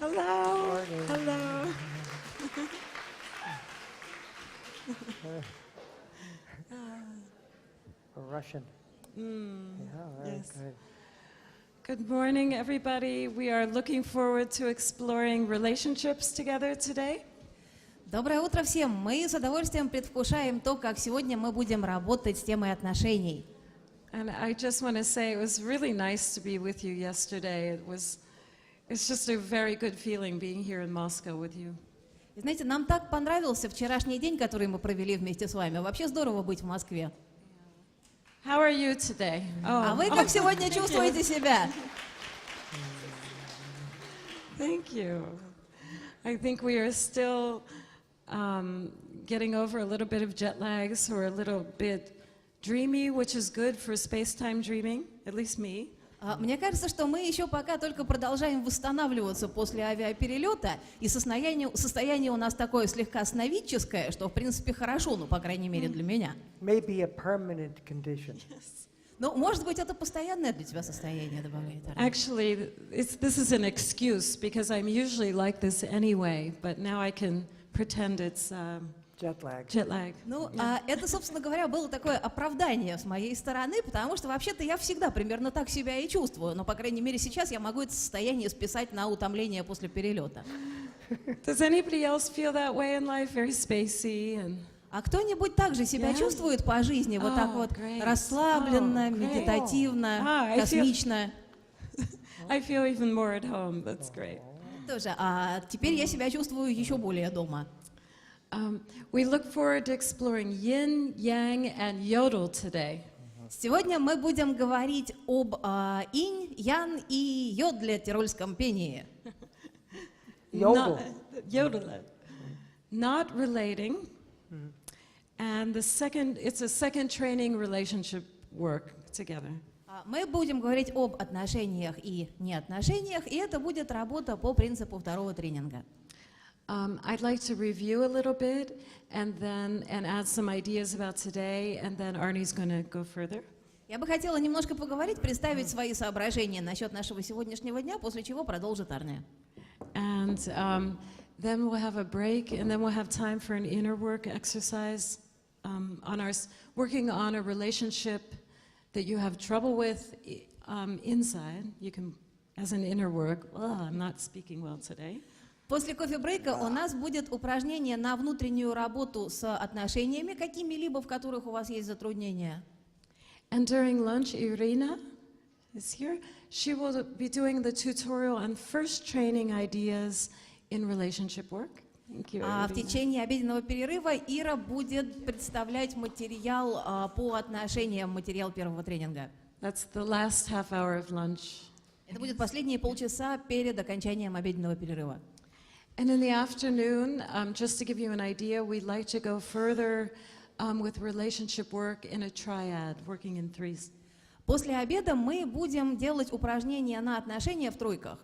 Hello. Morning. Hello. Russian. Yeah, very yes. good. Good morning, everybody. We are looking forward to exploring relationships together today. Доброе утро всем! Мы с удовольствием предвкушаем то, как сегодня мы будем работать с темой отношений. And I just want to say it was really nice to be with you yesterday. It's just a very good feeling being here in Moscow with you. И знаете, нам так понравился вчерашний день, который мы провели вместе с вами. Вообще здорово быть в Москве. How are you today? А вы как сегодня чувствуете себя? Thank you. I think we are still getting over a little bit of jet lag, so we're a little bit dreamy, which is good for space-time dreaming, at least me. Мне кажется, что мы еще пока только продолжаем восстанавливаться после авиаперелета, и состояние у нас такое слегка сновидческое, что в принципе хорошо, ну, по крайней мере, для меня. Maybe a permanent condition. Ну, может быть, это постоянное для тебя состояние, добавляет Арни. Actually, this is an excuse because I'm usually like this anyway, but now I can pretend it's Jet lag. jet lag. Ну, это, собственно говоря, было такое оправдание с моей стороны, потому что вообще-то я всегда примерно так себя и чувствую, но, по крайней мере, сейчас я могу это состояние списать на утомление после перелета. Does anybody else feel that way in life? Very spacey and... А кто-нибудь также себя чувствует по жизни вот так вот great. расслабленно, Great. медитативно, I feel- космично? I feel even more at home. That's great. Тоже. А теперь я себя чувствую еще более дома. We look forward to exploring yin, yang, and yodel today. Сегодня мы будем говорить об инь, ян и йодле тирольском пении. Yodel. Yodel. Not relating. And it's a second training relationship work together. Мы будем говорить об отношениях и неотношениях, и это будет работа по принципу второго тренинга. I'd like to review a little bit and add some ideas about today, and then Arnie's going to go further. Я бы хотела немножко поговорить, представить свои соображения насчет нашего сегодняшнего дня, после чего продолжит Арни. And then we'll have a break, and then we'll have time for an inner work exercise working on a relationship that you have trouble with inside. You can, as an inner work, I'm not speaking well today. После кофе-брейка у нас будет упражнение на внутреннюю работу с отношениями, какими-либо, в которых у вас есть затруднения. And during lunch, Irina is here. She will be doing the tutorial on first training ideas in relationship work. Thank you, А в Irina. течение обеденного перерыва Ира будет представлять материал по отношениям, материал первого тренинга. That's the last half hour of lunch. Это будет последние полчаса перед окончанием обеденного перерыва. And in the afternoon, just to give you an idea, we'd like to go further with relationship work in a triad, working in threes. После обеда мы будем делать упражнения на отношения в тройках.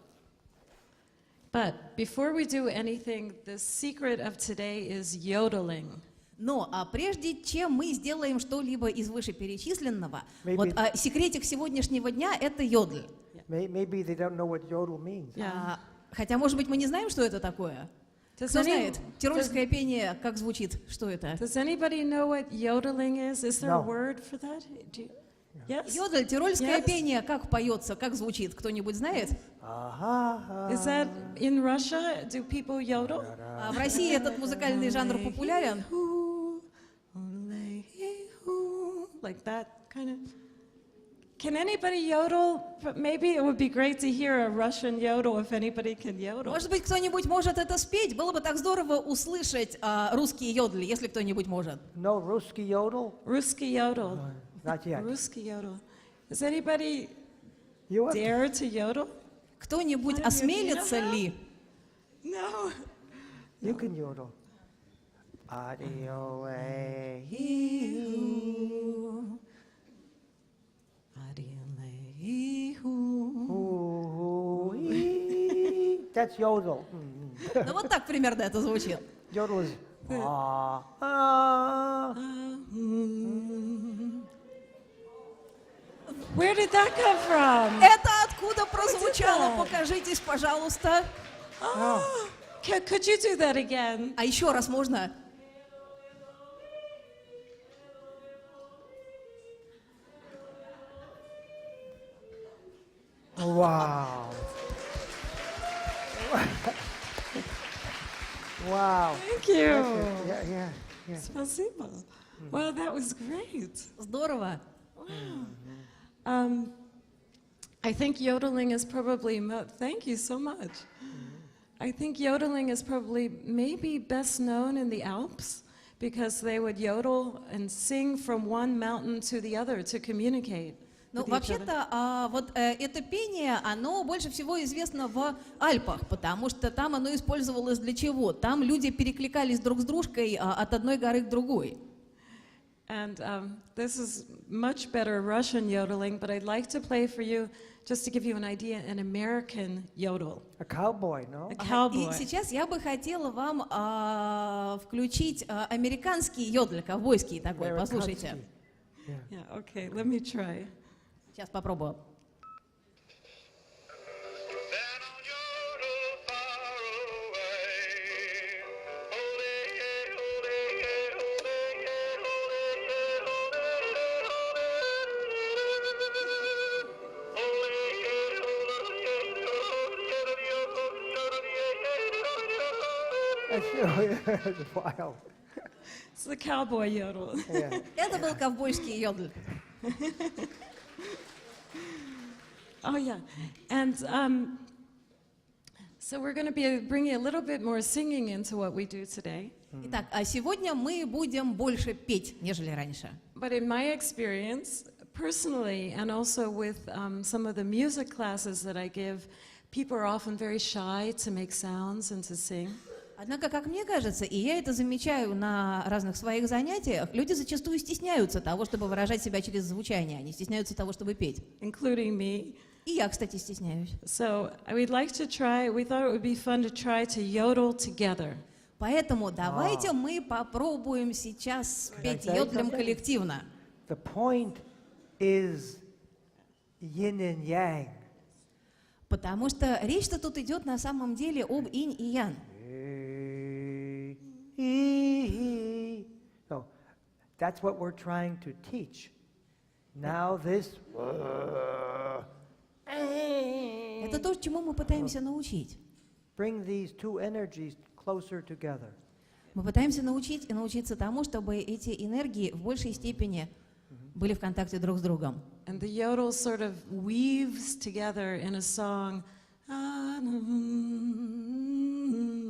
But before we do anything, the secret of today is yodeling. Но прежде чем мы сделаем что-либо из вышеперечисленного, вот секретик сегодняшнего дня — это йодль. Maybe they don't know what yodel means. Yeah. Хотя, может быть, мы не знаем, что это такое. Кто знает? Тирольское пение, как звучит? Что это? Does anybody know what yodeling is? Is there a No. word for that? Yes? Йодль, тирольское Yes. пение, как поется, как звучит? Кто-нибудь знает? Is that in Russia? Do people yodel? А в России этот музыкальный жанр популярен. Like that kind of. Can anybody yodel? Maybe it would be great to hear a Russian yodel if anybody can yodel. Может быть, кто-нибудь может это спеть? Было бы так здорово услышать русские йодли, если кто-нибудь может. No Ruski yodel? Rусский yodel. Not yet. Rусский yodel. Does anybody You have dare to yodel? Кто-нибудь осмелится ли? No. You can yodel. Adio That's yodel. Ну вот так примерно это звучит. Yodel is Where did that come from? Это откуда прозвучало? Покажитесь, пожалуйста. Could you do that again? А еще раз можно? Wow. Wow. Thank you. Yeah. Спасибо. Well, that was great. Здорово. I think yodeling is probably, thank you so much. I think yodeling is probably maybe best known in the Alps because they would yodel and sing from one mountain to the other to communicate. Ну, вообще-то, вот это пение, оно больше всего известно в Альпах, потому что там оно использовалось для чего? Там люди перекликались друг с дружкой от одной горы к другой. And this is much better Russian yodeling, but I'd like to play for you, just to give you an idea, an American yodel. A cowboy, no? A cowboy. И сейчас я бы хотела вам включить американский йодль, ковбойский такой, послушайте. Yeah, okay, let me try. Сейчас попробую. It's wild. It's the cowboy yodel. Yeah. Это был ковбойский йодль. Oh, yeah. And so we're going to be bringing a little bit more singing into what we do today. Итак, а сегодня мы будем больше петь, нежели раньше. But in my experience, personally, and also with some of the music classes that I give, people are often very shy to make sounds and to sing. Однако, как мне кажется, и я это замечаю на разных своих занятиях, люди зачастую стесняются того, чтобы выражать себя через звучание, они стесняются того, чтобы петь. Including me. И я, кстати, стесняюсь. So we'd like to try, we thought it would be fun to try to yodel together. Поэтому давайте мы попробуем сейчас спеть йодлем коллективно. The point is yin and yang. Потому что речь-то тут идет на самом деле об инь и ян. So that's what we're trying to teach. Now this. Это то, чему мы пытаемся научить. Bring these two energies closer together. Мы пытаемся научить и научиться тому, чтобы эти энергии в большей степени были в контакте друг с другом. And the yodel sort of weaves together in a song.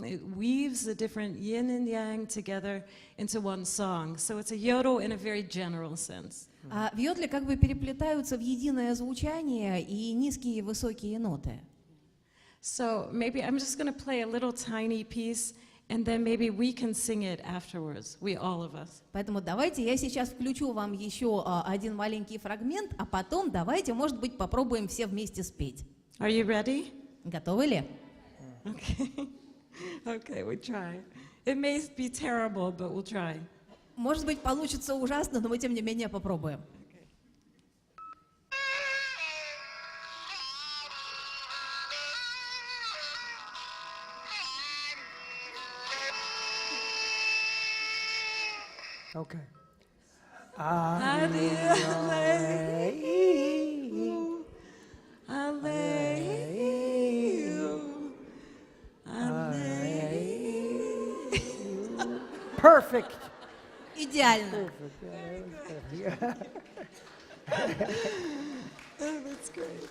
It weaves the different yin and yang together into one song. So it's a yodel in a very general sense. А в йодле как бы переплетаются в единое звучание и низкие и высокие ноты. So maybe I'm just going to play a little tiny piece, and then maybe we can sing it afterwards, all of us. Поэтому давайте я сейчас включу вам еще один маленький фрагмент, а потом давайте, может быть, попробуем все вместе спеть. Are you ready? Готовы ли? Okay. Okay, we try. It may be terrible, but we'll try. Может быть, получится ужасно, но мы тем не менее попробуем. Okay. Perfect. Идеально. Oh, that's great.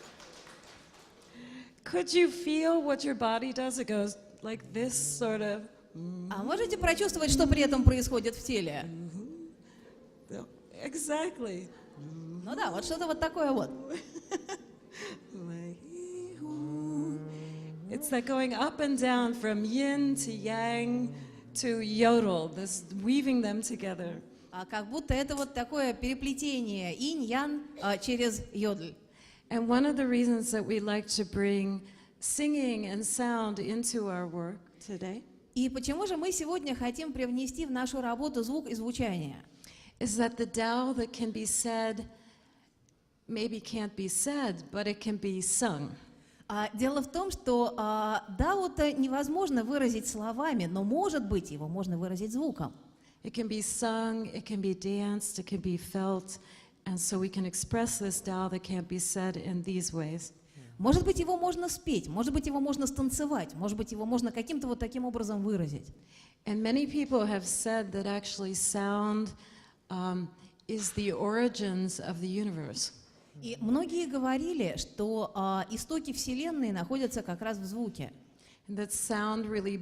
Could you feel what your body does? It goes like this, sort of. А можете прочувствовать, что при этом происходит в теле? Exactly. Ну да, вот что-то вот такое вот. It's like going up and down from yin to yang to yodel, this weaving them together. А как будто это вот такое переплетение инь-ян через йодль. And one of the reasons that we like to bring singing and sound into our work today И почему же мы сегодня хотим привнести в нашу работу звук и звучание? is that the Tao that can be said maybe can't be said, but it can be sung. Дело в том, что дао-то невозможно выразить словами, но, может быть, его можно выразить звуком. It can be sung, it can be danced, it can be felt, and so we can express this Tao that can't be said in these ways. Может быть, его можно спеть, может быть, его можно станцевать, может быть, его можно каким-то вот таким образом выразить. And many people have said that actually sound is the origins of the universe. И многие говорили, что истоки Вселенной находятся как раз в звуке. And that sound really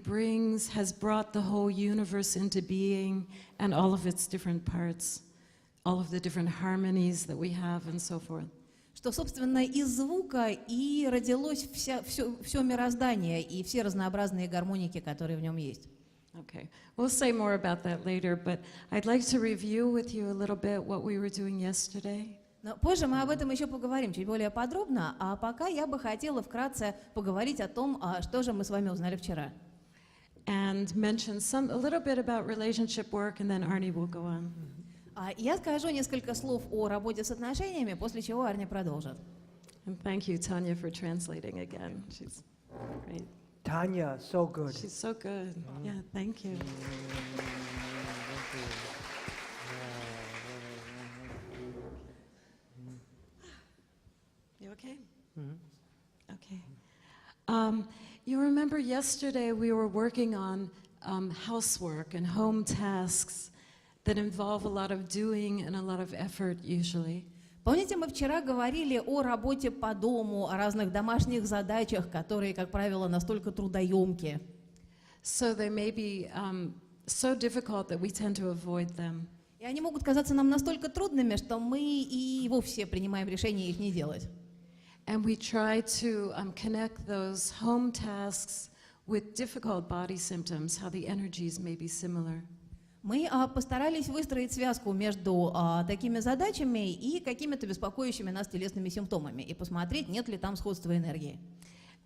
has brought the whole universe into being and all of its different parts, all of the different harmonies that we have and so forth. Что, собственно, из звука и родилось все мироздание и все разнообразные гармоники, которые в нем есть. Okay, we'll say more about that later, but I'd like to review with you a little bit what we were doing yesterday. Но позже мы об этом еще поговорим чуть более подробно, а пока я бы хотела вкратце поговорить о том, что же мы с вами узнали вчера. And mention a little bit about relationship work, and then Arni will go on. Я скажу несколько слов о работе с отношениями, после чего Арни продолжит. And thank you, Tanya, for translating again. She's great. Tanya, so good. She's so good. Yeah, thank you. You okay? Okay. You remember yesterday we were working on housework and home tasks that involve a lot of doing and a lot of effort usually. Помните, мы вчера говорили о работе по дому, о разных домашних задачах, которые, как правило, настолько трудоемкие. So they may be so difficult that we tend to avoid them. И они могут казаться нам настолько трудными, что мы и вовсе принимаем решение их не делать. And we try to connect those home tasks with difficult body symptoms, how the energies may be similar. Мы постарались выстроить связку между такими задачами и какими-то беспокоящими нас телесными симптомами и посмотреть, нет ли там сходства энергии.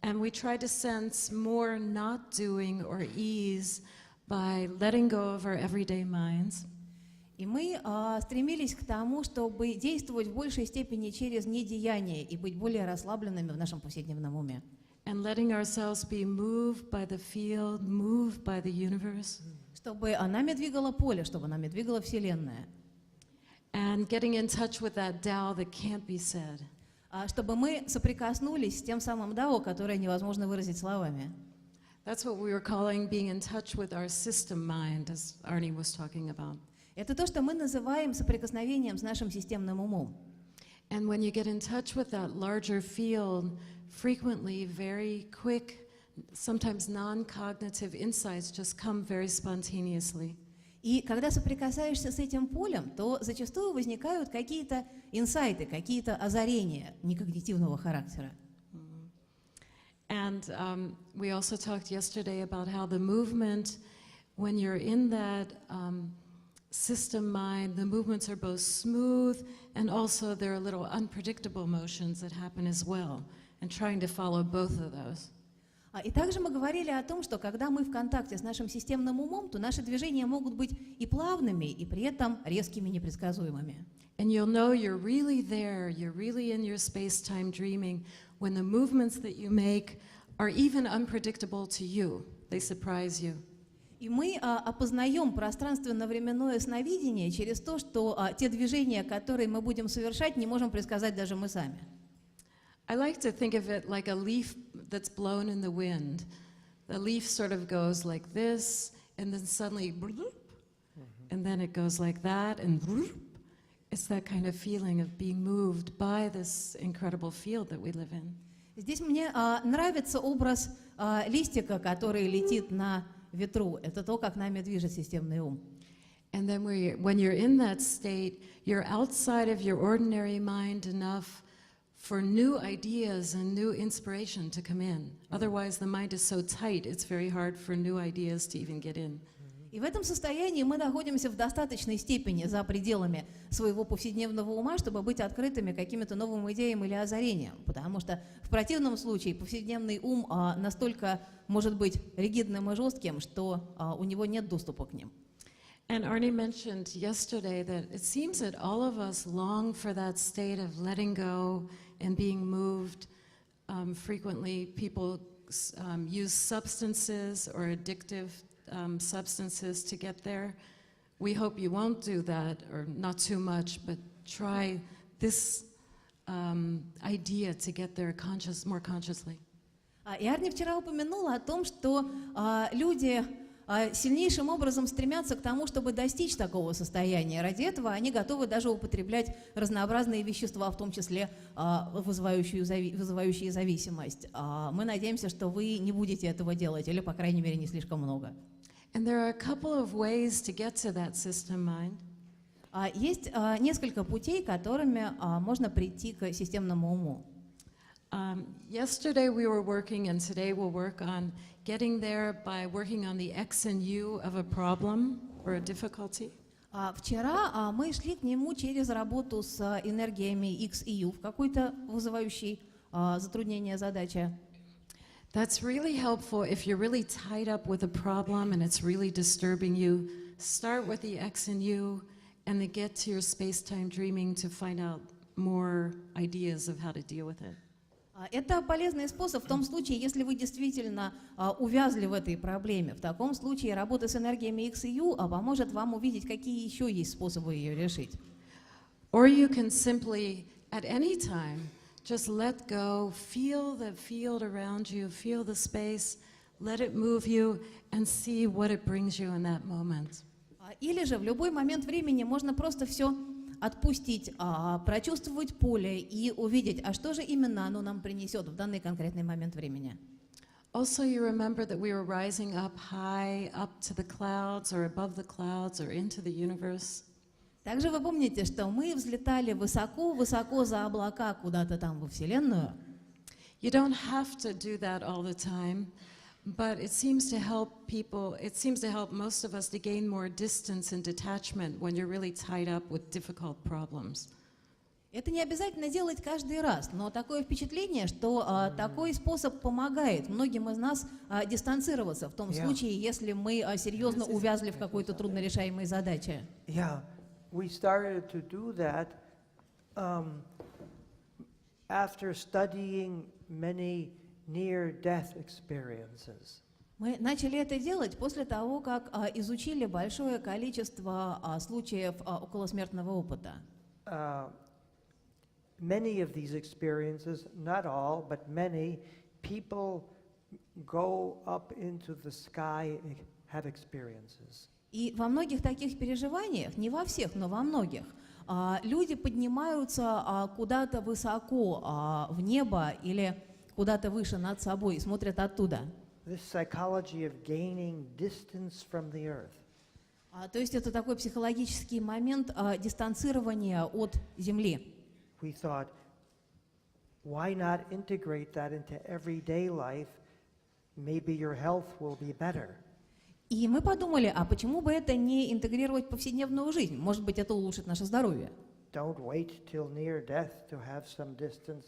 And we try to sense more not doing or ease by letting go of our everyday minds. И мы стремились к тому, чтобы действовать в большей степени через недеяние и быть более расслабленными в нашем повседневном уме. And letting ourselves be moved by the field, moved by the universe. Чтобы нами двигало поле, чтобы нами двигала Вселенная. And getting in touch with that Tao that can't be said. Чтобы мы соприкоснулись с тем самым дао, которое невозможно выразить словами. That's what we were calling being in touch with our system mind, as Arni was talking about. Это то, что мы называем соприкосновением с нашим системным умом. And when you get in touch with that larger field, frequently very quick, sometimes non-cognitive insights just come very spontaneously. И когда соприкасаешься с этим полем, то зачастую возникают какие-то инсайты, какие-то озарения некогнитивного характера. And we also talked yesterday about how the movement, when you're in that system mind, the movements are both smooth and also there are little unpredictable motions that happen as well, and trying to follow both of those. И также мы говорили о том, что когда мы в контакте с нашим системным умом, то наши движения могут быть и плавными, и при этом резкими, непредсказуемыми. And you'll know you're really there, you're really in your space-time dreaming when the movements that you make are even unpredictable to you. They surprise you. И мы опознаем пространственно-временное сновидение через то, что те движения, которые мы будем совершать, не можем предсказать даже мы сами. I like to think of it like a leaf that's blown in the wind. The leaf sort of goes like this, and then suddenly, and then it goes like that, and it's that kind of feeling of being moved by this incredible field that we live in. Здесь мне нравится образ листика, который летит на ветру. Это то, как нами движет системный ум. And then when you're in that state, you're outside of your ordinary mind enough for new ideas and new inspiration to come in. Otherwise, the mind is so tight, it's very hard for new ideas to even get in. И в этом состоянии мы находимся в достаточной степени за пределами своего повседневного ума, чтобы быть открытыми каким-то новым идеям или озарениям. Потому что в противном случае повседневный ум настолько может быть ригидным и жестким, что у него нет доступа к ним. And Arni mentioned yesterday that it seems that all of us long for that state of letting go and being moved frequently people use substances or addictive substances to get there. We hope you won't do that, or not too much, but try this idea to get there more consciously. И Арни вчера упомянула о том, что люди сильнейшим образом стремятся к тому, чтобы достичь такого состояния. Ради этого они готовы даже употреблять разнообразные вещества, в том числе вызывающие зависимость. Мы надеемся, что вы не будете этого делать, или, по крайней мере, не слишком много. And there are a couple of ways to get to that system mind. Есть несколько путей, которыми можно прийти к системному уму. Yesterday we were working, and today we'll work on getting there by working on the X and U of a problem or a difficulty. Вчера мы шли к нему через работу с энергиями X и U в какой-то вызывающей затруднение задаче. That's really helpful if you're really tied up with a problem and it's really disturbing you. Start with the X and U and then get to your space-time dreaming to find out more ideas of how to deal with it. Это полезный способ в том случае, если вы действительно увязли в этой проблеме. В таком случае работа с энергиями X и U поможет вам увидеть, какие еще есть способы ее решить. Or you can simply, at any time, just let go, feel the field around you, feel the space, let it move you, and see what it brings you in that moment. Или же в любой момент времени можно просто все отпустить, прочувствовать поле и увидеть, а что же именно оно нам принесет в данный конкретный момент времени. Also, you remember that we were rising up high, up to the clouds, or above the clouds, or into the universe. Также вы помните, что мы взлетали высоко-высоко за облака куда-то там во Вселенную. You don't have to do that all the time, but it seems to help people, it seems to help most of us to gain more distance and detachment when you're really tied up with difficult problems. Это не обязательно делать каждый раз, но такое впечатление, что такой способ помогает многим из нас дистанцироваться в том случае, если мы серьезно увязли в какой-то труднорешаемой задаче. Yeah, we started to do that after studying many near-death experiences. Мы начали это делать после того, как изучили большое количество случаев околосмертного опыта. Many of these experiences, not all, but many, people go up into the sky and have experiences. И во многих таких переживаниях, не во всех, но во многих, люди поднимаются куда-то высоко в небо или куда-то выше над собой и смотрят оттуда. This psychology of gaining distance from the earth. То есть это такой психологический момент дистанцирования от Земли. We thought, why not integrate that into everyday life? Maybe your health will be better. И мы подумали, а почему бы это не интегрировать в повседневную жизнь? Может быть, это улучшит наше здоровье. Don't wait till near death to have some distance.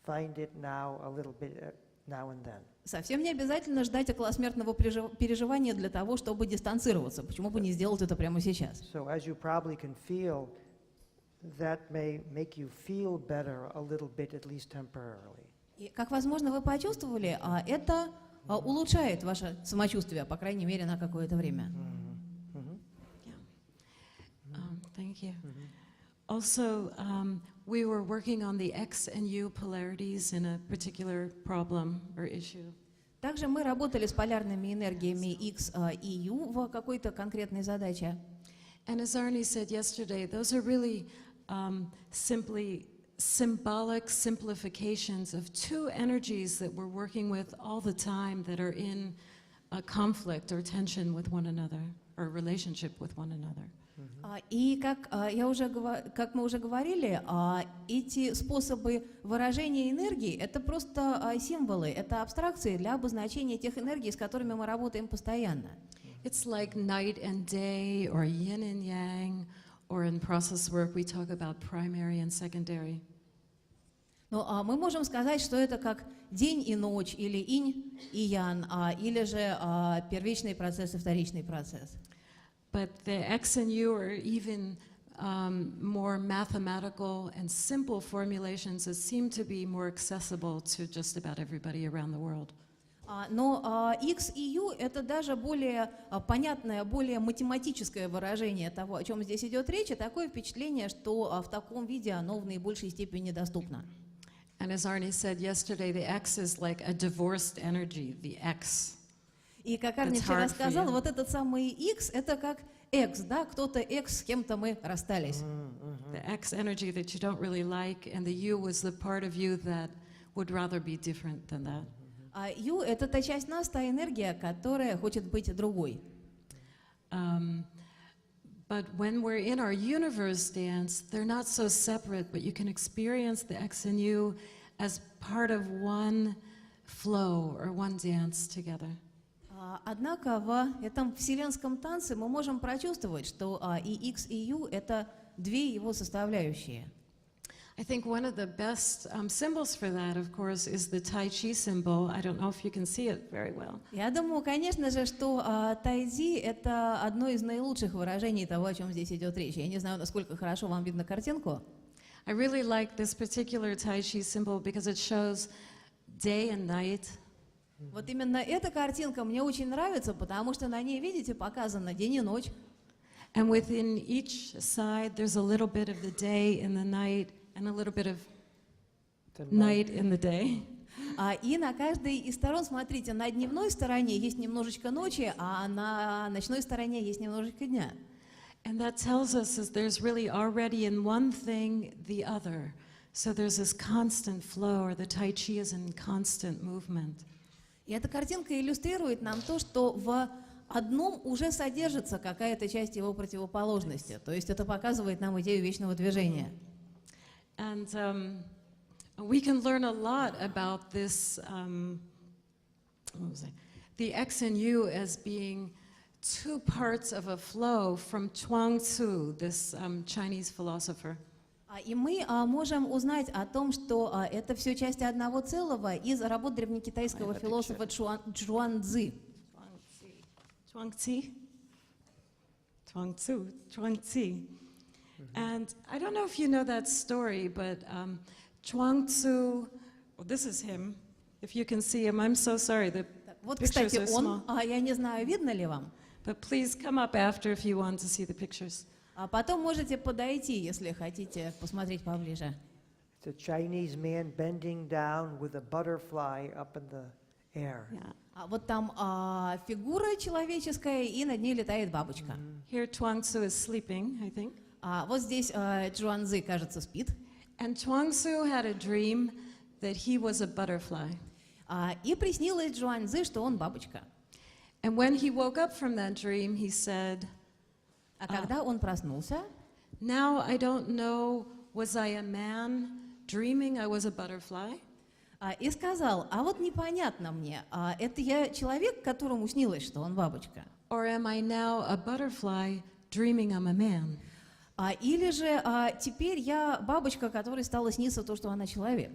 Find it now a little bit now and then. Совсем не обязательно ждать околосмертного переживания для того, чтобы дистанцироваться. Почему бы не сделать это прямо сейчас? So as you probably can feel, that may make you feel better a little bit, at least temporarily. И, как возможно, вы почувствовали, это улучшает ваше самочувствие, по крайней мере, на какое-то время. Thank you. Also, we were working on the X and U polarities in a particular problem or issue. Также мы работали с полярными энергиями X и U в какой-то конкретной задаче. And as Arni said yesterday, those are really simply symbolic simplifications of two energies that we're working with all the time that are in a conflict or tension with one another, or relationship with one another. И как мы уже говорили, эти способы выражения энергии — это просто символы, это абстракции для обозначения тех энергий, с которыми мы работаем постоянно. It's like night and day, or yin and yang, or in process work we talk about primary and secondary. Но мы можем сказать, что это как день и ночь, или инь и ян, или же первичный процесс и вторичный процесс. But the X and U are even more mathematical and simple formulations that seem to be more accessible to just about everybody around the world. Но X и U — это даже более понятное, более математическое выражение того, о чем здесь идет речь, и такое впечатление, что в таком виде оно в наибольшей степени доступно. And as Arni said yesterday, the X is like a divorced energy, the X. И как Арни вчера сказал, вот этот самый X — это как X, да, кто-то X, с кем-то мы расстались. The X energy that you don't really like, and the U was the part of you that would rather be different than that. А U — это та часть нас, та энергия, которая хочет быть другой. But when we're in our universe dance, they're not so separate, but you can experience the X and U as part of one flow or one dance together. Однако в этом вселенском танце мы можем прочувствовать, что и X, и U — это две его составляющие. I think one of the best symbols for that, of course, is the Tai Chi symbol. I don't know if you can see it very well. Я думаю, конечно же, что тайцзи — это одно из наилучших выражений того, о чем здесь идет речь. Я не знаю, насколько хорошо вам видно картинку. I really like this particular Tai Chi symbol because it shows day and night. Вот именно эта картинка мне очень нравится, потому что на ней, видите, показано день и ночь. And within each side, there's a little bit of the day in the night and a little bit of night in the day. И на каждой из сторон, смотрите, на дневной стороне есть немножечко ночи, а на ночной стороне есть немножечко дня. And that tells us that there's really already in one thing the other. So there's this constant flow, or the Tai Chi is in constant movement. И эта картинка иллюстрирует нам то, что в одном уже содержится какая-то часть его противоположности. То есть это показывает нам идею вечного движения. And we can learn a lot about this, the X and U as being two parts of a flow from Chuang-Tzu, this Chinese philosopher. И мы можем узнать о том, что это все части одного целого из работ древнекитайского философа Чжуанцзы. Chuang-Tzu. And I don't know if you know that story, but Chuang-Tzu, well, this is him. If you can see him, I'm so sorry, the Вот, pictures кстати, are small. он, я не знаю, видно ли вам, But please come up after if you want to see the pictures. а потом можете подойти, если хотите посмотреть поближе. It's a Chinese man bending down with a butterfly up in the air. Yeah. Вот там фигура человеческая, и над ней летает бабочка. Here Chuang-Tzu is sleeping, I think. Вот здесь Чжуанцзы, кажется, спит. And Chuang-Tzu had a dream that he was a butterfly. И приснилось Чжуанцзы, что он бабочка. And when he woke up from that dream, he said, А когда он проснулся, now I don't know, was I a man dreaming I was a butterfly? и сказал, а вот непонятно мне, это я человек, которому снилось, что он бабочка? Or am I now a butterfly dreaming I'm a man? Или же теперь я бабочка, которой стало сниться то, что она человек?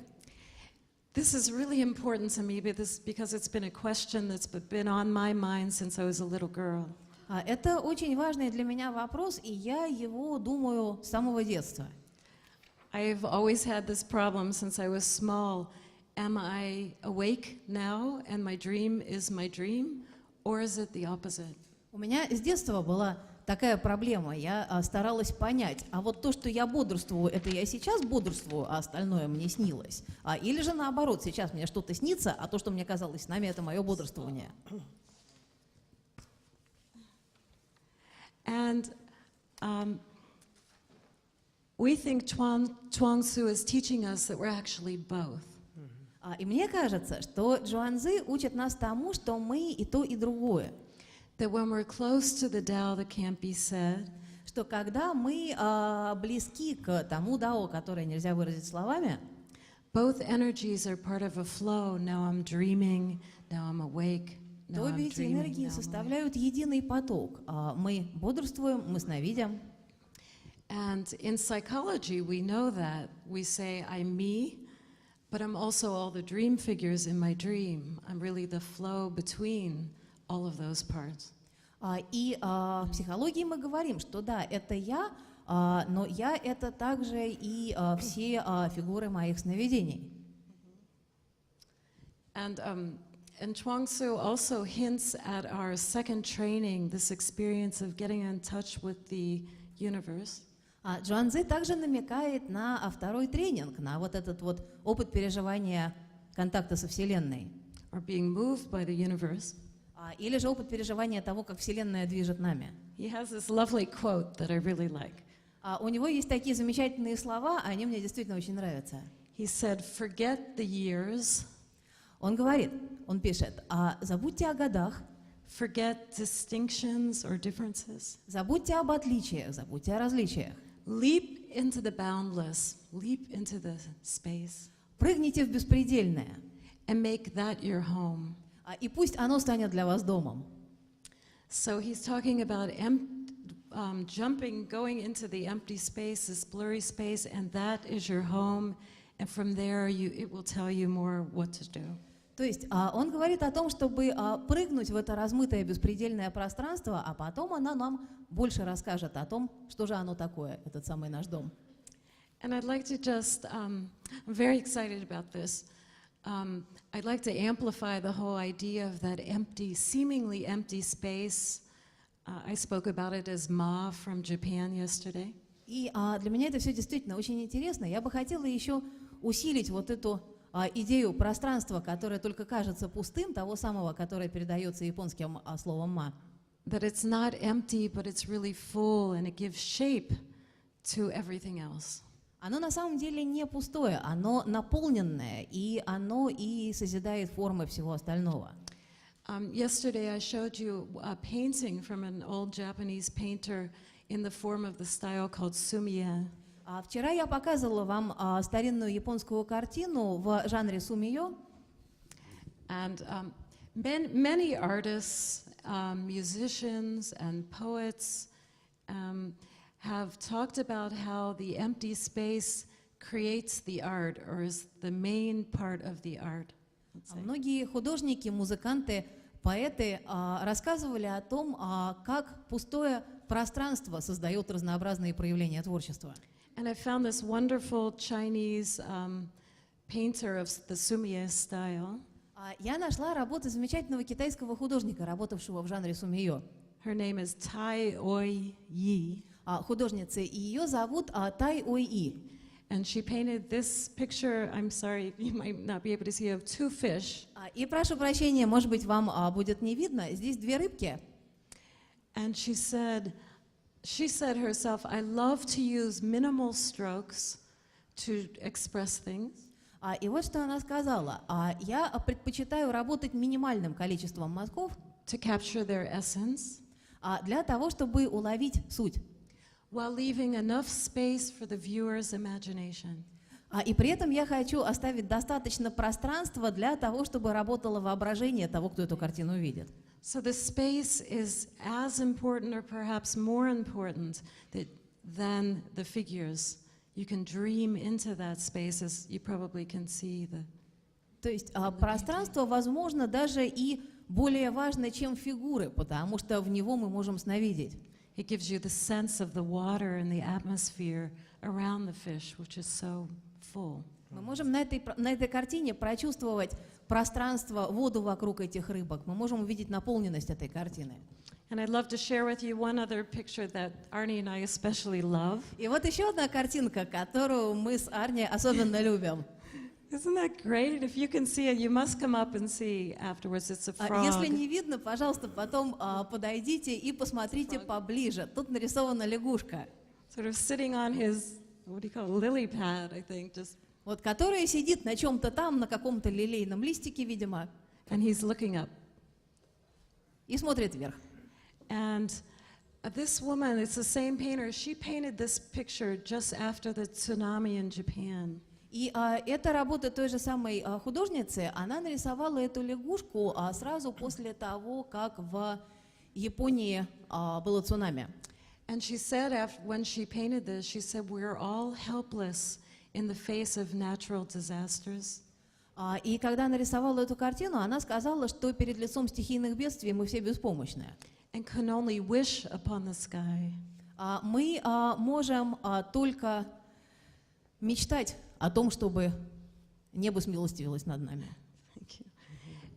This is really important to me because it's been a question that's been on my mind since I was a little girl. Это очень важный для меня вопрос, и я его думаю с самого детства. I've always had this problem since I was small. Am I awake now and my dream is my dream, or is it the opposite? У меня с детства была такая проблема. Я старалась понять, а вот то, что я бодрствую, это я сейчас бодрствую, а остальное мне снилось. Или же наоборот, сейчас мне что-то снится, а то, что мне казалось снами, это мое бодрствование. And we think Chuang-Tzu is teaching us that we're actually both. И мне кажется, что Чжуанцзы учит нас тому, что мы и то, и другое. That when we're close to the Tao that can't be said, Что когда мы близки к тому дао, которое нельзя выразить словами, both energies are part of a flow. Now I'm dreaming, now I'm awake, now то I'm эти dreaming, энергии now I'm awake. составляют единый поток. Мы бодрствуем, мы сновидим. And in psychology, we know that. We say, I'm me, but I'm also all the dream figures in my dream. I'm really the flow between all of those parts. И в психологии мы говорим, что да, это я, но я — это также и все фигуры моих сновидений. And Chuang-Tzu also hints at our second training, this experience of getting in touch with the universe. Джуанцзы также намекает на второй тренинг, на вот этот вот опыт переживания контакта со Вселенной. Or being moved by the universe. Или же опыт переживания того, как Вселенная движет нами. He has this lovely quote that I really like. У него есть такие замечательные слова, они мне действительно очень нравятся. He said, "Forget the years, Он говорит, он пишет, забудьте о годах, forget distinctions or differences. забудьте об отличиях, забудьте о различиях. Leap into the boundless, leap into the space, Прыгните в беспредельное, and make that your home." и пусть оно станет для вас домом. So he's talking about jumping, going into the empty space, this blurry space, and that is your home. And from there, it will tell you more what to do. То есть он говорит о том, чтобы прыгнуть в это размытое беспредельное пространство, а потом она нам больше расскажет о том, что же оно такое, этот самый наш дом. And I'd like to just, I'm very excited about this. I'd like to amplify the whole idea of that empty, seemingly empty space. I spoke about it as Ma from Japan yesterday. И для меня это все действительно очень интересно. Я бы хотела еще усилить вот эту идею пространства, которое только кажется пустым, того самого, которое передается японским словом «ма». That it's not empty, but it's really full, and it gives shape to everything else. Оно на самом деле не пустое, оно наполненное, и оно и созидает формы всего остального. Yesterday I showed you a painting from an old Japanese painter in the form of the style called sumie. Вчера я показывала вам старинную японскую картину в жанре сумиё. And many artists, musicians and poets have talked about how the empty space creates the art, or is the main part of the art. Многие художники, музыканты, поэты рассказывали о том, как пустое пространство создает разнообразные проявления творчества. And I found this wonderful Chinese painter of the sumie style. Я нашла работу замечательного китайского художника, работавшего в жанре сумиё. Her name is Tai Oi Yi. Художница, и ее зовут Тай Ой И. And she painted this picture, I'm sorry, you might not be able to see, of two fish. И прошу прощения, может быть, вам будет не видно, здесь две рыбки. And she said herself, I love to use minimal strokes to express things. И вот что она сказала. Я предпочитаю работать минимальным количеством мазков To capture their essence, для того, чтобы уловить суть. while leaving enough space for the viewer's imagination. И при этом я хочу оставить достаточно пространства для того, чтобы работало воображение того, кто эту картину увидит. So the space is as important, or perhaps more important, than the figures. You can dream into that space, as you probably can see the. То есть пространство, возможно, даже и более важно, чем фигуры, потому что в него мы можем сновидеть. It gives you the sense of the water and the atmosphere around the fish, which is so full. Мы можем на этой картине прочувствовать пространство, воду вокруг этих рыбок. Мы можем увидеть наполненность этой картины. And I'd love to share with you one other picture that Arni and I especially love. И вот еще одна картинка, которую мы с Арни особенно любим. Isn't that great? If you can see it, you must come up and see afterwards. It's a frog. Если не видно, пожалуйста, потом подойдите и посмотрите поближе. Тут нарисована лягушка, Sort of sitting on his, what do you call it, lily pad, I think, just. вот, которая сидит на чем-то там, на каком-то лилейном листике, видимо, And he's looking up. и смотрит вверх. And this woman, it's the same painter, she painted this picture just after the tsunami in Japan. И эта работа той же самой художницы, она нарисовала эту лягушку сразу после того, как в Японии было цунами. And she said, when she painted this, she said, we're all helpless in the face of natural disasters. И когда нарисовала эту картину, она сказала, что перед лицом стихийных бедствий мы все беспомощны. And can only wish upon the sky. Мы можем только мечтать о том, чтобы небо смилостивилось над нами. Thank you.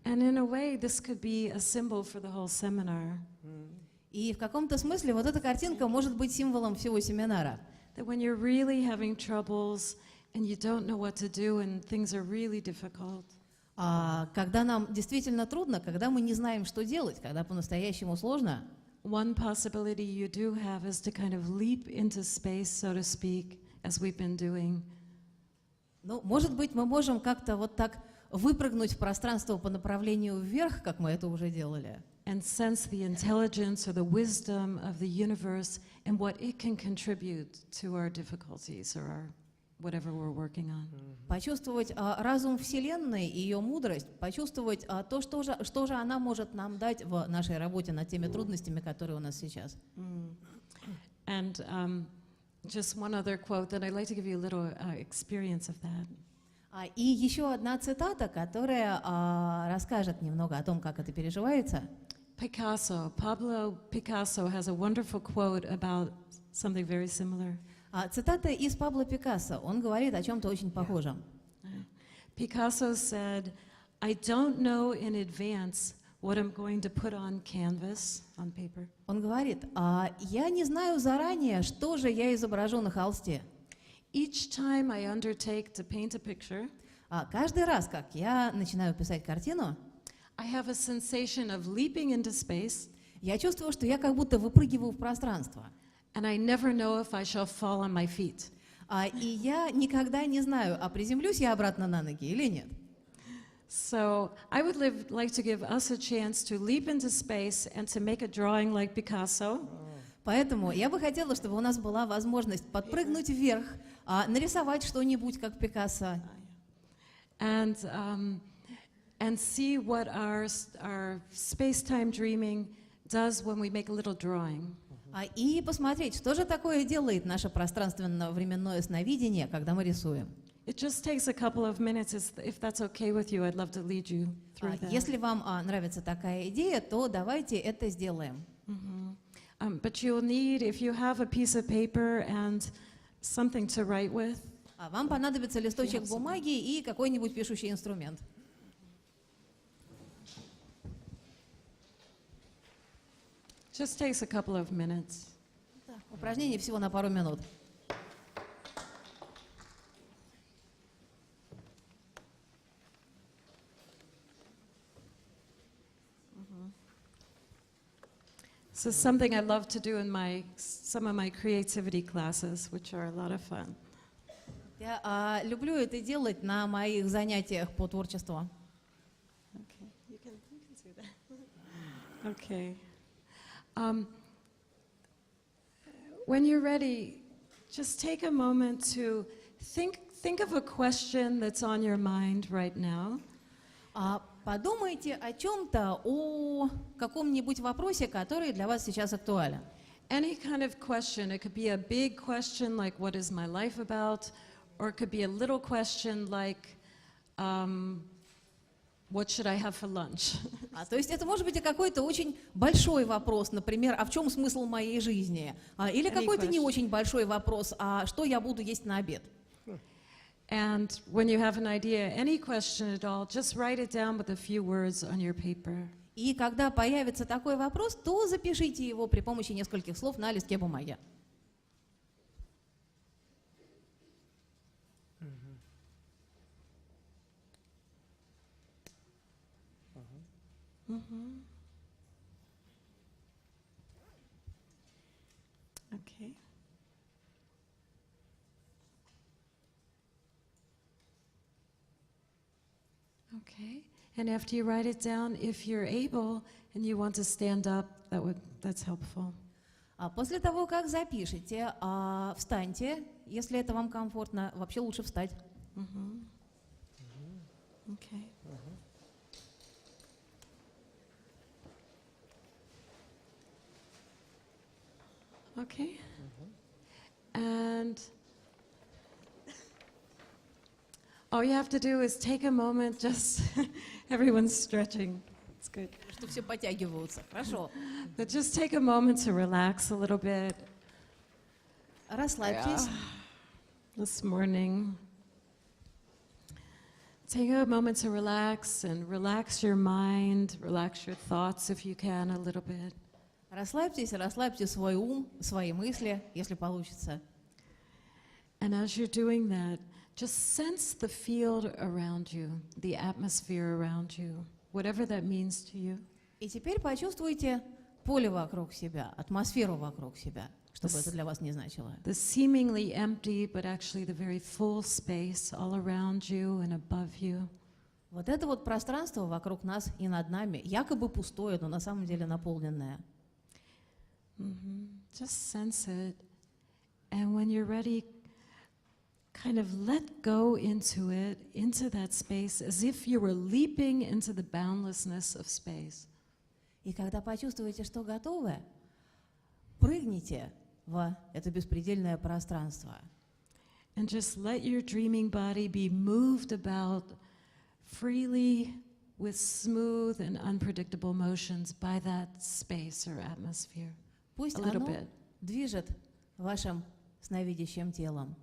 And in a way, this could be a symbol for the whole seminar. И в каком-то смысле вот эта картинка может быть символом всего семинара. That when you're really having troubles and you don't know what to do and things are really difficult, Когда нам действительно трудно, когда мы не знаем, что делать, когда по-настоящему сложно, one possibility you do have is to kind of leap into space, so to speak, as we've been doing. ну, может быть, мы можем как-то вот так выпрыгнуть в пространство по направлению вверх, как мы это уже делали, And sense the intelligence or the wisdom of the universe and what it can contribute to our difficulties or our whatever we're working on. почувствовать разум Вселенной и ее мудрость, почувствовать то, что же она может нам дать в нашей работе над теми трудностями, которые у нас сейчас. And just one other quote that I'd like to give you a little experience of that. И еще одна цитата, которая расскажет немного о том, как это переживается. Pablo Picasso has a wonderful quote about something very similar. Цитата из Пабло Пикассо. Он говорит о чем-то очень похожем. Picasso said, "I don't know in advance what I'm going to put on canvas, on paper. Он говорит, я не знаю заранее, что же я изображу на холсте. Each time I undertake to paint a picture, Каждый раз, как я начинаю писать картину, I have a sensation of leaping into space, я чувствую, что я как будто выпрыгиваю в пространство. and I never know if I shall fall on my feet. И я никогда не знаю, приземлюсь я обратно на ноги или нет. So I would like to give us a chance to leap into space and to make a drawing like Picasso. Поэтому я бы хотела, чтобы у нас была возможность подпрыгнуть вверх, нарисовать что-нибудь, как Пикассо, And see what our space-time dreaming does when we make a little drawing. И посмотреть, что же такое делает наше пространственно-временное сновидение, когда мы рисуем. It just takes a couple of minutes. If that's okay with you, I'd love to lead you through that. Если вам нравится такая идея, то давайте это сделаем. But you'll need, if you have a piece of paper and something to write with, Вам понадобится листочек бумаги и какой-нибудь пишущий инструмент. just takes a couple of minutes. Упражнение всего на пару минут. This is something I love to do in some of my creativity classes, which are a lot of fun. Я люблю это делать на моих занятиях по творчеству. Okay, you can see that. Okay. When you're ready, just take a moment to think of a question that's on your mind right now. Подумайте о чем-то, о каком-нибудь вопросе, который для вас сейчас актуален. Any kind of question. It could be a big question like, what is my life about? Or it could be a little question like, what should I have for lunch? То есть это может быть и какой-то очень большой вопрос, например, а в чем смысл моей жизни? Или какой-то не очень большой вопрос, а что я буду есть на обед? And when you have an idea, any question at all, just write it down with a few words on your paper. И когда появится такой вопрос, то запишите его при помощи нескольких слов на листке бумаги. Okay. Okay. And after you write it down, if you're able and you want to stand up, that's helpful. После того, как запишете, встаньте, если это вам комфортно. Вообще лучше встать. Okay. Okay. And all you have to do is take a moment, just everyone's stretching. It's good. Что все подтягиваются. Хорошо. But just take a moment to relax a little bit. Расслабьтесь. This morning. Take a moment to relax and relax your mind, relax your thoughts if you can a little bit. Расслабьтесь, расслабьте свой ум, свои мысли, если получится. And as you're doing that, just sense the field around you, the atmosphere around you, whatever that means to you. И теперь почувствуйте поле вокруг себя, атмосферу вокруг себя, что бы это для вас не значило. The seemingly empty, but actually the very full space all around you and above you. Вот это вот пространство вокруг нас и над нами, якобы пустое, но на самом деле наполненное. Just sense it. And when you're ready, kind of let go into it, into that space, as if you were leaping into the boundlessness of space. И когда почувствуете, что готовы, прыгните в это беспредельное пространство. And just let your dreaming body be moved about freely with smooth and unpredictable motions by that space or atmosphere. Пусть A little оно bit. движет вашим сновидящим телом.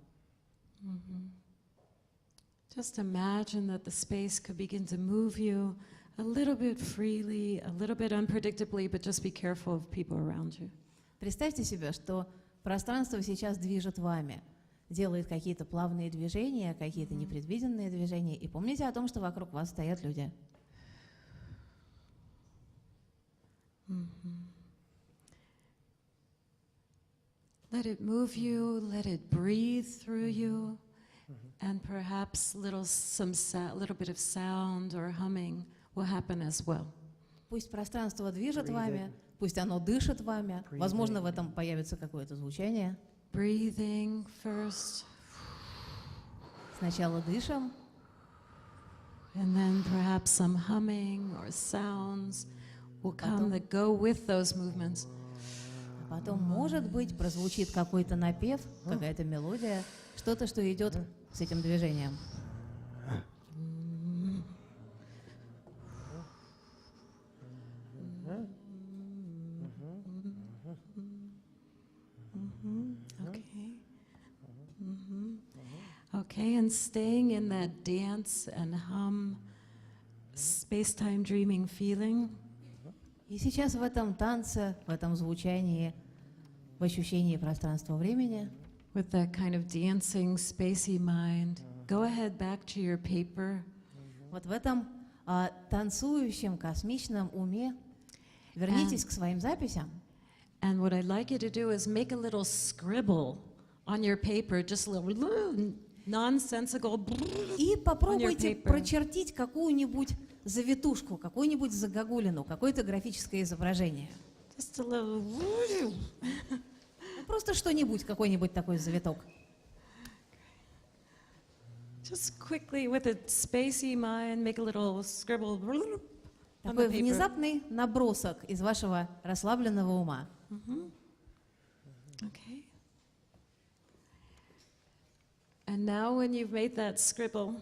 Just imagine that the space could begin to move you a little bit freely, a little bit unpredictably, but just be careful of people around you. Представьте себе, что пространство сейчас движет вами, делает какие-то плавные движения, какие-то непредвиденные движения, и помните о том, что вокруг вас стоят люди. Let it move you, let it breathe through you, and perhaps little bit of sound or humming will happen as well. Пусть пространство движет вами, пусть оно дышит вами, возможно, в этом появится какое-то звучание. Breathing first, Сначала дышим, and then perhaps some humming or sounds will come that go with those movements. а потом, может быть, прозвучит какой-то напев, какая-то мелодия, что-то, что идет с этим движением. Okay, and staying in that dance and hum, space-time dreaming feeling. И сейчас в этом танце, в этом звучании, в ощущении пространства-времени, With that kind of dancing, spacey mind, go ahead back to your paper. вот в этом танцующем космичном уме вернитесь к своим записям. And what I'd like you to do is make a little scribble on your paper, just a little nonsensical. И попробуйте paper. прочертить какую-нибудь завитушку, какую-нибудь загогулину, какое-то графическое изображение. Just a little. Ну, просто что-нибудь, какой-нибудь такой завиток. Just quickly, with a spacey mind, make a little scribble on Такой the paper. внезапный набросок из вашего расслабленного ума. Okay. And now, when you've made that scribble,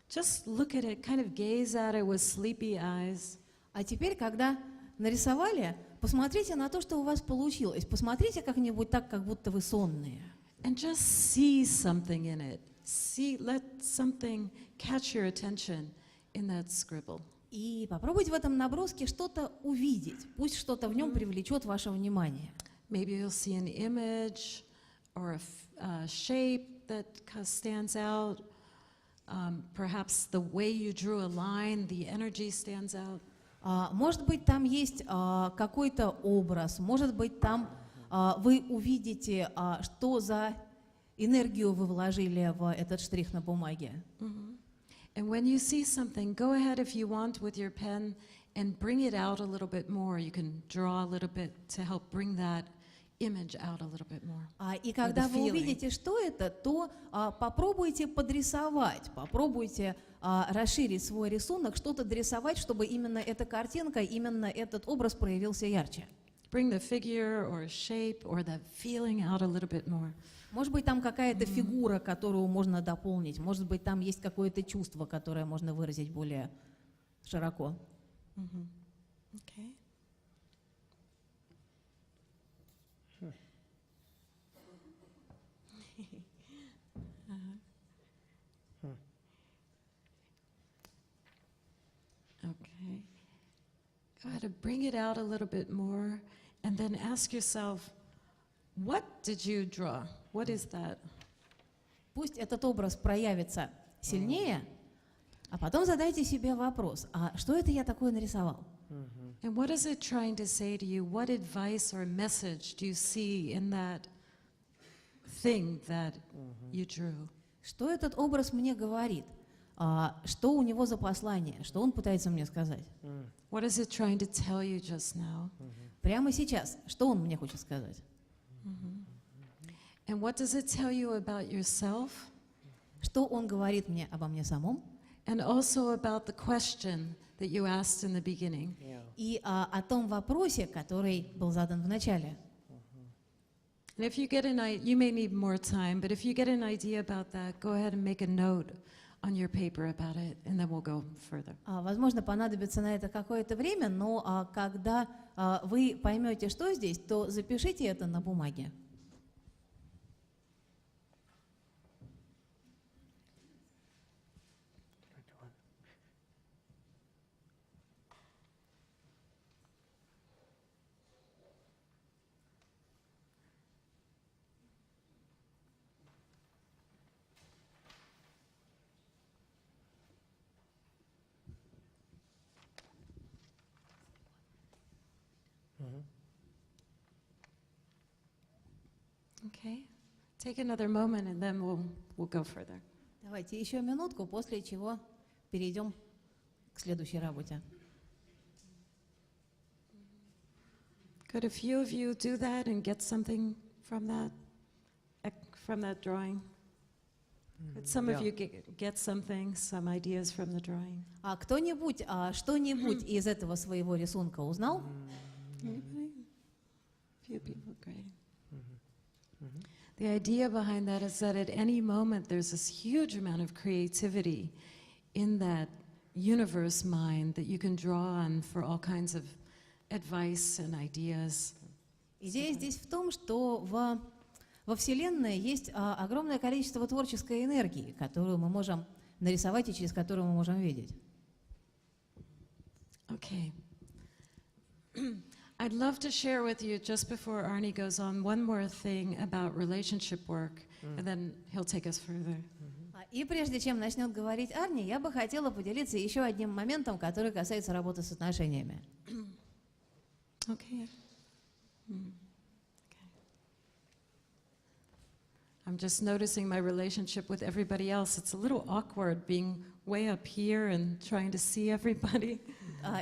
just look at it, kind of gaze at it with sleepy eyes. А теперь, когда нарисовали, посмотрите на то, что у вас получилось. Посмотрите как-нибудь так, как будто вы сонные. And just see something in it. Let something catch your attention in that scribble. И попробуйте в этом наброске что-то увидеть. Пусть что-то в нем привлечет ваше внимание. Maybe you'll see an image or a shape that stands out. Perhaps the way you drew a line, the energy stands out. Может быть, там есть какой-то образ, может быть, там вы увидите, что за энергию вы вложили в этот штрих на бумаге. And when you see something, go ahead if you want with your pen and bring it out a little bit more. You can draw a little bit to help bring that image out a little bit more. И когда вы feeling. увидите, что это, то попробуйте подрисовать, попробуйте расширить свой рисунок, что-то дорисовать, чтобы именно эта картинка, именно этот образ проявился ярче. Bring the figure or shape or the feeling out a little bit more. Может быть, там какая-то фигура, которую можно дополнить, может быть, там есть какое-то чувство, которое можно выразить более широко. Okay. Okay. Go ahead and bring it out a little bit more, and then ask yourself, what did you draw? What is that? Пусть этот образ проявится сильнее, а потом задайте себе вопрос, а что это я такое нарисовал? And what is it trying to say to you? What advice or message do you see in that thing that you drew? Что этот образ мне говорит? Что у него за послание? Что он пытается мне сказать? What is it trying to tell you just now? Прямо сейчас, что он мне хочет сказать? And what does it tell you about yourself? Что он говорит мне обо мне самом? And also about the question that you asked in the beginning. И о том вопросе, который был задан в начале. And if you get you may need more time, but if you get an idea about that, go ahead and make a note on your paper about it, and then we'll go further. Возможно, понадобится на это какое-то время, но когда вы поймете, что здесь, то запишите это на бумаге. Okay. Take another moment, and then we'll go further. Давайте еще минутку, после чего перейдем к следующей работе. Could a few of you do that and get something from that drawing? Could some of you get something, some ideas from the drawing? А кто-нибудь что-нибудь из этого своего рисунка узнал? Anybody? Few people, great. The idea behind that is that at any moment there's this huge amount of creativity in that universe mind that you can draw on for all kinds of advice and ideas. Идея здесь в том, что во Вселенной есть огромное количество творческой энергии, которую мы можем нарисовать и через которую мы можем видеть. Okay. I'd love to share with you, just before Arni goes on, one more thing about relationship work, and then he'll take us further. И прежде чем начнет говорить Арни, я бы хотела поделиться еще одним моментом, который касается работы с отношениями. Okay. Okay. I'm just noticing my relationship with everybody else. It's a little awkward being way up here and trying to see everybody.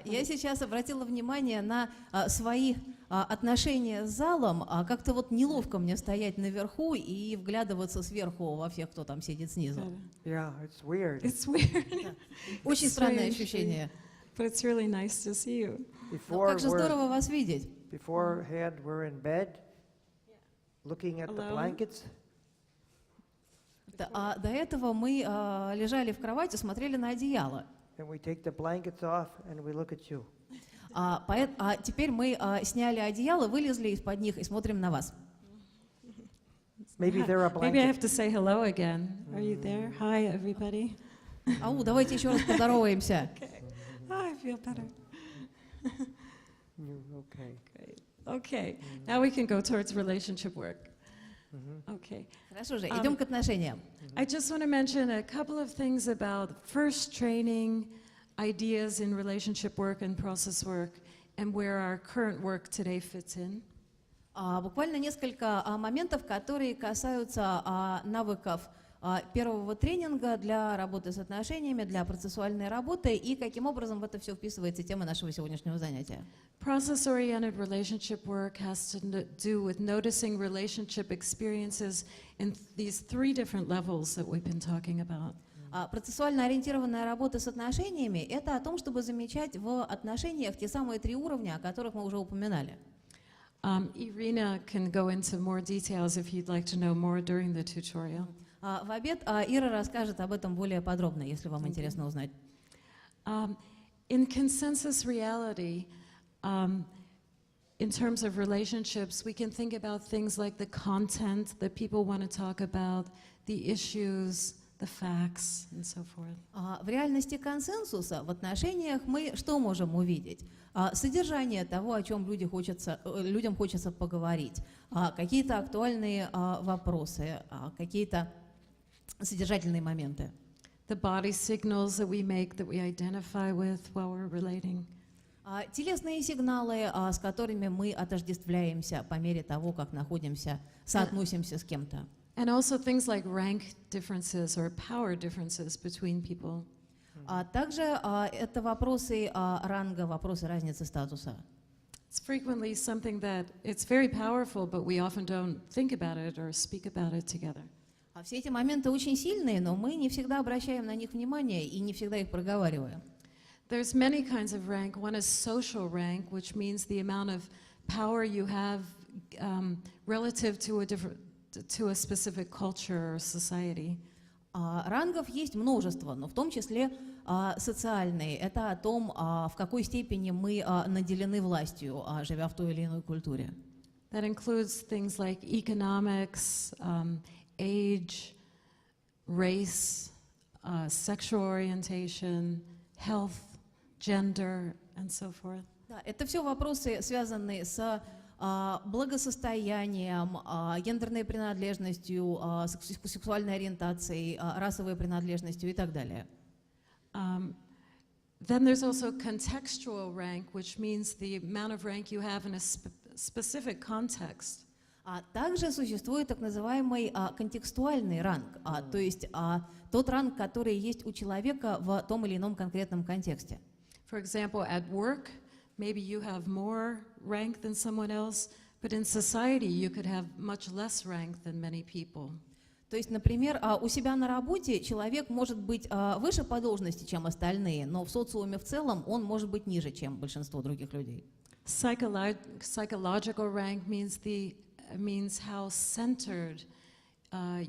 Я сейчас обратила внимание на свои отношения с залом, как-то вот неловко мне стоять наверху и вглядываться сверху во всех, кто там сидит снизу. Yeah, it's weird. It's weird. Очень странное ощущение. But it's really nice to see you. Но как же здорово вас видеть. Beforehand, we're in bed, looking at the blankets. До этого мы лежали в кровати, смотрели на одеяло. And we take the blankets off and we look at you. Теперь мы сняли одеяло, вылезли из-под них и смотрим на вас. Maybe there are Maybe I blankets. have to say hello again. Are you there? Hi, everybody. Давайте еще раз поздороваемся. I feel better. Okay. Great. Okay. Now we can go towards relationship work. Okay. Хорошо же, идем к отношениям. I just want to mention a couple of things about first training, ideas in relationship work and process work, and where our current work today fits in. Буквально несколько моментов, которые касаются навыков первого тренинга для работы с отношениями, для процессуальной работы, и каким образом в это все вписывается тема нашего сегодняшнего занятия. Process-oriented relationship work has to do with noticing relationship experiences in these three different levels that we've been talking about. Процессуально-ориентированная работа с отношениями – это о том, чтобы замечать в отношениях те самые три уровня, о которых мы уже упоминали. Irina can go into more details if you'd like to know more during the tutorial. В обед Ира расскажет об этом более подробно, если вам интересно узнать. In consensus reality, in terms of relationships, we can think about things like the content that people want to talk about, the issues, the facts, and so forth. В реальности консенсуса в отношениях мы что можем увидеть? Содержание того, о чем людям хочется поговорить, какие-то актуальные вопросы, какие-то содержательные моменты. The body signals that we make that we identify with while we're relating. Телесные сигналы, с которыми мы отождествляемся по мере того, как соотносимся с кем-то. And also things like rank differences or power differences between people. Также это вопросы ранга, вопросы разницы статуса. It's frequently something that it's very powerful, but we often don't think about it or speak about it together. Все эти моменты очень сильные, но мы не всегда обращаем на них внимание и не всегда их проговариваем. There's many kinds of rank. One is social rank, which means the amount of power you have relative to a specific culture or society. Рангов есть множество, но в том числе социальные. Это о том, в какой степени мы наделены властью, живя в той или иной культуре. That includes things like economics, age, race, sexual orientation, health, gender, and so forth. Да, это все вопросы, связанные с благосостоянием, гендерной принадлежностью, сексуальной ориентацией, расовой принадлежностью и так далее. Then there's also contextual rank, which means the amount of rank you have in a specific context. Также существует так называемый контекстуальный ранг, то есть тот ранг, который есть у человека в том или ином конкретном контексте. For example, at work, maybe you have more rank than someone else, but in society you could have much less rank than many people. То есть, например, у себя на работе человек может быть выше по должности, чем остальные, но в социуме в целом он может быть ниже, чем большинство других людей. Psychological rank means how centered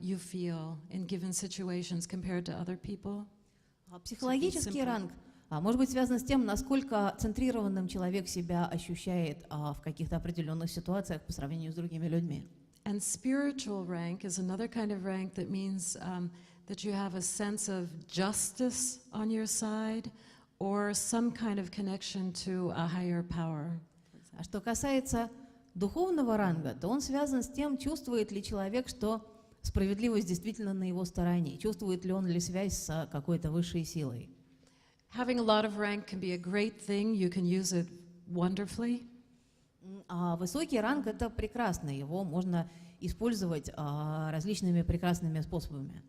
you feel in given situations compared to other people. Психологический ранг может быть связан с тем, насколько центрированным человек себя ощущает в каких-то определенных ситуациях по сравнению с другими людьми. And spiritual rank is another kind of rank that means that you have a sense of justice on your side or some kind of connection to a higher power. А что касается духовного ранга, то он связан с тем, чувствует ли человек, что справедливость действительно на его стороне, чувствует ли он связь с какой-то высшей силой. Having a lot of rank can be a great thing. You can use it wonderfully. Высокий ранг — это прекрасно, его можно использовать различными прекрасными способами.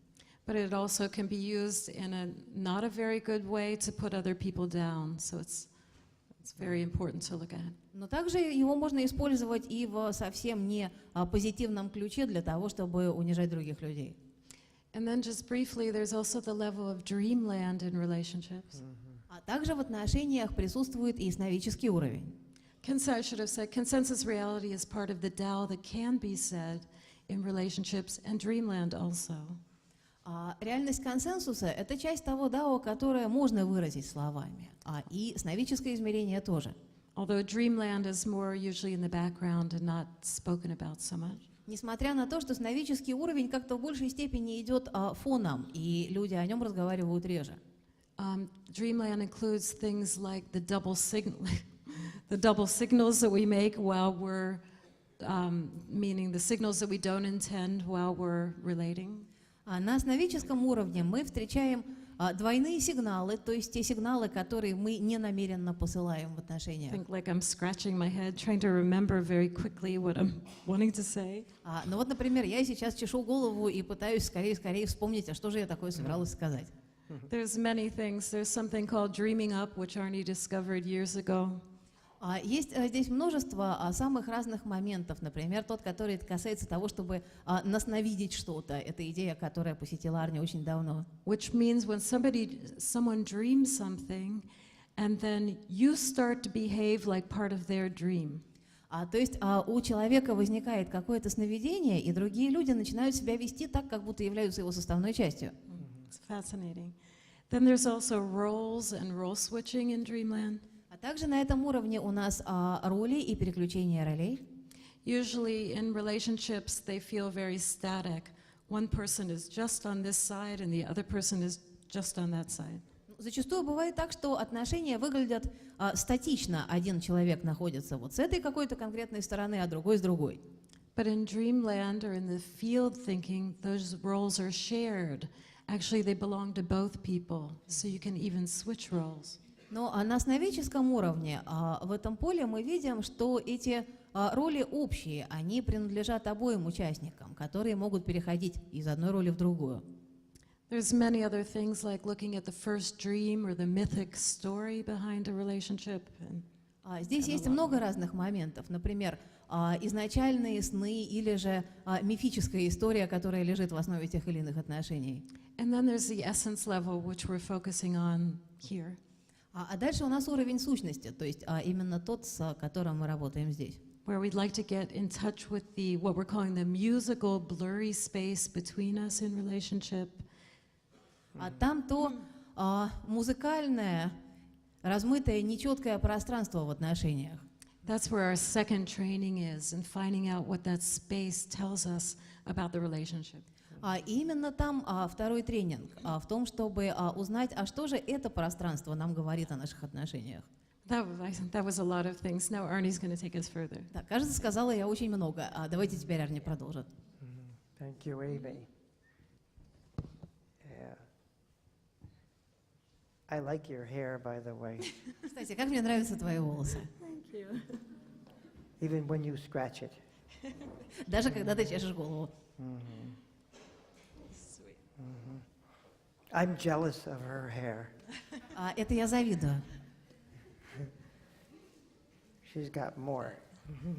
But it also can be used in a not a very good way to put other people down. So it's very important to look at. Но также его можно использовать и в совсем не позитивном ключе для того, чтобы унижать других людей. And then just briefly, there's also the level of dreamland in relationships. А также в отношениях присутствует и сновидческий уровень. I should have said, consensus reality is part of the Tao that can be said in relationships and dreamland also. Реальность консенсуса — это часть того дао, которое можно выразить словами, и сновидческое измерение тоже. Although dreamland is more usually in the background and not spoken about so much. Несмотря на то, что сновидческий уровень как-то в большей степени идет фоном, и люди о нем разговаривают реже. Dreamland includes things like the double signals that we make while we're, meaning the signals that we don't intend while we're relating. На сновидческом уровне мы встречаем двойные сигналы, то есть те сигналы, которые мы не намеренно посылаем в отношениях. I think like I'm scratching my head, trying to remember very quickly what I'm wanting to say. Ну вот, например, я сейчас чешу голову и пытаюсь скорее вспомнить, а что же я такое собиралась сказать. There's many things. There's something called dreaming up, which Arni discovered years ago. Есть здесь множество самых разных моментов. Например, тот, который касается того, чтобы насновидеть что-то. Это идея, которая посетила Арни очень давно. Which means when someone dreams something, and then you start to behave like part of their dream. То есть у человека возникает какое-то сновидение, и другие люди начинают себя вести так, как будто являются его составной частью. It's fascinating. Then there's also roles and role switching in dreamland. А также на этом уровне у нас роли и переключение ролей. Usually in relationships they feel very static, one person is just on this side and the other person is just on that side. Зачастую бывает так, что отношения выглядят статично. Один человек находится вот с этой какой-то конкретной стороны, а другой с другой. But in dreamland or in the field thinking, those roles are shared. Actually, they belong to both people, so you can even switch roles. Но на сновидческом уровне в этом поле мы видим, что эти роли общие, они принадлежат обоим участникам, которые могут переходить из одной роли в другую. There's many other things like looking at the first dream or the mythic story behind a relationship. Здесь есть много разных моментов. Например, изначальные сны или же мифическая история, которая лежит в основе тех или иных отношений. And then there's the essence level, which we're focusing on here. А дальше у нас уровень сущности, то есть именно тот, с которым мы работаем здесь. Where we'd like to get in touch with the what we're calling the musical blurry space between us in relationship. А там то музыкальное, размытое, нечеткое пространство в отношениях. That's where our second training is, and finding out what that space tells us about the relationship. И именно там второй тренинг, в том, чтобы узнать, а что же это пространство нам говорит о наших отношениях. That was a lot of things. Now Arnie's going to take us further. Да, кажется, сказала я очень много. Давайте теперь Арни продолжит. Thank you, Amy. Yeah. I like your hair, by the way, Кстати, как мне нравятся твои волосы. Thank you. even when you scratch it. Даже когда ты чешешь голову. Sweet. I'm jealous of her hair. Это я завидую. She's got more.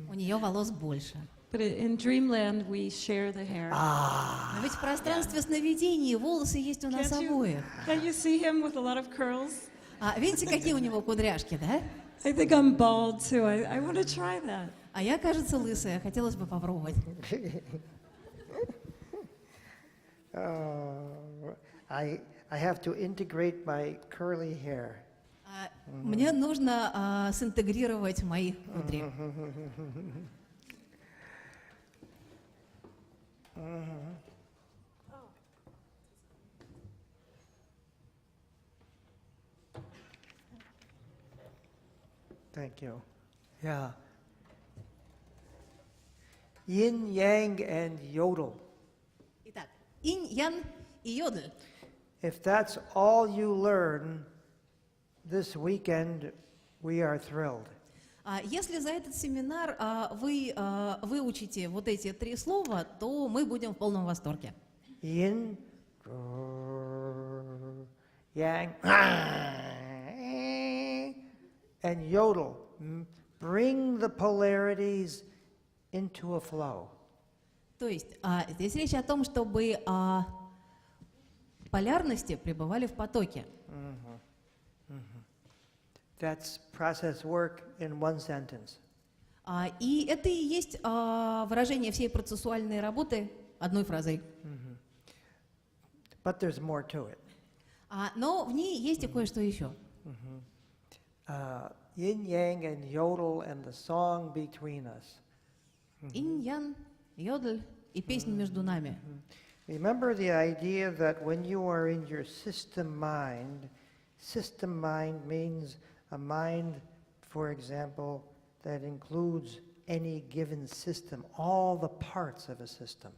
У нее волос больше. But in dreamland, we share the hair. Но ведь в пространстве сновидений волосы есть у нас обоих. Can't you see him with a lot of curls? Видите, какие у него кудряшки, да? I think I'm bald too. I want to try that. А я, кажется, лысая. Хотелось бы попробовать. I have to integrate my curly hair. Мне нужно синтегрировать мои кудри. Thank you. Yeah. Yin, yang, and yodel. Итак, инь, ян и йодль. If that's all you learn this weekend, we are thrilled. Если за этот семинар вы выучите вот эти три слова, то мы будем в полном восторге. Yin, yang, and yodel. Bring the polarities into a flow. То есть здесь речь о том, чтобы полярности пребывали в потоке. That's process work in one sentence. И это и есть выражение всей процессуальной работы одной фразой. But there's more to it. Но в ней есть и кое-что еще. Yin, yang, and yodel, and the song between us. Инь, ян, йодль и песня между нами. Remember the idea that when you are in your system mind means a mind, for example, that includes any given system, all the parts of a system.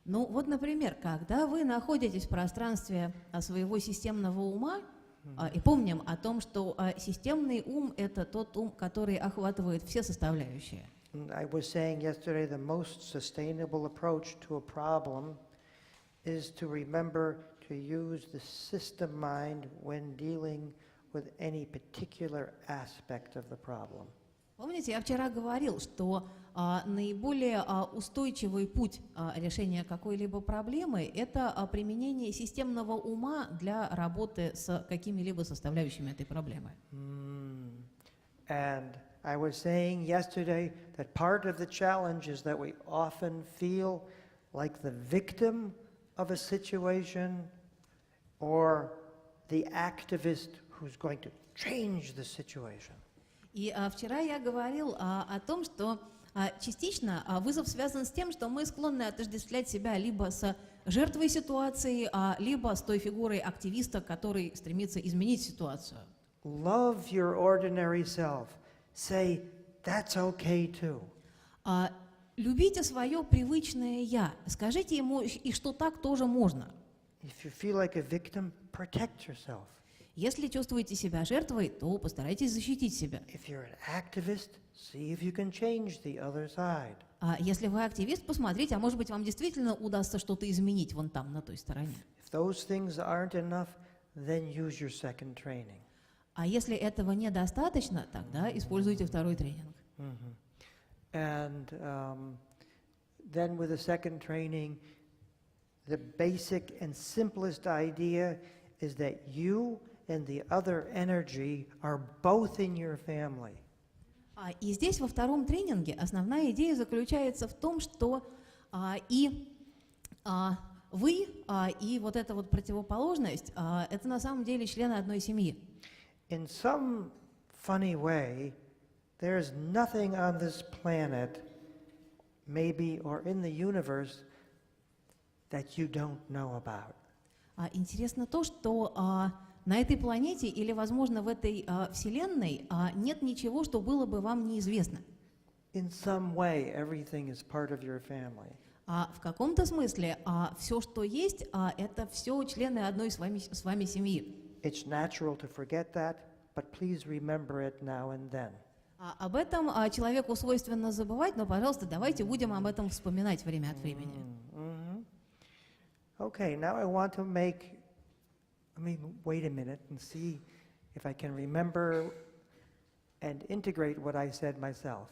Ну вот, например, когда вы находитесь в пространстве своего системного ума, и помним о том, что системный ум — это тот ум, который охватывает все составляющие. I was saying yesterday the most sustainable approach to a problem is to remember to use the system mind when dealing with any particular aspect of the problem. Помните, я вчера говорил, что наиболее устойчивый путь решения какой-либо проблемы — это применение системного ума для работы с какими-либо составляющими этой проблемы. And I was saying yesterday that part of the challenge is that we often feel like the victim of a situation or the activist who's going to change the situation. И вчера я говорил о том, что Частично вызов связан с тем, что мы склонны отождествлять себя либо с жертвой ситуации, либо с той фигурой активиста, который стремится изменить ситуацию. Love your ordinary self. Say, that's okay too. Любите свое привычное «я». Скажите ему, и что так тоже можно. If you feel like a victim, protect yourself. Если чувствуете себя жертвой, то постарайтесь защитить себя. If you're an activist, see if you can change the other side. Если вы активист, посмотрите, а может быть, вам действительно удастся что-то изменить вон там, на той стороне. If those things aren't enough, then use your second training. А если этого недостаточно, тогда используйте второй тренинг. And then with the second training, the basic and simplest idea is that you and the other energy are both in your family. И здесь во втором тренинге основная идея заключается в том, что вы, и вот эта вот противоположность, это на самом деле члены одной семьи. In some funny way, there is nothing on this planet, maybe, or in the universe, that you don't know about. Интересно то, что на этой планете или, возможно, в этой Вселенной нет ничего, что было бы вам неизвестно. In some way, everything is part of your family. В каком-то смысле все, что есть, это все члены одной с вами семьи. It's natural to forget that, but please remember it now and then. Об этом человеку свойственно забывать, но, пожалуйста, давайте будем об этом вспоминать время от времени. Okay, now I want to wait a minute and see if I can remember and integrate what I said myself.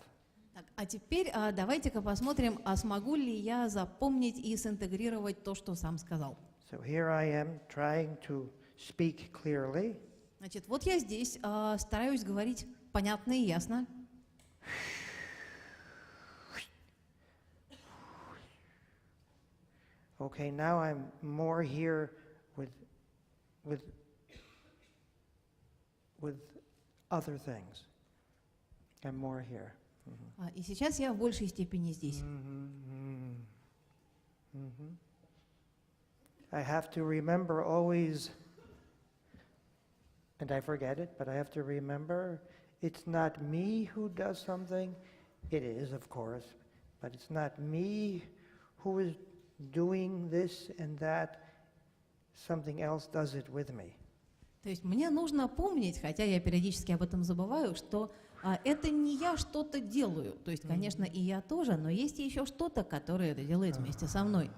Так, а теперь давайте-ка посмотрим, смогу ли я запомнить и синтегрировать то, что сам сказал. So here I am trying to speak clearly. Значит, вот я здесь стараюсь говорить понятно и ясно. Okay, now I'm more here with other things. I'm more here. И сейчас я в большей степени здесь. I have to remember always, and I forget it, but I have to remember it's not me who does something. It is, of course, but it's not me who is doing this and that. Something else does it with me. То есть мне нужно помнить, хотя я периодически об этом забываю, что это не я что-то делаю. То есть, конечно, и я тоже, но есть еще что-то, которое это делает вместе со мной.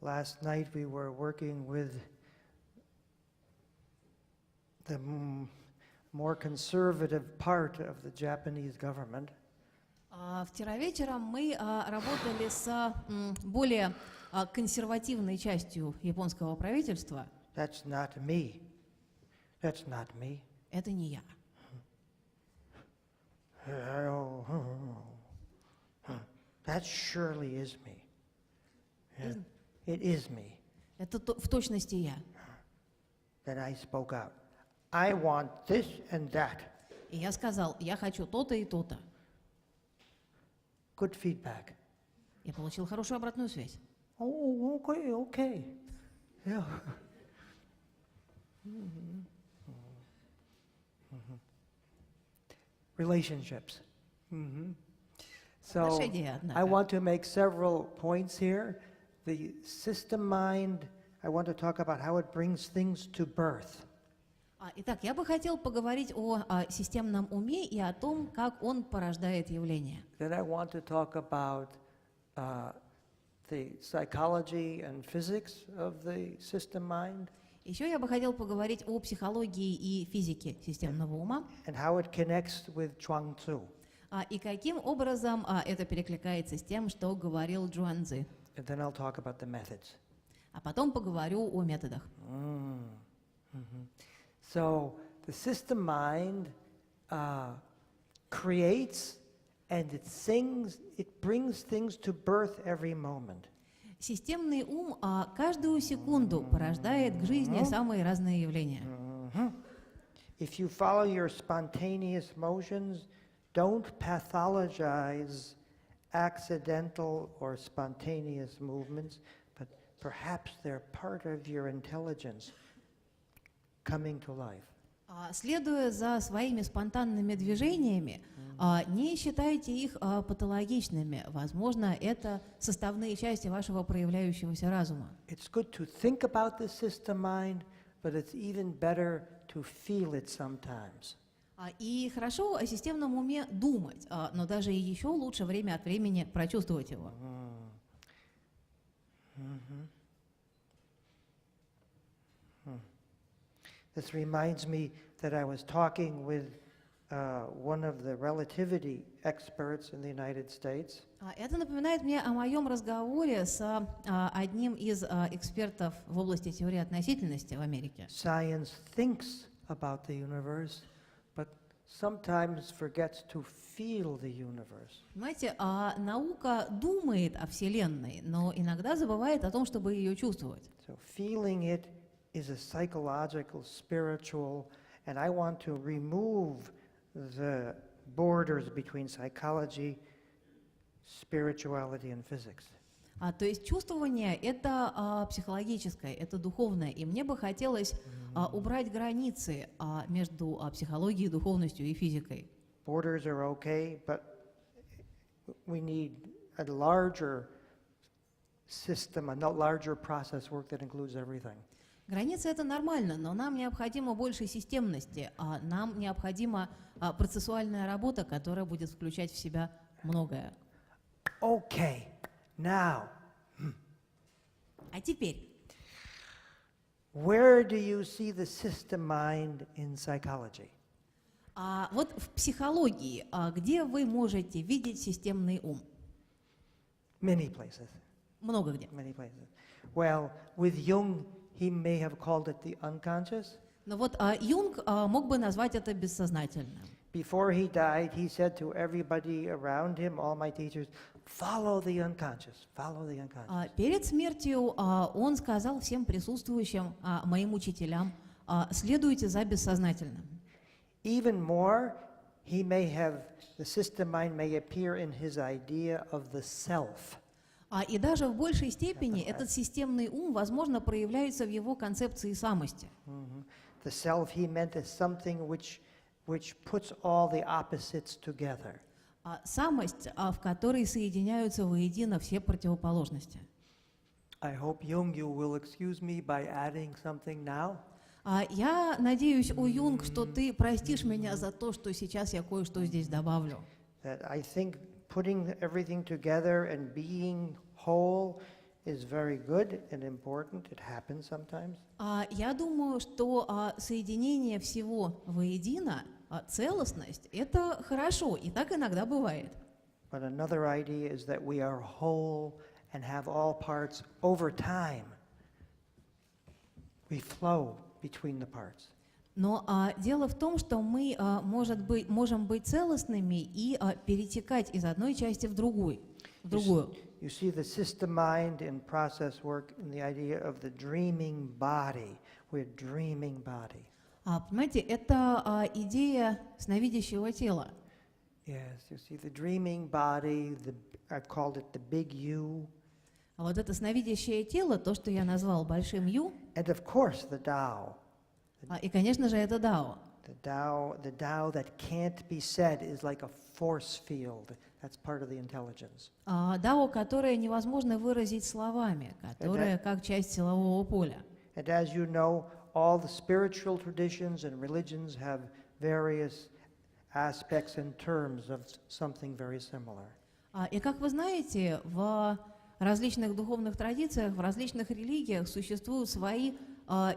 Last night we were working with the more conservative part of the Japanese government. Вчера вечером мы работали с более консервативной частью японского правительства. That's not me. That's not me. Это не я. That surely is me. It is me. Это в точности я. Then I spoke out. I want this and that. И я сказал, я хочу то-то и то-то. Good feedback. Я получил хорошую обратную связь. Oh, okay. Yeah. Relationships. So Отношения, однако. I want to make several points here. The system mind, I want to talk about how it brings things to birth. Итак, я бы хотел поговорить о системном уме и о том, как он порождает явления. Then I want to talk about the psychology and physics of the system mind. Еще я бы хотел поговорить о психологии и физике системного ума. And how it connects with Chuang Tzu. И каким образом это перекликается с тем, что говорил Джуанцзи. And then I'll talk about the methods. А потом поговорю о методах. So the system mind creates and it brings things to birth every moment. Системный ум каждую секунду порождает к жизни самые разные явления. If you follow your spontaneous motions, don't pathologize accidental or spontaneous movements, but perhaps they're part of your intelligence coming to life. Следуя за своими спонтанными движениями, не считайте их патологичными. Возможно, это составные части вашего проявляющегося разума. It's good to think about the system mind, but it's even better to feel it sometimes. И хорошо о системном уме думать, но даже еще лучше время от времени прочувствовать его. This reminds me that I was talking with one of the relativity experts in the United States. Это напоминает мне о моем разговоре с одним из экспертов в области теории относительности в Америке. Science thinks about the universe, but sometimes forgets to feel the universe. Понимаете, наука думает о Вселенной, но иногда забывает о том, чтобы ее чувствовать. So feeling it is a psychological, spiritual, and I want to remove the borders between psychology, spirituality, and physics. То есть чувствование — это психологическое, это духовное, и мне бы хотелось убрать границы между психологией, духовностью и физикой. Borders are okay, but we need a larger system, a larger process work that includes everything. Границы — это нормально, но нам необходимо больше системности, нам необходима процессуальная работа, которая будет включать в себя многое. Okay, now, А теперь, where do you see the system mind in psychology? вот в психологии, где вы можете видеть системный ум? Many places, Много где. many places. Well, with Jung, he may have called it the unconscious. Но вот Юнг мог бы назвать это бессознательным. Before he died, he said to everybody around him, all my teachers, follow the unconscious, follow the unconscious. Перед смертью он сказал всем присутствующим, моим учителям, следуйте за бессознательным. Even more, he may have, the system mind may appear in his idea of the self. И даже в большей степени этот системный ум, возможно, проявляется в его концепции самости. The self he meant as something which puts all the opposites together. Самость, в которой соединяются воедино все противоположности. I hope, Jung, you will excuse me by adding something now. Я надеюсь, Юнг, что ты простишь меня за то, что сейчас я кое-что здесь добавлю. That I think putting everything together and being whole is very good and important. It happens sometimes. Я думаю, что соединение всего воедино, целостность, это хорошо, и так иногда бывает. But another idea is that we are whole and have all parts over time. We flow between the parts. Но дело в том, что мы можем быть целостными и перетекать из одной части в другую. You see the system mind in process work in the idea of the dreaming body. We're dreaming body. Понимаете, это идея сновидящего тела. Yes, you see the dreaming body, I've called it the big U. А вот это сновидящее тело, то, что я назвал большим Ю, And of course the Tao. и, конечно же, это Дао. The Tao that can't be said is like a force field. That's part of the intelligence. Дао, которое невозможно выразить словами, которое как часть силового поля. And as you know, all the spiritual traditions and religions have various aspects and terms of something very similar. И как вы знаете, в различных духовных традициях, в различных религиях существуют свои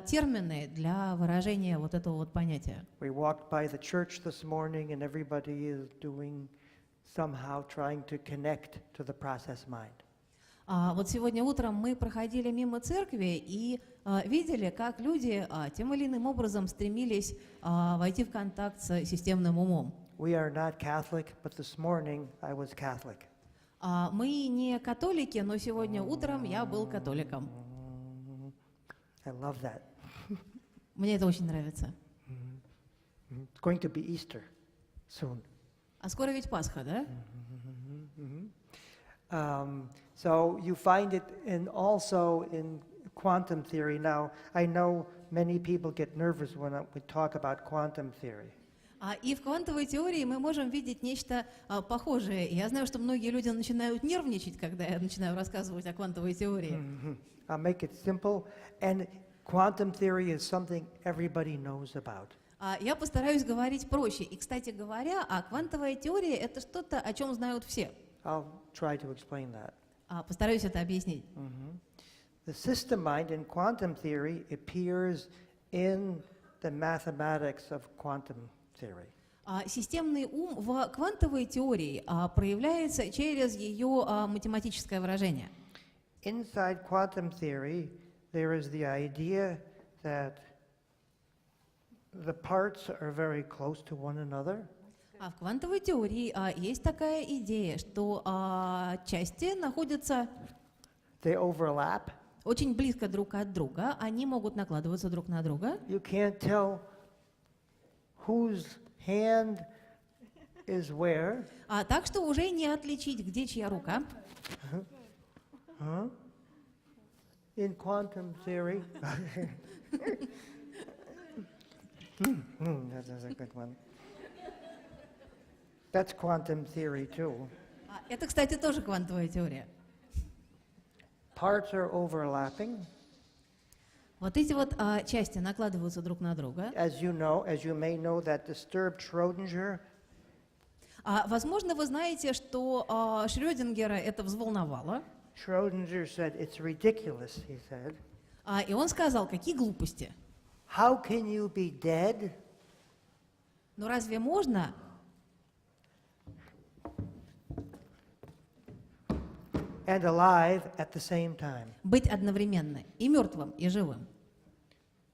термины для выражения вот этого вот понятия. We walked by the church this morning and everybody is doing somehow trying to connect to the process mind. Вот сегодня утром мы проходили мимо церкви и видели, как люди тем или иным образом стремились войти в контакт с системным умом. We are not Catholic, but this morning I was Catholic. Мы не католики, но сегодня утром я был католиком. I love that. Мне это очень нравится. It's going to be Easter soon. А скоро ведь Пасха, да? So you find it also in quantum theory. Now, I know many people get nervous when we talk about quantum theory. И в квантовой теории мы можем видеть нечто похожее. Я знаю, что многие люди начинают нервничать, когда я начинаю рассказывать о квантовой теории. I'll make it simple. And quantum theory is something everybody knows about. Я постараюсь говорить проще. И, кстати говоря, квантовая теория — это что-то, о чем знают все. I'll try to explain that. Постараюсь это объяснить. The system mind in quantum theory appears in the mathematics of quantum theory. Системный ум в квантовой теории проявляется через ее математическое выражение. Inside quantum theory, there is the idea that the parts are very close to one another. В квантовой теории есть такая идея, что части находятся They overlap. очень близко друг от друга, они могут накладываться друг на друга. You can't tell whose hand is where. Так что уже не отличить, где чья рука. In quantum theory. That's a good one. That's quantum theory too. Это, кстати, тоже квантовая теория. Parts are overlapping. Вот эти вот части накладываются друг на друга. As you may know, that disturbed Schrödinger. Возможно, вы знаете, что Шрёдингера это взволновало. Schrödinger said, "It's ridiculous," he said. И он сказал, какие глупости. How can you be dead Но разве можно and alive at the same time? быть одновременно и мертвым, и живым?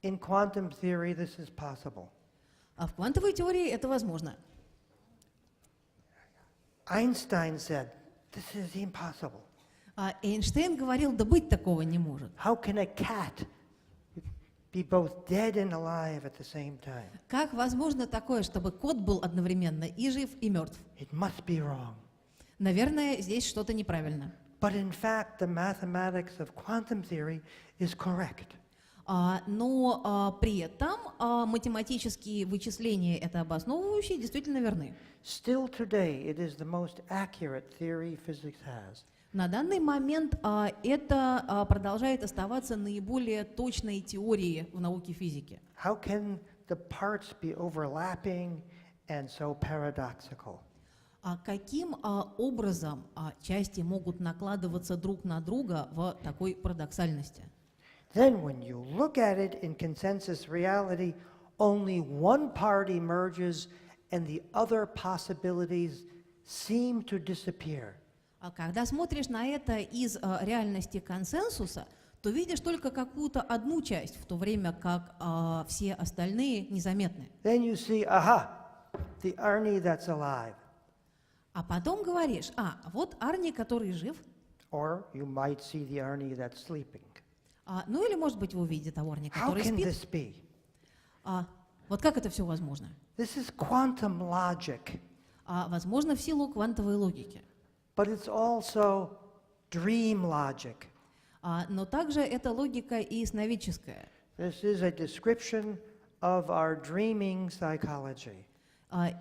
In quantum theory, this is possible. В квантовой теории это возможно. Einstein said, "This is impossible." Эйнштейн говорил, да быть такого не может. How can a cat be both dead and alive at the same time? Как возможно такое, чтобы кот был одновременно и жив, и мертв? It must be wrong. Наверное, здесь что-то неправильно. But in fact, the mathematics of quantum theory is correct. Но при этом математические вычисления, это обосновывающие, действительно верны. Still today, it is the most accurate theory physics has. На данный момент это продолжает оставаться наиболее точной теорией в науке физики. How can the parts be overlapping and so paradoxical? Каким образом части могут накладываться друг на друга в такой парадоксальности? Then when you look at it in consensus reality, only one part emerges and the other possibilities seem to disappear. Когда смотришь на это из реальности консенсуса, то видишь только какую-то одну часть, в то время как все остальные незаметны. Then you see, aha, the Arni that's alive. А потом говоришь, вот Арни, который жив. Or you might see the Arni that's sleeping. Ну или, может быть, вы увидите того Арни, How который can спит. this be? Вот как это все возможно? This is quantum logic, Возможно, в силу квантовой логики. but it's also dream logic. Но также это логика и сновидческая. This is a description of our dreaming psychology.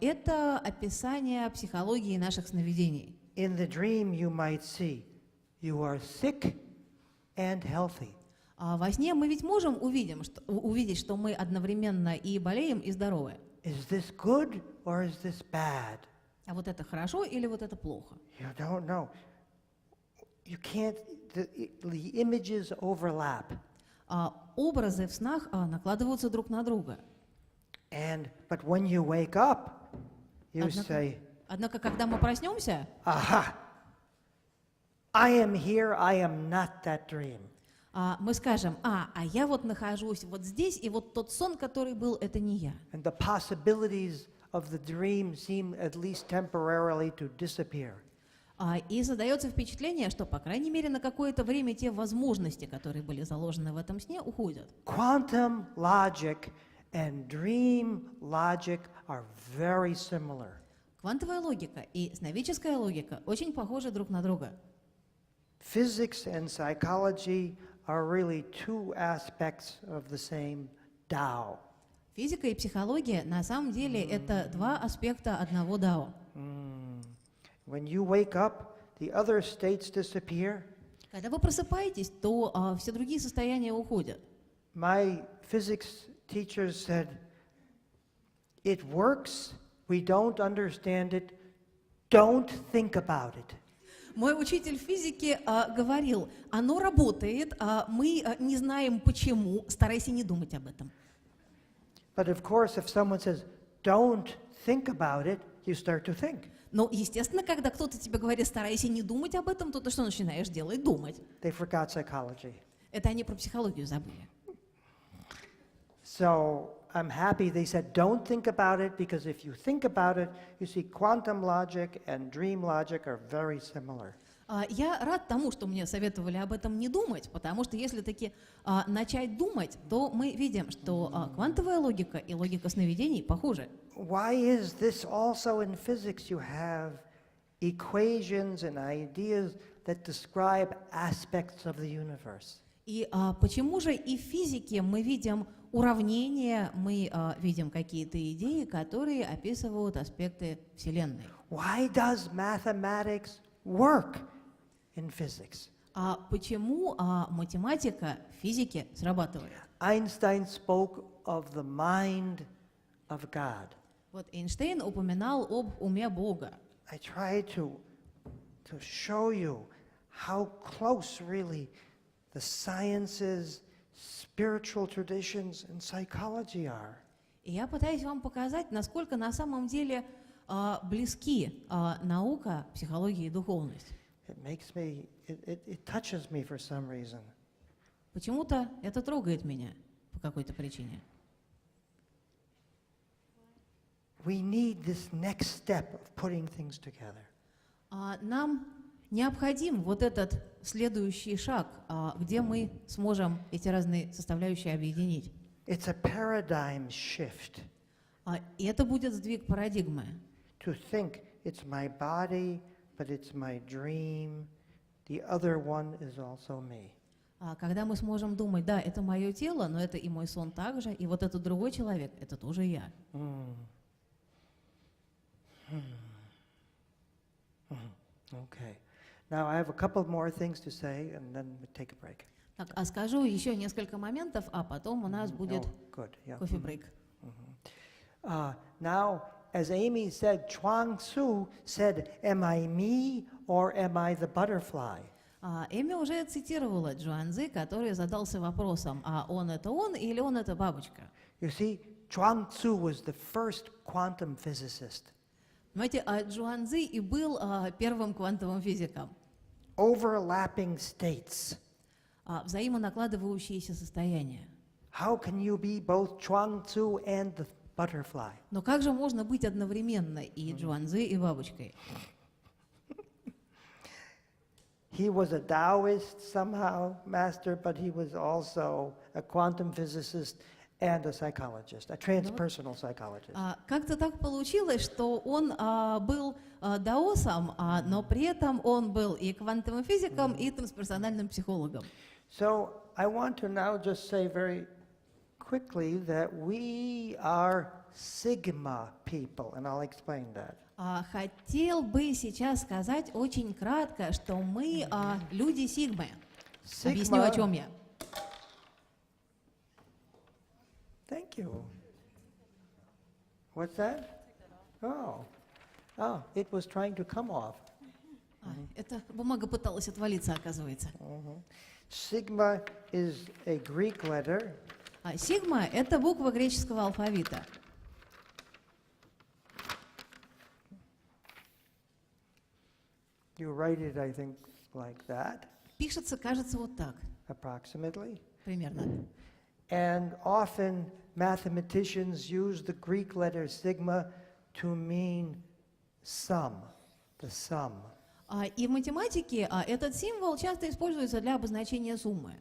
Это описание психологии наших сновидений. In the dream, you might see you are sick and healthy. Во сне мы ведь можем увидеть, что мы одновременно и болеем, и здоровы. Is this good or is this bad? А вот это хорошо или вот это плохо? You don't know. You can't, the images overlap. Образы в снах накладываются друг на друга. But when you wake up, you say, Однако, когда мы проснемся, aha, I am here, I am not that dream. мы скажем, я вот нахожусь вот здесь, и вот тот сон, который был, это не я. And the possibilities of the dream seem at least temporarily to disappear. И создается впечатление, что, по крайней мере, на какое-то время те возможности, которые были заложены в этом сне, уходят. Quantum logic and dream logic are very similar. Квантовая логика и сновидческая логика очень похожи друг на друга. physics and psychology are really two aspects of the same Tao. Физика и психология на самом деле это два аспекта одного дао. When you wake up, the other states disappear. Когда вы просыпаетесь, то все другие состояния уходят. My physics teacher said, it works, we don't understand it, don't think about it. Мой учитель физики говорил, оно работает, мы не знаем почему, старайся не думать об этом. But of course, if someone says, don't think about it, you start to think. Но, естественно, когда кто-то тебе говорит, старайся не думать об этом, то ты что начинаешь делать? Думать. They forgot psychology. Это они про психологию забыли. So I'm happy they said, don't think about it, because if you think about it, you see quantum logic and dream logic are very similar. Я рад тому, что мне советовали об этом не думать, потому что если таки начать думать, то мы видим, что квантовая логика и логика сновидений похожи. Why is this also in physics? You have equations and ideas that describe aspects of the universe. И почему же и в физике мы видим уравнения, мы видим какие-то идеи, которые описывают аспекты Вселенной? Why does mathematics work in physics? Почему математика в физике срабатывает? Einstein spoke of the mind of God. Вот Эйнштейн упоминал об уме Бога. I try to show you how close really the sciences, spiritual traditions, and psychology are. И я пытаюсь вам показать, насколько на самом деле близки наука, психология и духовность. It touches me for some reason. Почему-то это трогает меня по какой-то причине. We need this next step of putting things together. Нам необходим вот этот следующий шаг, где мы сможем эти разные составляющие объединить. It's a paradigm shift. И это будет сдвиг парадигмы. To think it's my body, but it's my dream. The other one is also me. Когда мы сможем думать, да, это мое тело, но это и мой сон также, и вот этот другой человек, это тоже я. Okay. Now I have a couple more things to say, and then we take a break. Так, скажу еще несколько моментов, а потом у нас будет кофе-брейк. Now, as Amy said, Chuang Tzu said, "Am I me or am I the butterfly?" Эми уже цитировала Джуанзи, который задался вопросом, а он это он или он это бабочка? You see, Chuang Tzu was the first quantum physicist. Понимаете, Джуанзи и был первым квантовым физиком. Overlapping states. Взаимонакладывающиеся состояния. How can you be both Chuang Tzu and the butterfly? Но как же можно быть одновременно и Джуанзи, и бабочкой? He was a Taoist somehow, master, but he was also a quantum physicist and a psychologist, a transpersonal psychologist. Как-то так получилось, что он был даосом, но при этом он был и квантовым физиком, и трансперсональным психологом. So I want to now just say very quickly that we are Sigma people, and I'll explain that. Хотел бы сейчас сказать очень кратко, что мы люди Сигмы. Объясню, о чем я. Thank you. What's that? Oh, it was trying to come off. Эта бумага пыталась отвалиться, оказывается. Sigma is a Greek letter. Сигма — это буква греческого алфавита. You write it, I think, like that. Пишется, кажется, вот так. Approximately. Примерно. And often mathematicians use the Greek letter sigma to mean sum, the sum. И в математике этот символ часто используется для обозначения суммы.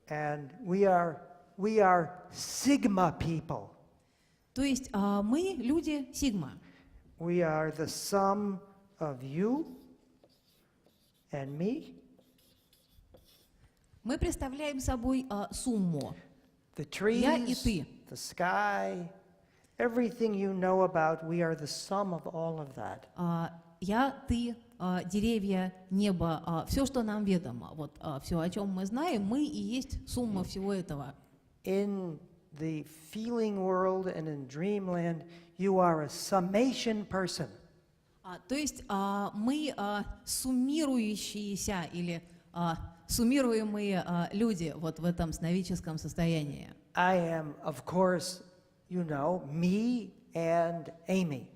And we are sigma people. То есть мы люди сигма. We are the sum of you and me Мы представляем собой сумму. The Я и trees, ты. the sky, everything you know about, we are the sum of all of that. Я, ты, деревья, небо, все, что нам ведомо. Вот все, о чем мы знаем, мы и есть сумма всего этого. In the feeling world and in dreamland, you are a summation person. То есть мы суммирующиеся или суммируемые люди вот в этом сновидческом состоянии. I am, of course, you know, me and Amy.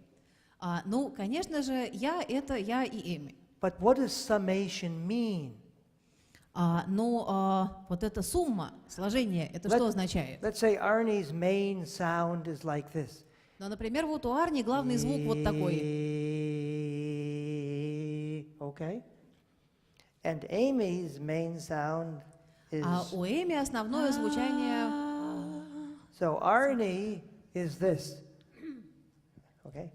Ну, конечно же, это я и Эми. But what does summation mean? Но вот эта сумма, сложение, это что означает? Let's say Arnie's main sound is like this. Ну, например, вот у Арни главный звук вот такой. Okay? And Amy's main sound is... А у Эми основное звучание... So Arnie is this. Okay?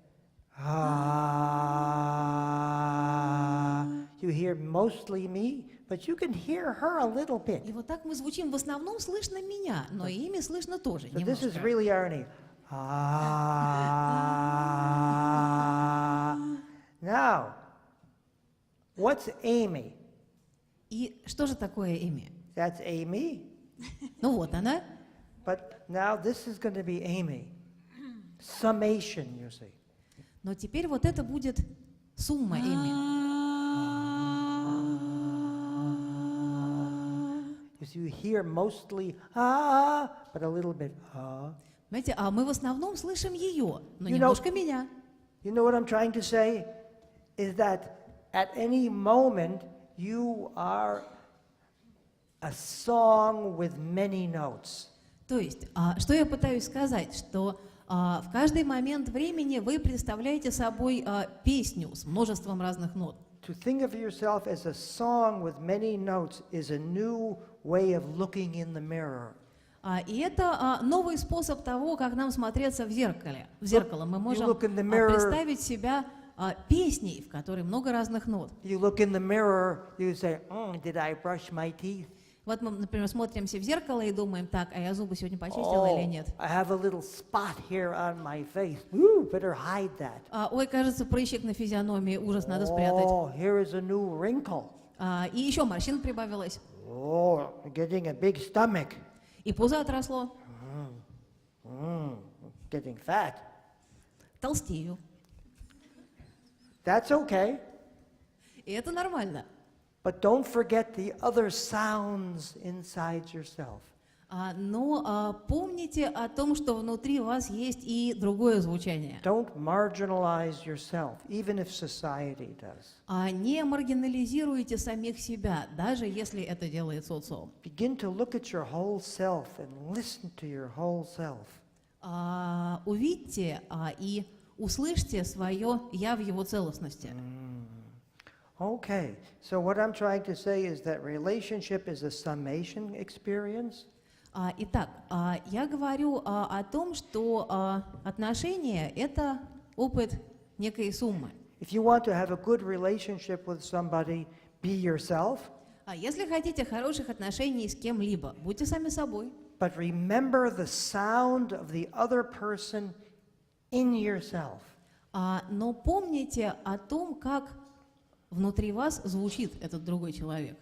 You hear mostly me, but you can hear her a little bit. И вот так мы звучим. В основном слышно меня, но и Эми слышно тоже So this is немножко. really Arnie. Now, what's Amy? И что же такое Эми? That's Amy. Ну вот она. But now this is going to be Amy. Summation, you see. Но теперь вот это будет сумма Эми. You hear mostly but a little bit Понимаете, а мы в основном слышим ее, но You know- немножко меня. You know what I'm trying to say? Is that at any moment you are a song with many notes. То есть, что я пытаюсь сказать, что в каждый момент времени вы представляете собой песню с множеством разных нот. To think of yourself as a song with many notes is a new way of looking in the mirror. И это новый способ того, как нам смотреться в зеркале. В зеркало мы можем look in the mirror. представить себя песней, в которой много разных нот. You look in the mirror, you say, did I brush my teeth? Вот мы, например, смотримся в зеркало и думаем, так, а я зубы сегодня почистила или нет? I have a little spot here on my face. Woo, better hide that. Ой, кажется, прыщик на физиономии, ужас, надо спрятать. Oh, here is a new wrinkle. И еще морщин прибавилось, Oh, getting a big stomach. и пузо отросло, Getting fat. толстею. That's okay. И это нормально. But don't forget the other sounds inside yourself. Но помните о том, что внутри вас есть и другое звучание. Don't marginalize yourself, even if society does. Не маргинализируйте самих себя, даже если это делает социум. Begin to look at your whole self and listen to your whole self. Увидьте и услышьте свое «я» в его целостности. Okay, so what I'm trying to say is that relationship is a summation experience. Итак, я говорю о том, что отношения — это опыт некой суммы. If you want to have a good relationship with somebody, be yourself, Если хотите хороших отношений с кем-либо, будьте сами собой. but remember the sound of the other person in yourself. Но помните о том, как внутри вас звучит этот другой человек.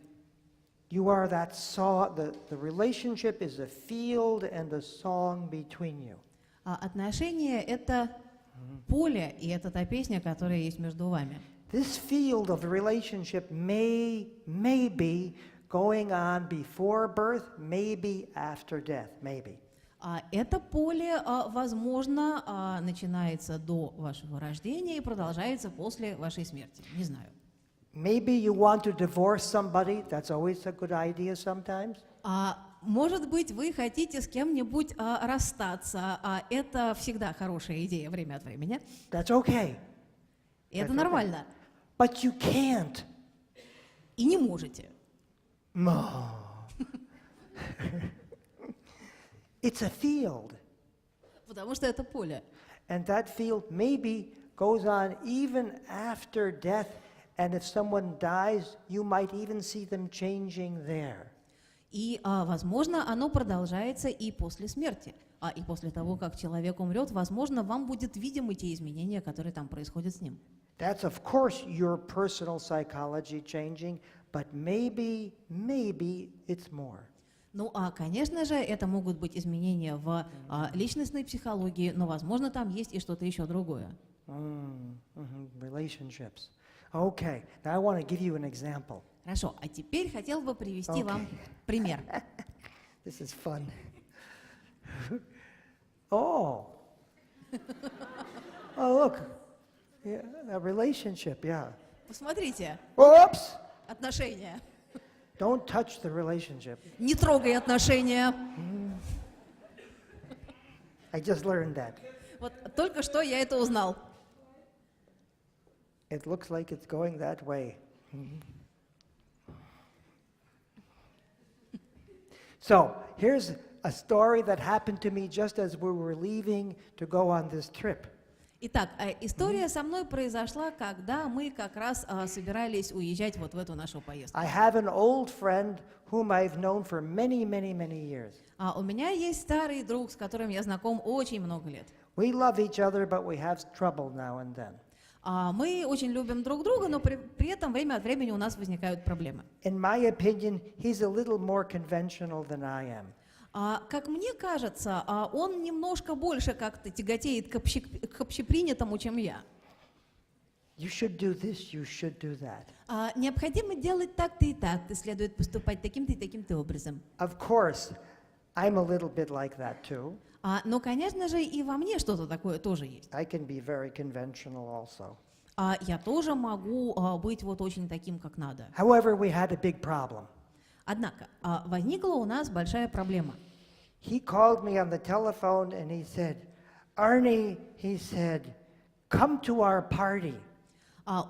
You are that song, the relationship is a field and a song between you. Отношения — это поле, и это та песня, которая есть между вами. This field of the relationship may be going on before birth, maybe after death, maybe. Это поле, возможно, начинается до вашего рождения и продолжается после вашей смерти. Не знаю. Maybe you want to divorce somebody, that's always a good idea sometimes. Может быть, вы хотите с кем-нибудь расстаться, это всегда хорошая идея время от времени. That's okay. И это Okay. нормально. But you can't. И не можете. It's a field. Потому что это поле. And that field maybe goes on even after death. And if someone dies, you might even see them changing there. И, возможно, оно продолжается и после смерти. И после того, как человек умрет, возможно, вам будет видимы те изменения, которые там происходят с ним. That's, of course, your personal psychology changing, but maybe it's more. Ну, конечно же, это могут быть изменения в личностной психологии, но, возможно, там есть и что-то еще другое. Relationships. Okay, now I want to give you an example. Хорошо, а теперь хотел бы привести вам пример. This is fun. Oh, look, yeah, a relationship, yeah. Посмотрите, Oops! отношения. Don't touch the relationship. Не трогай отношения. I just learned that. Вот только что я это узнал. It looks like it's going that way. So, here's a story that happened to me just as we were leaving to go on this trip. Итак, история со мной произошла, когда мы как раз собирались уезжать вот в эту нашу поездку. I have an old friend whom I've known for many years. У меня есть старый друг, с которым я знаком очень много лет. We love each other, but we have trouble now and then. Мы очень любим друг друга, но при этом время от времени у нас возникают проблемы. In my opinion, he's a little more conventional than I am. Как мне кажется, он немножко больше как-то тяготеет к общепринятому, чем я. You should do this, you should do that. Необходимо делать так-то и так-то, следует поступать таким-то и таким-то образом. Of course, I'm a little bit like that too. Но, конечно же, и во мне что-то такое тоже есть. I can be very conventional also. Я тоже могу быть вот очень таким, как надо. However, we had a big problem. Однако, возникла у нас большая проблема. He called me on the telephone and he said, Arni, he said, come to our party.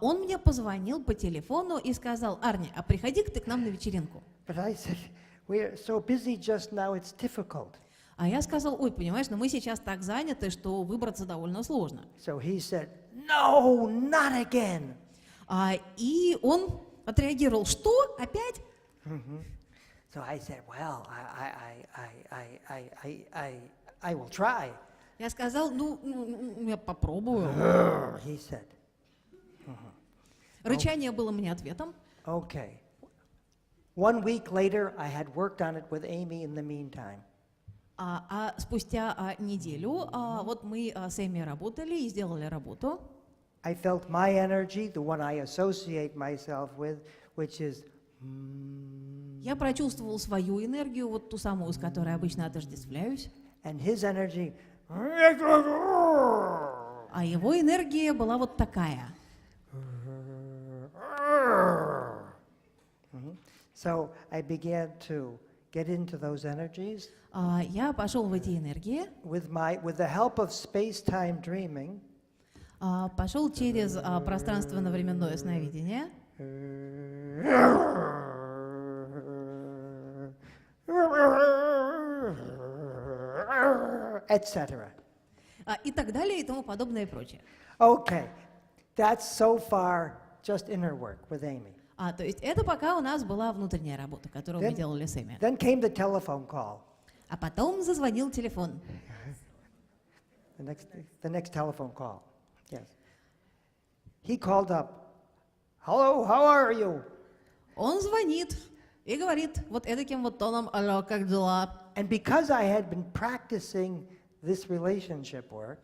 Он мне позвонил по телефону и сказал: Арни, приходи-ка ты к нам на вечеринку. But I said, we're so busy just now, it's difficult. Я сказал: ой, понимаешь, но мы сейчас так заняты, что выбраться довольно сложно. So he said, no, not again. И он отреагировал: что? Опять? So I said, well, I will try. Я сказал: ну, я попробую. He said. Рычание было мне ответом. Okay. 1 week later, I had worked on it with Amy in the meantime. Спустя неделю вот мы с Эми работали и сделали работу. I felt my energy, the one I associate myself with, which is Я прочувствовал свою энергию, вот ту самую, с которой обычно отождествляюсь. and his energy. А его энергия была вот такая. So I began to get into those energies Я пошел в эти энергии, with the help of space-time dreaming. пошел через пространственно-временное сновидение. Etc. И так далее, и тому подобное и прочее. Okay, that's so far just inner work with Amy. То есть это пока у нас была внутренняя работа, которую мы Then- делали с Эми. Then came the telephone call. А потом зазвонил телефон. The next telephone call. Yes. He called up. Hello, how are you? Он звонит и говорит вот эдаким вот тоном: алло, как дела? And because I had been practicing this relationship work,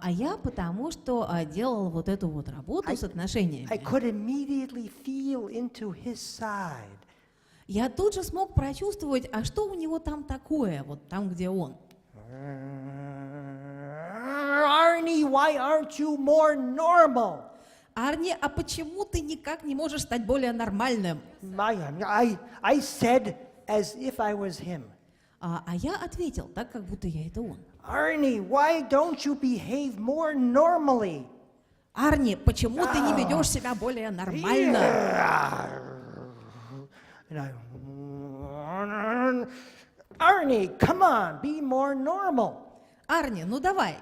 Я потому что делал вот эту вот работу с I отношениями. could immediately feel into his side. Я тут же смог прочувствовать, а что у него там такое, вот там, где он. Arnie, why aren't you more normal? Арни, а почему ты никак не можешь стать более нормальным? I said as if I was him. Я ответил так, как будто я это он. Arnie, why don't you behave more normally? Арни, почему ты не ведешь себя более нормально? And Arnie, come on, be more normal. Арни, ну давай,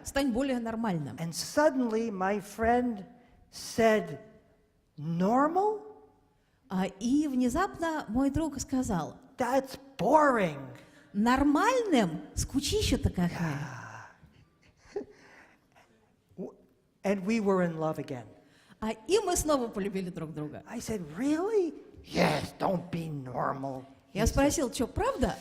стань более нормальным. And suddenly my friend said, normal? И внезапно мой друг сказал: that's boring. Нормальным скучища-то какая. And we were in love again. И мы снова полюбили друг друга. I said, really? Yes, don't be normal. Я спросил, что, правда?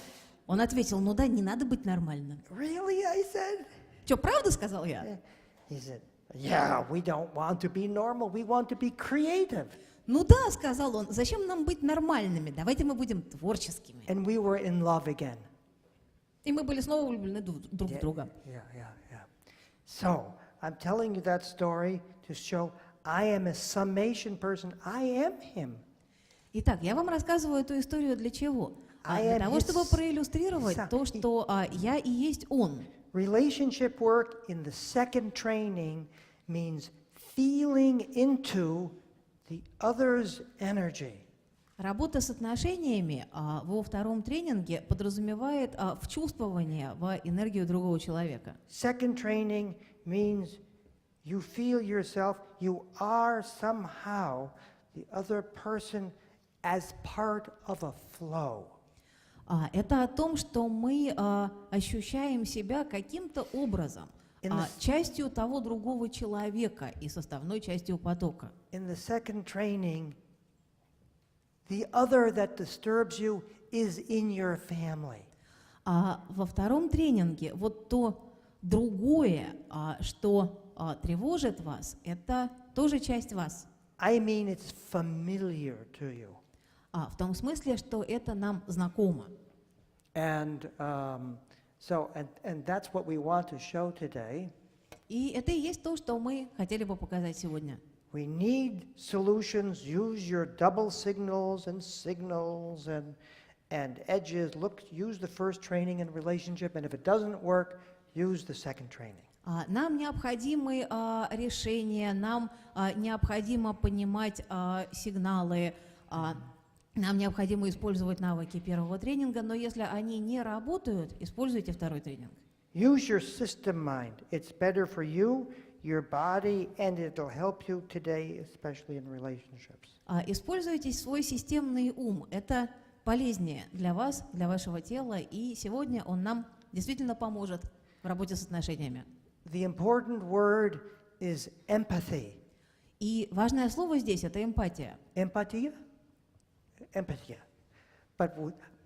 Он ответил, ну да, не надо быть нормальным. Really? I said. Что, правда, сказал я? He said, yeah, we don't want to be normal. We want to be creative. Ну да, сказал он, зачем нам быть нормальными? Давайте мы будем творческими. And we were in love again. И мы были снова влюблены друг в друга. Yeah. So, I'm telling you that story to show I am a summation person. I am him. Итак, я вам рассказываю эту историю для чего? I Для am того, чтобы his проиллюстрировать son. то, что я и есть он. Relationship work in the second training means feeling into the other's energy. Работа с отношениями во втором тренинге подразумевает вчувствование в энергию другого человека. Second training means you feel yourself, you are somehow the other person as part of a flow. Это о том, что мы ощущаем себя каким-то образом, частью того другого человека и составной частью потока. In the second training, the other that disturbs you is in your family. Во втором тренинге вот то другое, что тревожит вас, это тоже часть вас. I mean it's familiar to you. В том смысле, что это нам знакомо. And that's what we want to show today. И это и есть то, что мы хотели бы показать сегодня. We need solutions. Use your double signals and edges. Use the first training in relationship, and if it doesn't work, use the second training. Нам необходимы решения, нам необходимо понимать сигналы, нам необходимо использовать навыки первого тренинга, но если они не работают, используйте второй тренинг. Use your system mind. It's better for you, your body, and it'll help you today, especially in relationships. Используйте свой системный ум. Это полезнее для вас, для вашего тела, и сегодня он нам действительно поможет в работе с отношениями. The important word is empathy. И важное слово здесь – это эмпатия. Empathy? Empathy. But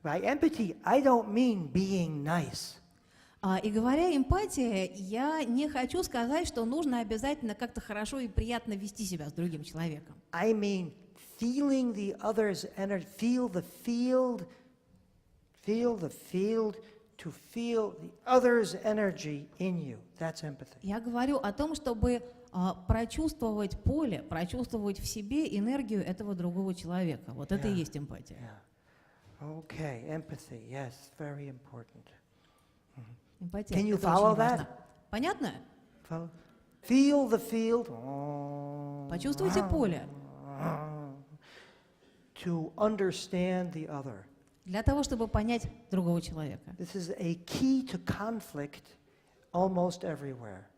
by empathy, I don't mean being nice. И говоря эмпатия, я не хочу сказать, что нужно обязательно как-то хорошо и приятно вести себя с другим человеком. I mean feeling the other's energy, feel the field, to feel the other's energy in you. That's empathy. Я говорю о том, чтобы прочувствовать поле, прочувствовать в себе энергию этого другого человека. Вот это и есть эмпатия. Okay, empathy, yes, very important. Эмпатия. Can you Это follow очень важно. that? Понятно? Feel the field. Почувствуйте поле. To understand the other. Для того, чтобы понять другого человека. This is a key to conflict almost everywhere.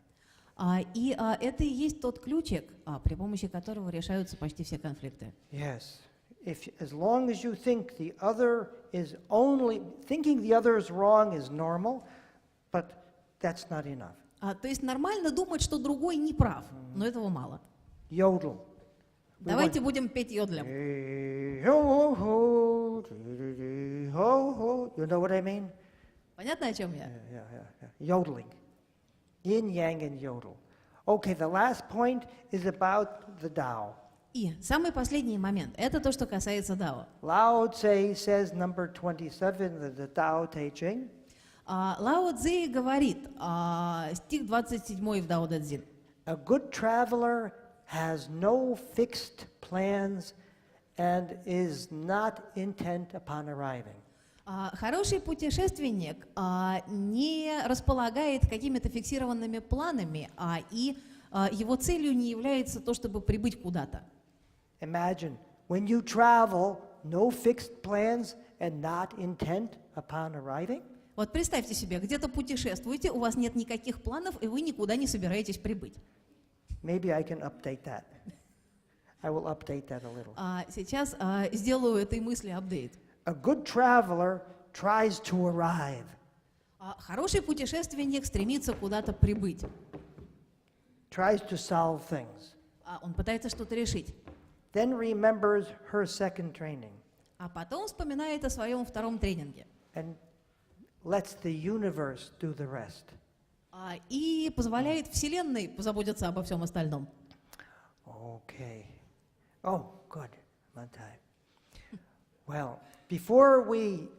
И это и есть тот ключик, при помощи которого решаются почти все конфликты. Yes. As long as you think the other is thinking the other is wrong is normal, but that's not enough. То есть нормально думать, что другой не прав, но этого мало. Yodel. Давайте будем петь йодлем. You know what I mean? Понятно, о чем я? Yeah. Yodeling. Yin, yang, and yodel. Okay, the last point is about the Tao. И самый последний момент – это то, что касается Дао. Lao Tse says, number 27, the Tao Te Ching. Лао Цзи говорит, стих 27 в Дао Дэ Цзин. A good traveler has no fixed plans and is not intent upon arriving. Хороший путешественник не располагает какими-то фиксированными планами, и его целью не является то, чтобы прибыть куда-то. Imagine, when you travel, no fixed plans and not intent upon arriving. Вот представьте себе, где-то путешествуете, у вас нет никаких планов, и вы никуда не собираетесь прибыть. Maybe I can update that. I will update that a little. Сейчас сделаю этой мысли апдейт. A good traveler tries to arrive. Хороший путешественник стремится куда-то прибыть. Tries to solve things. Он пытается что-то решить. Then remembers her second training. А потом вспоминает о своем втором тренинге. And lets the universe do the rest. И позволяет Вселенной позаботиться обо всем остальном. Okay. Oh, good. On time. Well, before we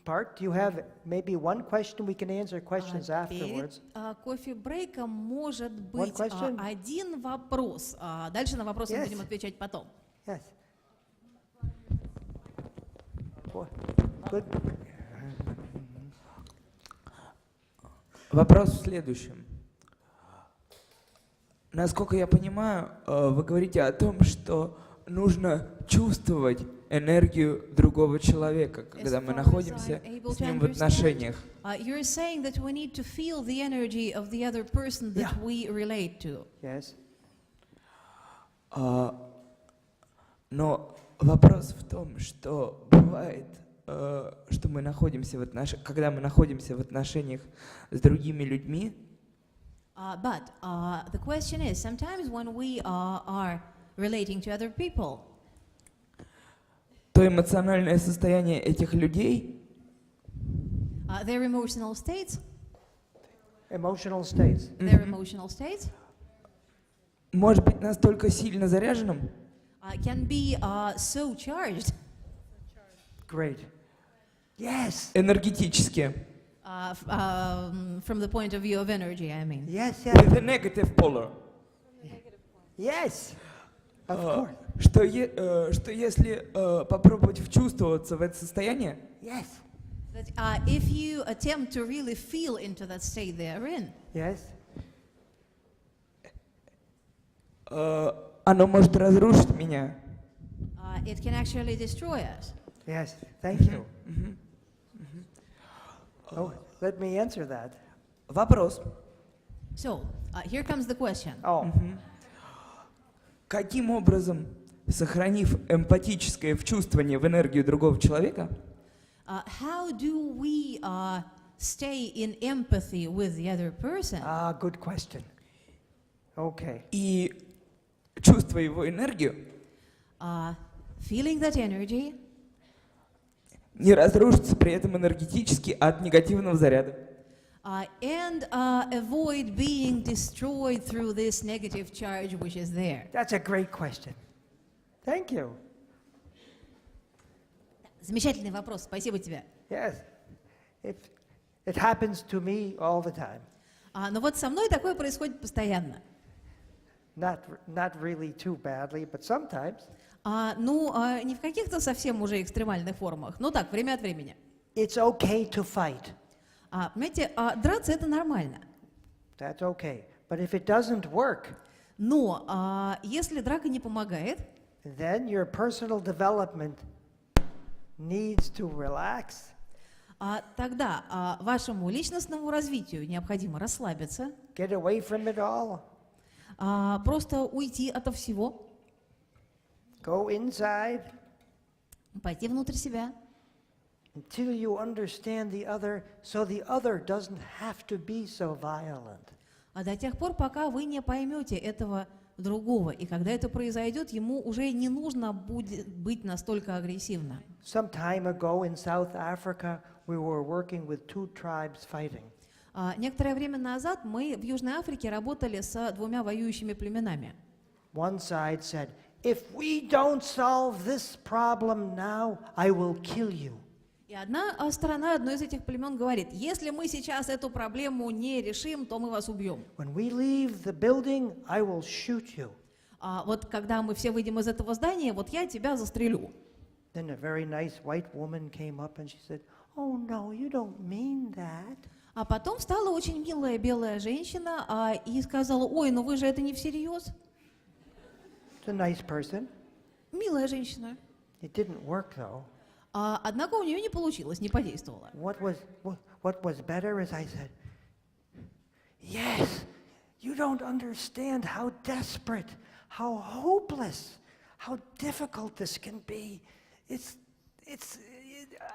part, do you have maybe one question we can answer questions afterwards? Перед кофе-брейком может One быть question? один вопрос. Дальше на вопросы мы Yes. будем отвечать потом. Yes. Good. Вопрос в следующем. Насколько я понимаю, вы говорите о том, что нужно чувствовать энергию другого человека, когда мы находимся с ним в отношениях. You're saying that we need to feel the energy of the other person that we relate to. Yes. Но вопрос в том, что бывает, что мы находимся когда мы находимся в отношениях с другими людьми, But the question is, sometimes when we are relating to other people, то эмоциональное состояние этих людей their emotional states, Emotional states. their emotional states может быть настолько сильно заряженным, can be so charged Great. Yes. энергетически, from the point of view of energy, I mean. Yes, yes. with a negative polar, Yes. Of course. что если попробовать вчувствоваться в это состояние, Yes. That if you attempt to really feel into that state they're in, Yes. оно может разрушить меня. it can actually destroy us. Yes. Thank you. Oh, let me answer that. Вопрос. So, here comes the question. Oh. Каким образом, сохранив эмпатическое вчувствование в энергию другого человека, How do we stay in empathy with the other person? Good question. Okay. и чувствуя его энергию, Feeling that energy не разрушиться при этом энергетически от негативного заряда? and avoid being destroyed through this negative charge which is there. That's a great question. Thank you. Замечательный вопрос, спасибо тебе. Yes. It happens to me all the time. Но вот со мной такое происходит постоянно. Not really too badly, but sometimes. Не в каких-то совсем уже экстремальных формах, но так, время от времени. It's okay to fight. Понимаете, драться это нормально. That's okay. But if it doesn't work, Но если драка не помогает, then your personal development needs to relax, тогда вашему личностному развитию необходимо расслабиться, get away from it all, просто уйти ото всего, go inside пойти внутрь себя, until you understand the other, so the other doesn't have to be so violent. до тех пор, пока вы не поймете этого другого. И когда это произойдет, ему уже не нужно будет быть настолько агрессивным. Some time ago in South Africa, we were working with two tribes fighting. Некоторое время назад мы в Южной Африке работали с двумя воюющими племенами. One side said, if we don't solve this problem now, I will kill you. И одна сторона, одно из этих племен говорит, если мы сейчас эту проблему не решим, то мы вас убьем. When we leave the building, I will shoot you. Вот когда мы все выйдем из этого здания, вот я тебя застрелю. Then a very nice white woman came up and she said, oh no, you don't mean that. А потом встала очень милая белая женщина и сказала, ой, ну вы же это не всерьез. It's a nice person. Милая женщина. It didn't work though. Однако у нее не получилось, не подействовало. What was better is I said, yes, you don't understand how desperate, how hopeless, how difficult this can be.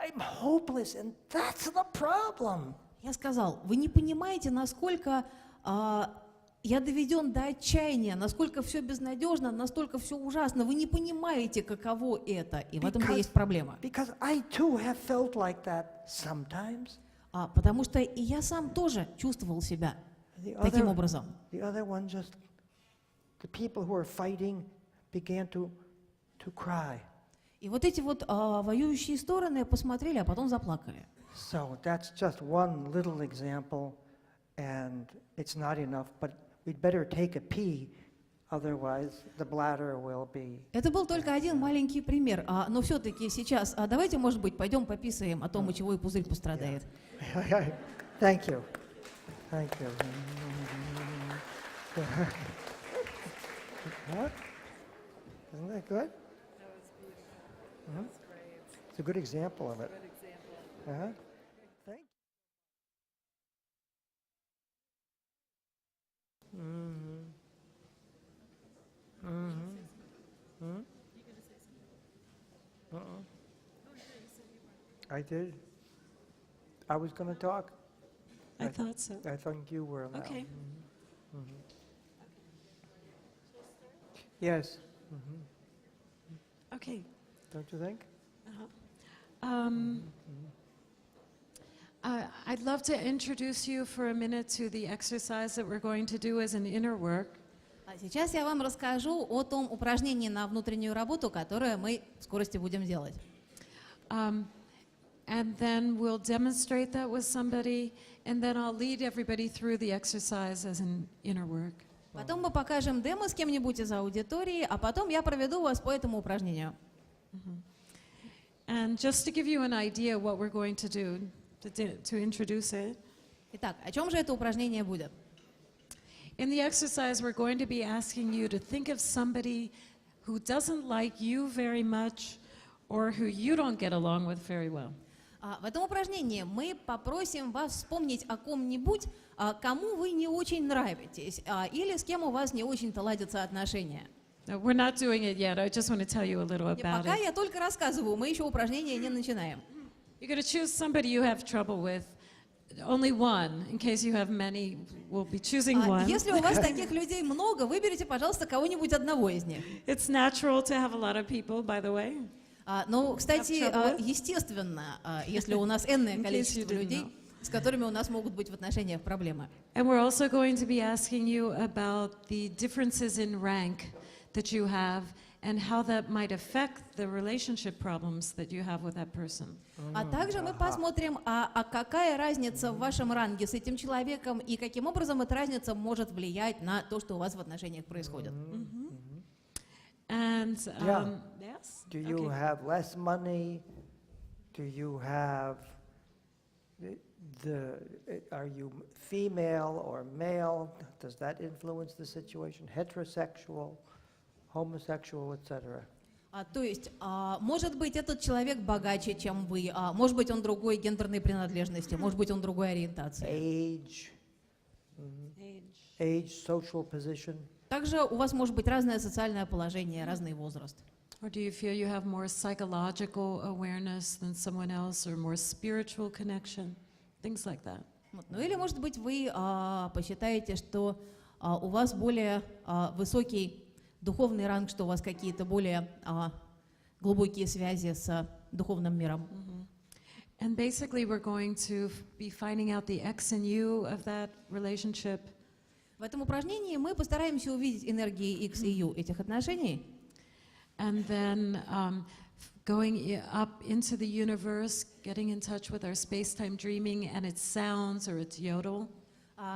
I'm hopeless, and that's the problem. Я сказал, вы не понимаете, насколько я доведен до отчаяния, насколько все безнадежно, настолько все ужасно. Вы не понимаете, каково это, и в этом-то есть проблема. Because I too have felt like that sometimes. Потому что и я сам тоже чувствовал себя таким образом. The other one just, the people who are fighting began to cry. И вот эти вот воюющие стороны посмотрели, а потом заплакали. So that's just one little example, and it's not enough, but we'd better take a pee, otherwise the bladder will be... Это был только один маленький пример, но все-таки сейчас, давайте, может быть, пойдем пописаем о том, от чего и пузырь пострадает. Thank you. Thank you. What? Isn't that good? That was beautiful. Mhm. That's great. It's a good example of it. Good example. Uh-huh. Thank you. Mm-hmm. Mm-hmm. Hmm? Uh-uh. I did. I was going to talk. I thought so. I think you were now. Okay. Mhm. Mhm. Yes. Mhm. Okay. Don't you think? I'd love to introduce you for a minute to the exercise that we're going to do as an inner work. Сейчас я вам расскажу о том упражнении на внутреннюю работу, которое мы в скорости будем делать. And then we'll demonstrate that with somebody, and then I'll lead everybody through the exercise as an inner work. Потом мы покажем демо с кем-нибудь из аудитории, а потом я проведу вас по этому упражнению. And just to give you an idea what we're going to do, to introduce it, Итак, о чем же это упражнение будет? in the exercise we're going to be asking you to think of somebody who doesn't like you very much or who you don't get along with very well. В этом упражнении мы попросим вас вспомнить о ком-нибудь, кому вы не очень нравитесь, или с кем у вас не очень-то ладятся отношения. No, we're not doing it yet. I just want to tell you a little И about пока it. я только рассказываю, мы еще упражнение не начинаем. You're going to choose somebody you have trouble with. Only one. In case you have many, we'll be choosing one. Если у вас таких людей много, выберите, пожалуйста, кого-нибудь одного из них. It's natural to have a lot of people, by the way. Но, кстати, Have trouble with? естественно, если у нас энное In case количество you didn't людей, know. с которыми у нас могут быть в отношениях проблемы. And we're also going to be asking you about the differences in rank that you have and how that might affect the relationship problems that you have with that person. А также мы посмотрим, какая разница в вашем ранге с этим человеком и каким образом эта разница может влиять на то, что у вас в отношениях происходит. And Yeah. yes. Do you Okay. have less money? Do you have are you female or male? Does that influence the situation? Heterosexual, homosexual, etc. То есть, может быть, этот человек богаче, чем вы, может быть, он другой гендерной принадлежности, может быть, он другой ориентации. Age, social position. Также у вас может быть разное социальное положение, разный возраст. Or do you feel you have more psychological awareness than someone else or more spiritual connection? Things like that. Ну или, может быть, вы посчитаете, что у вас более высокий духовный ранг, что у вас какие-то более глубокие связи с духовным миром. And basically we're going to be finding out the X and U of that relationship. В этом упражнении мы постараемся увидеть энергии X и U этих отношений. And then going up into the universe, getting in touch with our space-time dreaming and its sounds or its yodel.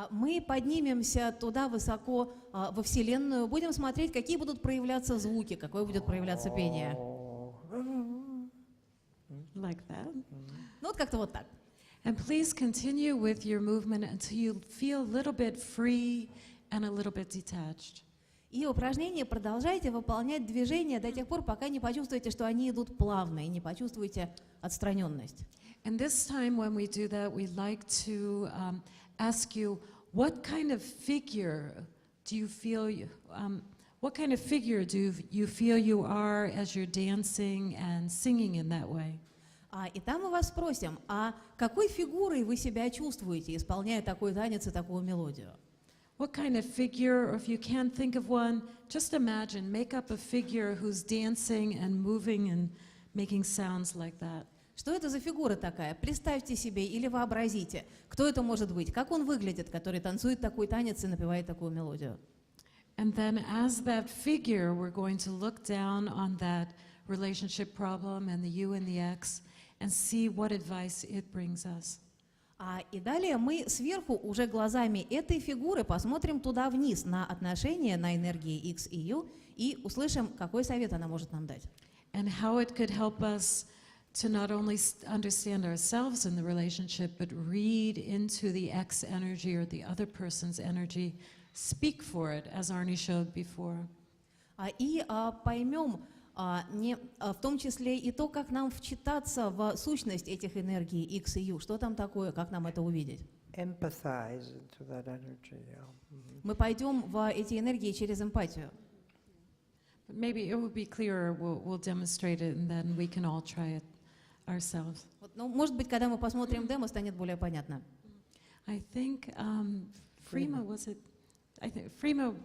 Мы поднимемся туда высоко во Вселенную, будем смотреть, какие будут проявляться звуки, какое будет проявляться пение. Like that. Ну вот как-то вот так. And please continue with your movement until you feel a little bit free and a little bit detached. И упражнение продолжайте выполнять движения до тех пор, пока не почувствуете, что они идут плавно, и не почувствуете отстраненность. And this time when we do that, we'd like to ask you, what kind of figure do you feel you are as you're dancing and singing in that way? И там мы вас спросим, а какой фигурой вы себя чувствуете, исполняя такой танец и такую мелодию? What kind of figure, or if you can't think of one, just imagine, make up a figure who's dancing and moving and making sounds like that. Что это за фигура такая? Представьте себе или вообразите, кто это может быть, как он выглядит, который танцует такой танец и напевает такую мелодию. And then as that figure, we're going to look down on that relationship problem and the you and the X and see what advice it brings us. И далее мы сверху уже глазами этой фигуры посмотрим туда вниз на отношения, на энергии X и U и услышим, какой совет она может нам дать. And how it could help us to not only understand ourselves in the relationship, but read into the X energy or the other person's energy, speak for it, as Arni showed before. И поймем в том числе и то, как нам вчитаться в сущность этих энергий X и U, что там такое, как нам это увидеть. Empathize into that energy. Yeah. Мы пойдем в эти энергии через эмпатию. But maybe it will be clearer, we'll demonstrate it, and then we can all try it ourselves. Ну, может быть, когда мы посмотрим демо, станет более понятно. I think Frima, was it? I think Frima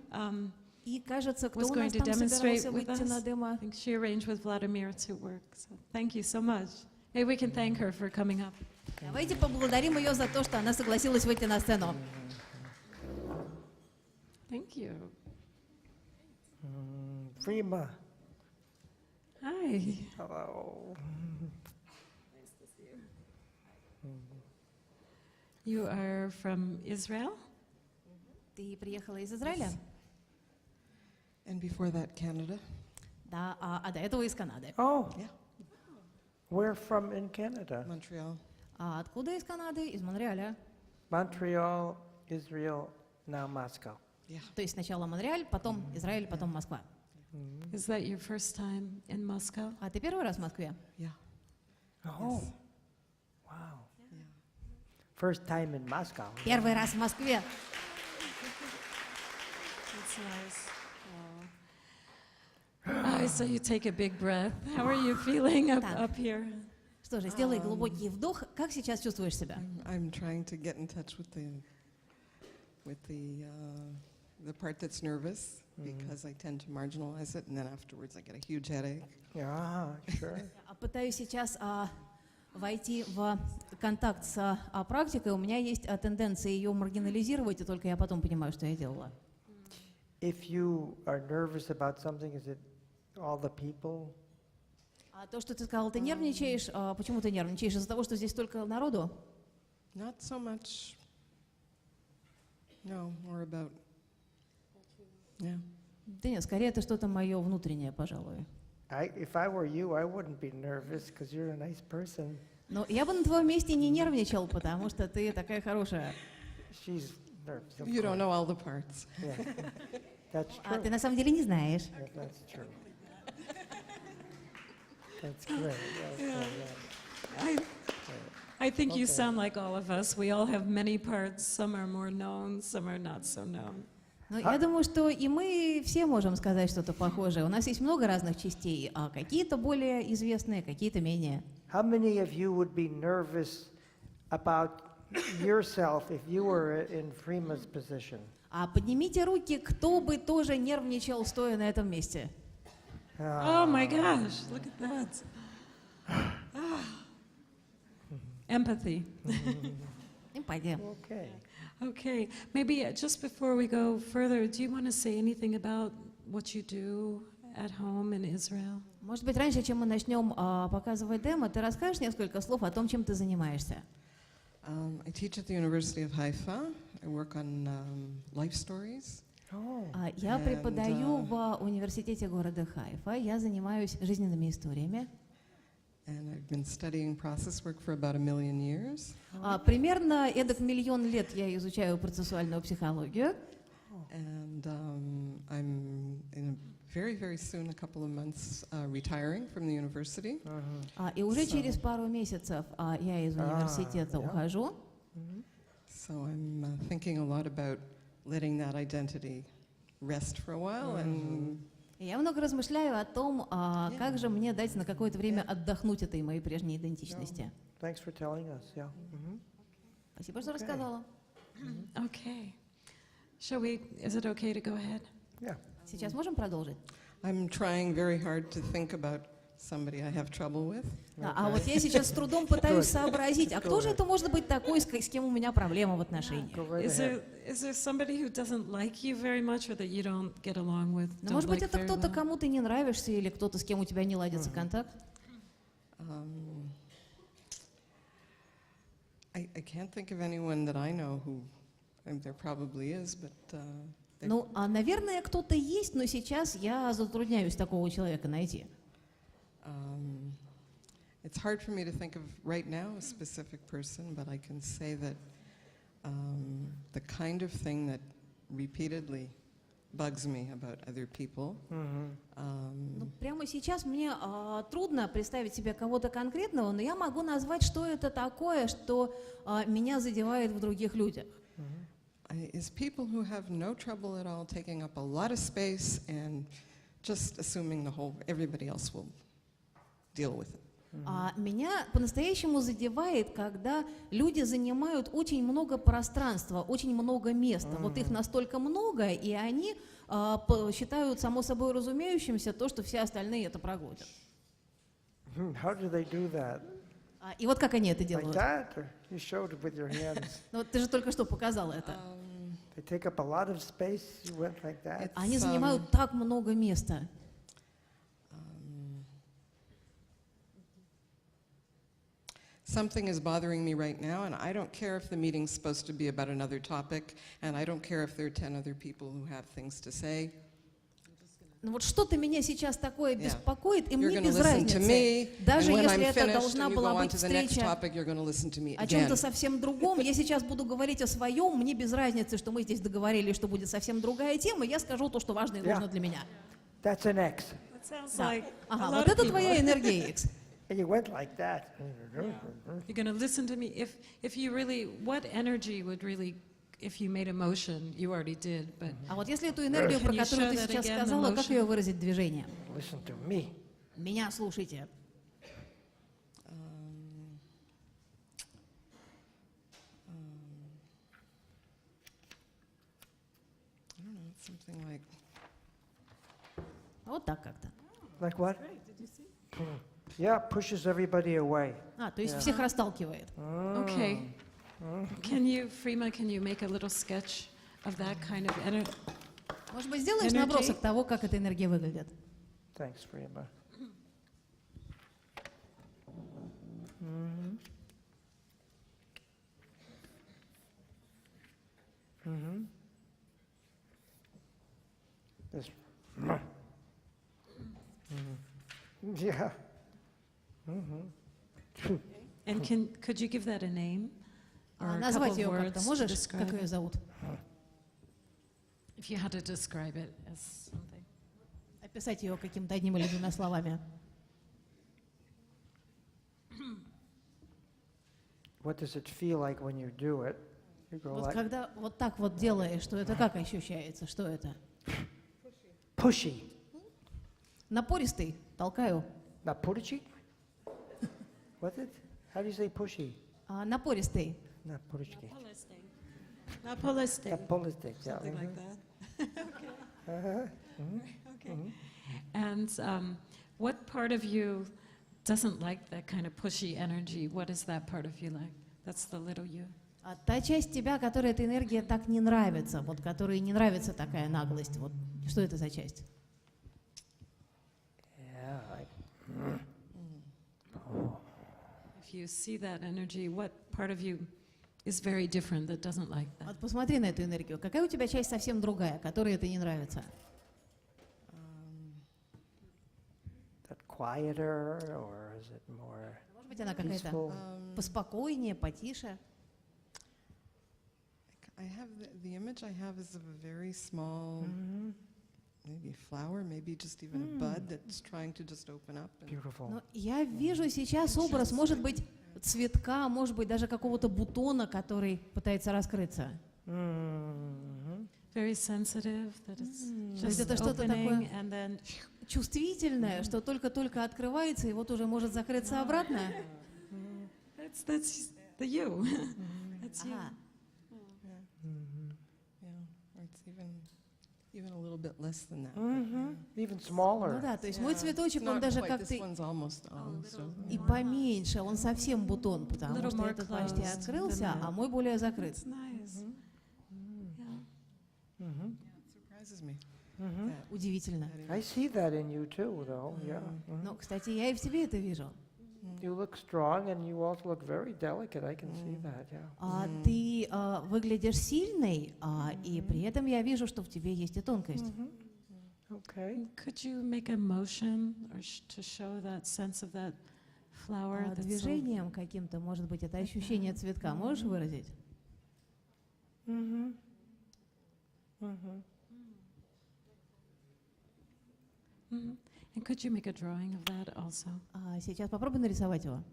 И кажется, кто was у going нас to там demonstrate собирался with выйти на us. демо? I think she arranged with Vladimir to work. So thank you so much. Maybe we can thank her for coming up. Давайте поблагодарим ее за то, что она согласилась выйти на сцену. Thank you. Frima. Hi. Hello. You are from Israel? Ты приехала из Израиля? And before that, Canada. Да, а до этого из Канады. Oh, Yeah. we're from in Canada. Montreal. А откуда из Канады? Из Монреаля. Montreal, Israel, now Moscow. Yeah. То есть сначала Монреаль, потом Израиль, потом Москва. Is that your first time in Moscow? А ты первый раз в Москве? Yeah. Oh, wow. First time in Moscow. Первый раз в Москве. That's nice. So you take a big breath. How are you feeling up here? Что же, сделай глубокий вдох. Как сейчас чувствуешь себя? I'm trying to get in touch with the part that's nervous because I tend to marginalize it, and then afterwards I get a huge headache. Yeah, sure. Пытаюсь сейчас войти в контакт с практикой. У меня есть тенденция ее маргинализировать, и только я потом понимаю, что я делала. If you are nervous about something, is it all the people? А то, что ты сказала, ты нервничаешь, почему ты нервничаешь? Из-за того, что здесь столько народу? Not so much. No, more about. Yeah. Да нет, скорее это что-то мое внутреннее, пожалуй. If I were you, I wouldn't be nervous because you're a nice person. Но я бы на твоем месте не нервничал, потому что ты такая хорошая. She's nervous. Of You don't course. know all the parts. Yeah. That's А true. ты на самом деле не знаешь. Yeah, that's true. That's great. I think you sound like all of us. We all have many parts. Some are more known, some are not so known. Ну, я думаю, что и мы все можем сказать что-то похожее. У нас есть много разных частей, а какие-то более известные, какие-то менее. How many of you would be nervous about yourself if you were in Freema's position? А поднимите руки, кто бы тоже нервничал, стоя на этом месте. Oh my gosh, look at that. Empathy. Эмпатия. Okay. Okay, maybe just before we go further, do you want to say anything about what you do at home in Israel? Может быть, раньше, чем мы начнем показывать демо, ты расскажешь несколько слов о том, чем ты занимаешься? I teach at the University of Haifa. I work on life stories. Oh. Я преподаю в университете города Хайфа. Я занимаюсь жизненными историями. And I've been studying process work for about 1 million years. Примерно эдак 1 миллион лет я изучаю процессуальную психологию. And I'm very, very soon, a couple of months, retiring from the university. И уже через пару месяцев я из университета ухожу. So I'm thinking a lot about letting that identity rest for a while and И я много размышляю о том, как же мне дать на какое-то время отдохнуть этой моей прежней идентичности. Thanks for telling us. Yeah. Спасибо, что Okay. рассказала. Okay. Is it okay to go ahead? Yeah. Сейчас можем продолжить? I'm trying very hard to think about somebody I have trouble with. Да, а вот я сейчас с трудом пытаюсь сообразить, а кто же это может быть такой, с кем у меня проблема в отношениях? Go right Is ahead. there somebody who doesn't like you very much or that you don't get along with? Ну, don't может быть, like это very кто-то, well? кому ты не нравишься, или кто-то, с кем у тебя не ладится контакт? I can't think of anyone that I know who, there probably is, but they- Ну, наверное, кто-то есть, но сейчас я затрудняюсь такого человека найти. it's hard for me to think of right now a specific person, but I can say that the kind of thing that repeatedly bugs me about other people. Ну, прямо сейчас мне трудно представить себе кого-то конкретного, но я могу назвать, что это такое, что меня задевает в других людях. Is people who have no trouble at all taking up a lot of space and just assuming everybody else will deal with it. Меня по-настоящему задевает, когда люди занимают очень много пространства, очень много места. Вот их настолько много, и они считают само собой разумеющимся то, что все остальные это проглотят. How do they do that? И вот как они это Like делают. that? Or you showed it with your hands. Ну, вот ты же только что показала это. They take up a lot of space. You went like that. Они занимают так много места. Something is bothering me right now, and I don't care if the meeting's supposed to be about another topic, and I don't care if there are 10 other people who have things to say. Ну вот что-то меня сейчас такое беспокоит, и You're мне going to без listen to me, разницы. Даже and when если I'm это finished должна and you go была on быть to the next встреча topic, you're going to listen to me о again. чем-то совсем другом, я сейчас буду говорить о своем, мне без разницы, что мы здесь договорились, что будет совсем другая тема, я скажу то, что важно и нужно для меня. That's an X. That sounds Да. like a Ага, lot вот of это people. твоя энергия X. And you went like that. You're going to listen to me. If you really, what energy would really, if you made a motion, you already did, but А вот если эту энергию, Can про you которую ты show that сейчас again, the сказала, как motion? ее выразить движением? Listen to me. Меня слушайте. I don't know, it's something like, Вот так как-то. Like what? Yeah, pushes everybody away. То есть всех расталкивает. okay. Freema, can you make a little sketch of that kind of energy? Может быть, сделаешь Energy? набросок того, как эта энергия выглядит? Thanks, Freema. This. Yeah. And could you give that a name? Or a couple Назвать of ее как-то words to можешь? describe Как ее it? зовут? If you had to describe it as something. Описать ее каким-то одним или двумя словами. What does it feel like when you do it? You go Вот like когда вот так вот делаешь, что это как ощущается? Что это? pushy. Напористый, толкаю. Not pushy? What's it? How do you say pushy? Напористый. Not pushy. Not holistic. Not politic. Yeah. Something like that. Okay. Mhm. And what part of you doesn't like that kind of pushy energy? What is that part of you like? That's the little you. Та часть тебя, которой эта энергия так не нравится, вот которой не нравится такая наглость, вот что это за часть? Yeah. Like, If you see that energy, what part of you is very different that doesn't like that? Вот посмотри на эту энергию. Какая у тебя часть совсем другая, которой это не нравится? that quieter, or is it more Может быть, она какая-то peaceful? поспокойнее, потише. I have the image I have is of a very small, maybe flower, maybe just even a bud that's trying to just open up. And Beautiful. Но я вижу сейчас образ, может быть, цветка, может быть, даже какого-то бутона, который пытается раскрыться. Mhm. very sensitive, that it's То есть just это что-то opening такое and then чувствительное, что только-только открывается и вот уже может закрыться обратно. that's the you. That's you. Ага. Yeah, or it's even a little bit less than that. Even Ну smaller. да, то есть мой Yeah, цветочек, it's он not даже quite, как-то this one's almost so, и поменьше, он совсем бутон, потому Little что more этот почти closed открылся, than that. а мой более закрыт. It's nice. Yeah. it surprises me. Удивительно. I see that in you too, though. Yeah. Но, кстати, я и в тебе это вижу. You look strong, and you also look very delicate. I can see that. Yeah. Ты выглядишь сильной, и при этом я вижу, что в тебе есть и тонкость. Okay. Could you make a motion or to show that sense of that flower? That's so Движением каким-то, может быть, это ощущение цветка можешь выразить? Mm-hmm. Mhm. And could you make a drawing of that also? Сейчас попробуй нарисовать его.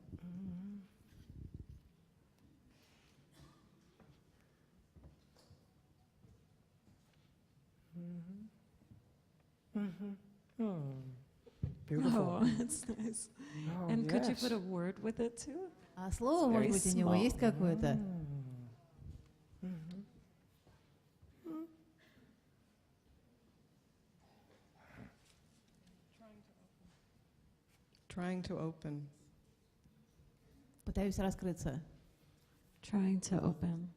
Beautiful. Oh, that's nice. Oh, And could you yes. put a word with it too? А слово, может very быть, у него small. есть какое-то? Trying to open. Пытаюсь раскрыться. Trying to open.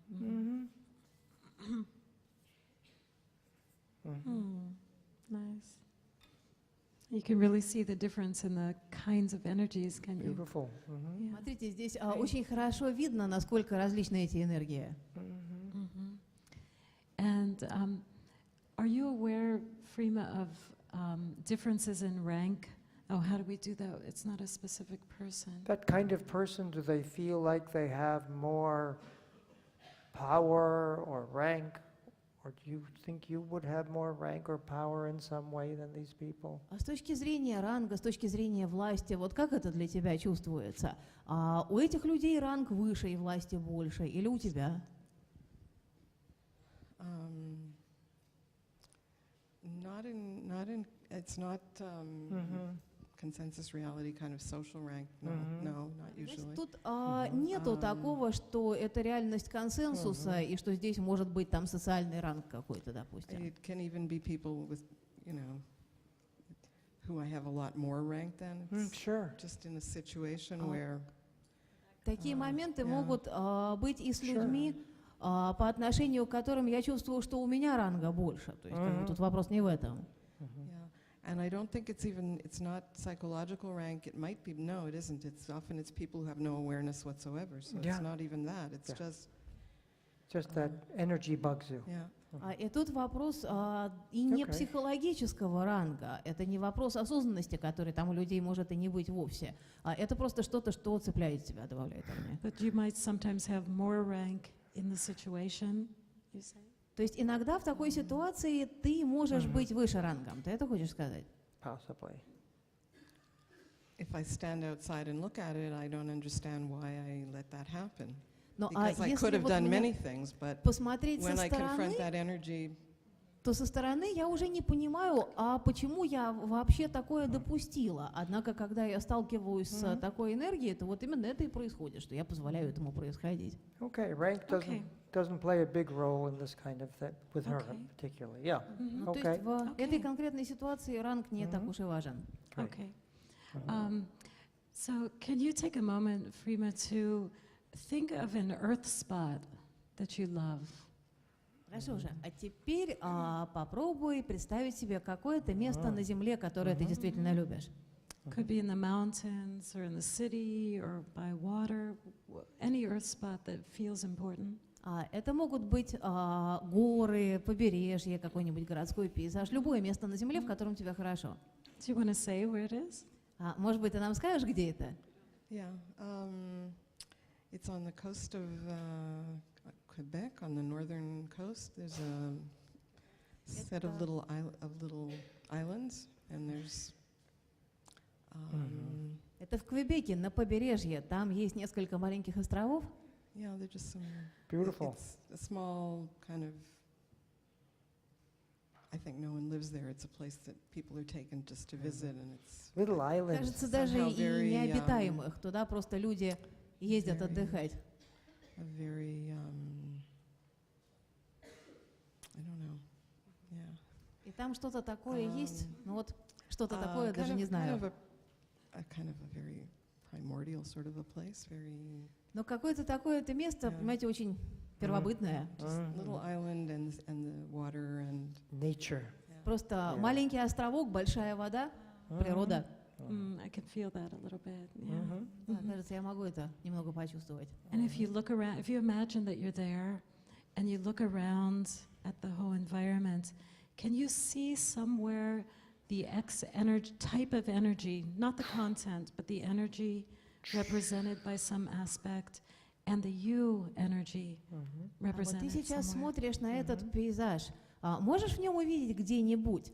Nice. You can really see the difference in the kinds of energies, can you? Beautiful. Yeah. Смотрите, здесь очень хорошо видно, насколько различны эти энергии. And are you aware, Freema, of differences in rank? Oh, how do we do that? It's not a specific person. That kind of person, do they feel like they have more power or rank? Or do you think you would have more rank or power in some way than these people? А с точки зрения ранга, с точки зрения власти, вот как это для тебя чувствуется? У этих людей ранг выше и власти больше, или у тебя? It's not consensus reality kind of social rank. No, not usually. Тут нету такого, что это реальность консенсуса, и что здесь может быть там социальный ранг какой-то, допустим. It can even be people with, who I have a lot more rank than. It's Sure. just in a situation where Такие моменты yeah. могут быть и с людьми, по отношению к которым я чувствую, что у меня ранга больше. То есть как бы тут вопрос не в этом. Yeah, and I don't think it's not psychological rank. It might be, no, it isn't. It's people who have no awareness whatsoever. So Yeah. it's not even that. It's Yeah. just, Just that energy bugs you. yeah. И тут вопрос и не Okay. психологического ранга, это не вопрос осознанности, который там у людей может и не быть вовсе. Это просто что-то, что цепляет тебя, добавляет Арни. But you might sometimes have more rank in the situation, you say? То есть иногда в такой ситуации ты можешь быть выше рангом. Ты это хочешь сказать? Possibly. If I stand outside and look at it, I don't understand why I let that happen. Но Because I could если have вот done мне many things, but посмотреть со when I confront стороны, that energy, то со стороны я уже не понимаю, а почему я вообще такое допустила. Однако, когда я сталкиваюсь с такой энергией, то вот именно это и происходит, что я позволяю этому происходить. Okay, rank Okay. doesn't play a big role in this kind of thing with her Okay. particularly. Yeah. То есть Okay. в этой конкретной ситуации ранг не так уж и важен. Great. Okay. So can you take a moment, Freema, to think of an earth spot that you love? Хорошо же. А теперь попробуй представить себе какое-то место на Земле, которое ты действительно любишь. Could be in the mountains or in the city or by water, any earth spot that feels important. Это могут быть горы, побережье, какой-нибудь городской пейзаж, любое место на Земле, в котором тебе хорошо. Do you want to say where it is? Может быть, ты нам скажешь, где это? yeah, it's on the coast of Quebec, on the northern coast. There's a set of little islands, and there's. Это в Квебеке, на побережье. Там есть несколько маленьких островов. Yeah, they're just some. Beautiful. It's a small kind of I think no one lives there. It's a place that people are taken just to visit, and it's Little islands. Кажется, даже somehow и very, необитаемых. Туда просто люди ездят very- отдыхать. a very, I don't know, yeah. И там что-то такое есть. Ну вот что-то Uh, такое, даже не знаю. Kind of a very primordial sort of a place, very Но какое-то такое это место, Yeah. понимаете, очень первобытное. just little island and the water and Nature. Просто Yeah. маленький островок, большая вода, природа. I can feel that a little bit. Yeah. Mhm. Да, кажется, я могу это немного почувствовать. And if you look around, if you imagine that you're there and you look around at the whole environment, can you see somewhere the X energy, type of energy, not the content, but the energy represented by some aspect, and the U energy А вот represented ты сейчас somewhere? смотришь на этот пейзаж. Можешь в нем увидеть где-нибудь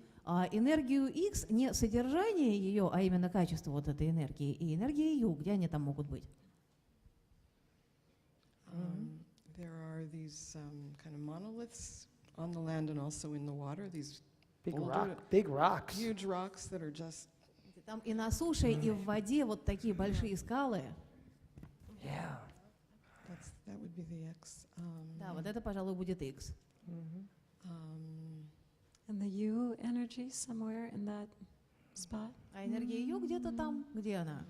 энергию X, не содержание ее, а именно качество вот этой энергии, и энергия U, где они там могут быть? there are these kind of monoliths on the land and also in the water. These Big rocks. huge rocks that are just Там и на суше, и в воде вот такие большие скалы. Yeah. that would be the X. Да, вот это, пожалуй, будет X. And the U energy somewhere in that spot? А энергия U где-то там, где она?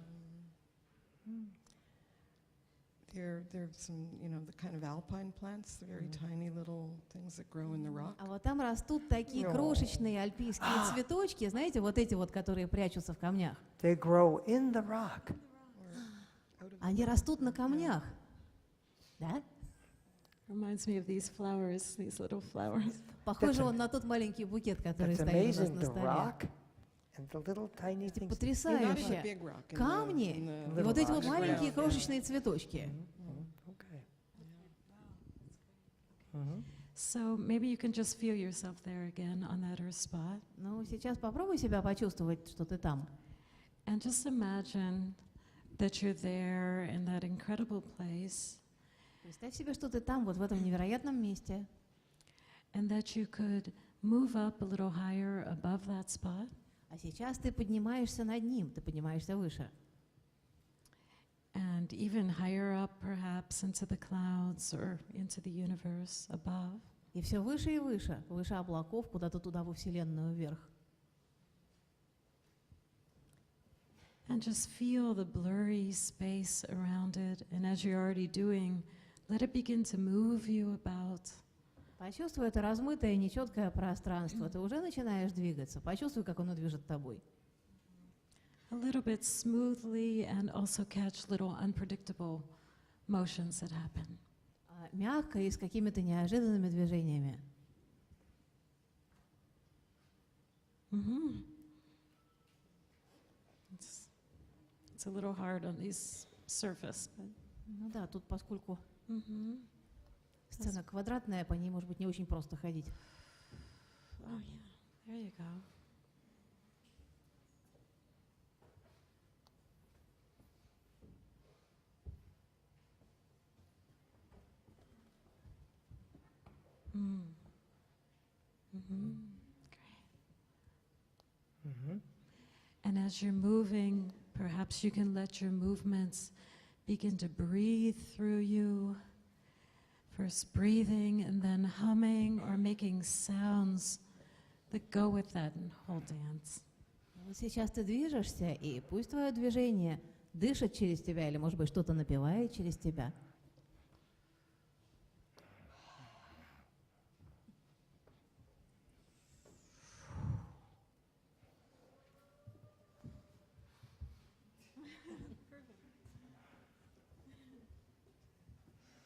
There are some, the kind of alpine plants, the very tiny little things that grow in the rock. А вот там растут такие крошечные альпийские цветочки, знаете, вот эти вот, которые прячутся в камнях. They grow in the rock. Они растут на камнях. Да? Reminds me of these flowers, these little flowers. Похоже он на тот маленький букет, который That's стоит у нас amazing. на The столе. rock and the little tiny things. Not in the Потрясающе. big rock. in the- Камни in the и вот эти вот little маленькие rocks. крошечные цветочки. Okay. Mhm. So maybe you can just feel yourself there again on that earth spot. Ну, сейчас попробуй себя почувствовать, что ты там. And just imagine that you're there in that incredible place, Представь себе, что ты там, вот в этом невероятном месте. and that you could move up a little higher above that spot, А сейчас ты поднимаешься над ним, ты поднимаешься выше. and even higher up perhaps into the clouds or into the universe above. И все выше и выше, выше облаков, куда-то туда, во Вселенную, вверх. And just feel the blurry space around it, and as you're already doing, let it begin to move you about. Почувствуй это размытое, нечеткое пространство. Ты уже начинаешь двигаться. Почувствуй, как оно движет тобой. A little bit smoothly, and also catch little unpredictable motions that happen. Мягко и с какими-то неожиданными движениями. Mm-hmm. It's a little hard on these surface, but Ну да, тут поскольку mm-hmm. сцена квадратная, по ней, может быть, не очень просто ходить. Oh yeah, there you go. Mm. Mm-hmm. Great. Mhm. And as you're moving, perhaps you can let your movements begin to breathe through you. First breathing and then humming or making sounds that go with that whole dance. Вот сейчас ты движешься, и пусть твое движение дышит через тебя, или, может быть, что-то напевает через тебя.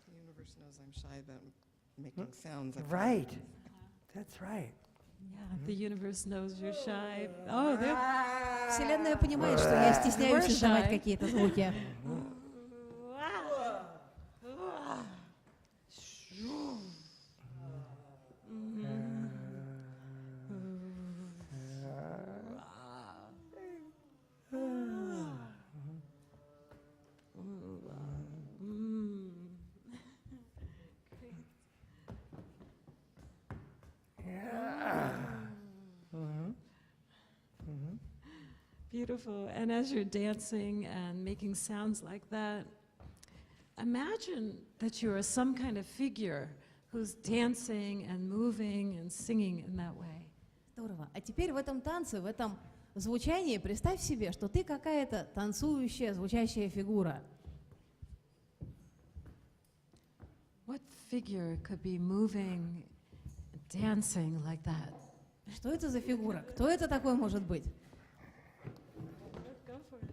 The universe knows I'm shy about making sounds. Right. That's right. Yeah, the universe knows you're shy. Oh, there. Вселенная понимает, что я стесняюсь We're издавать shy. какие-то звуки. Beautiful. And as you're dancing and making sounds like that, imagine that you are some kind of figure who's dancing and moving and singing in that way. Здорово. А теперь в этом танце, в этом звучании представь себе, что ты какая-то танцующая, звучащая фигура. What figure could be moving, dancing like that? Что это за фигура? Кто это такой может быть? Go for it.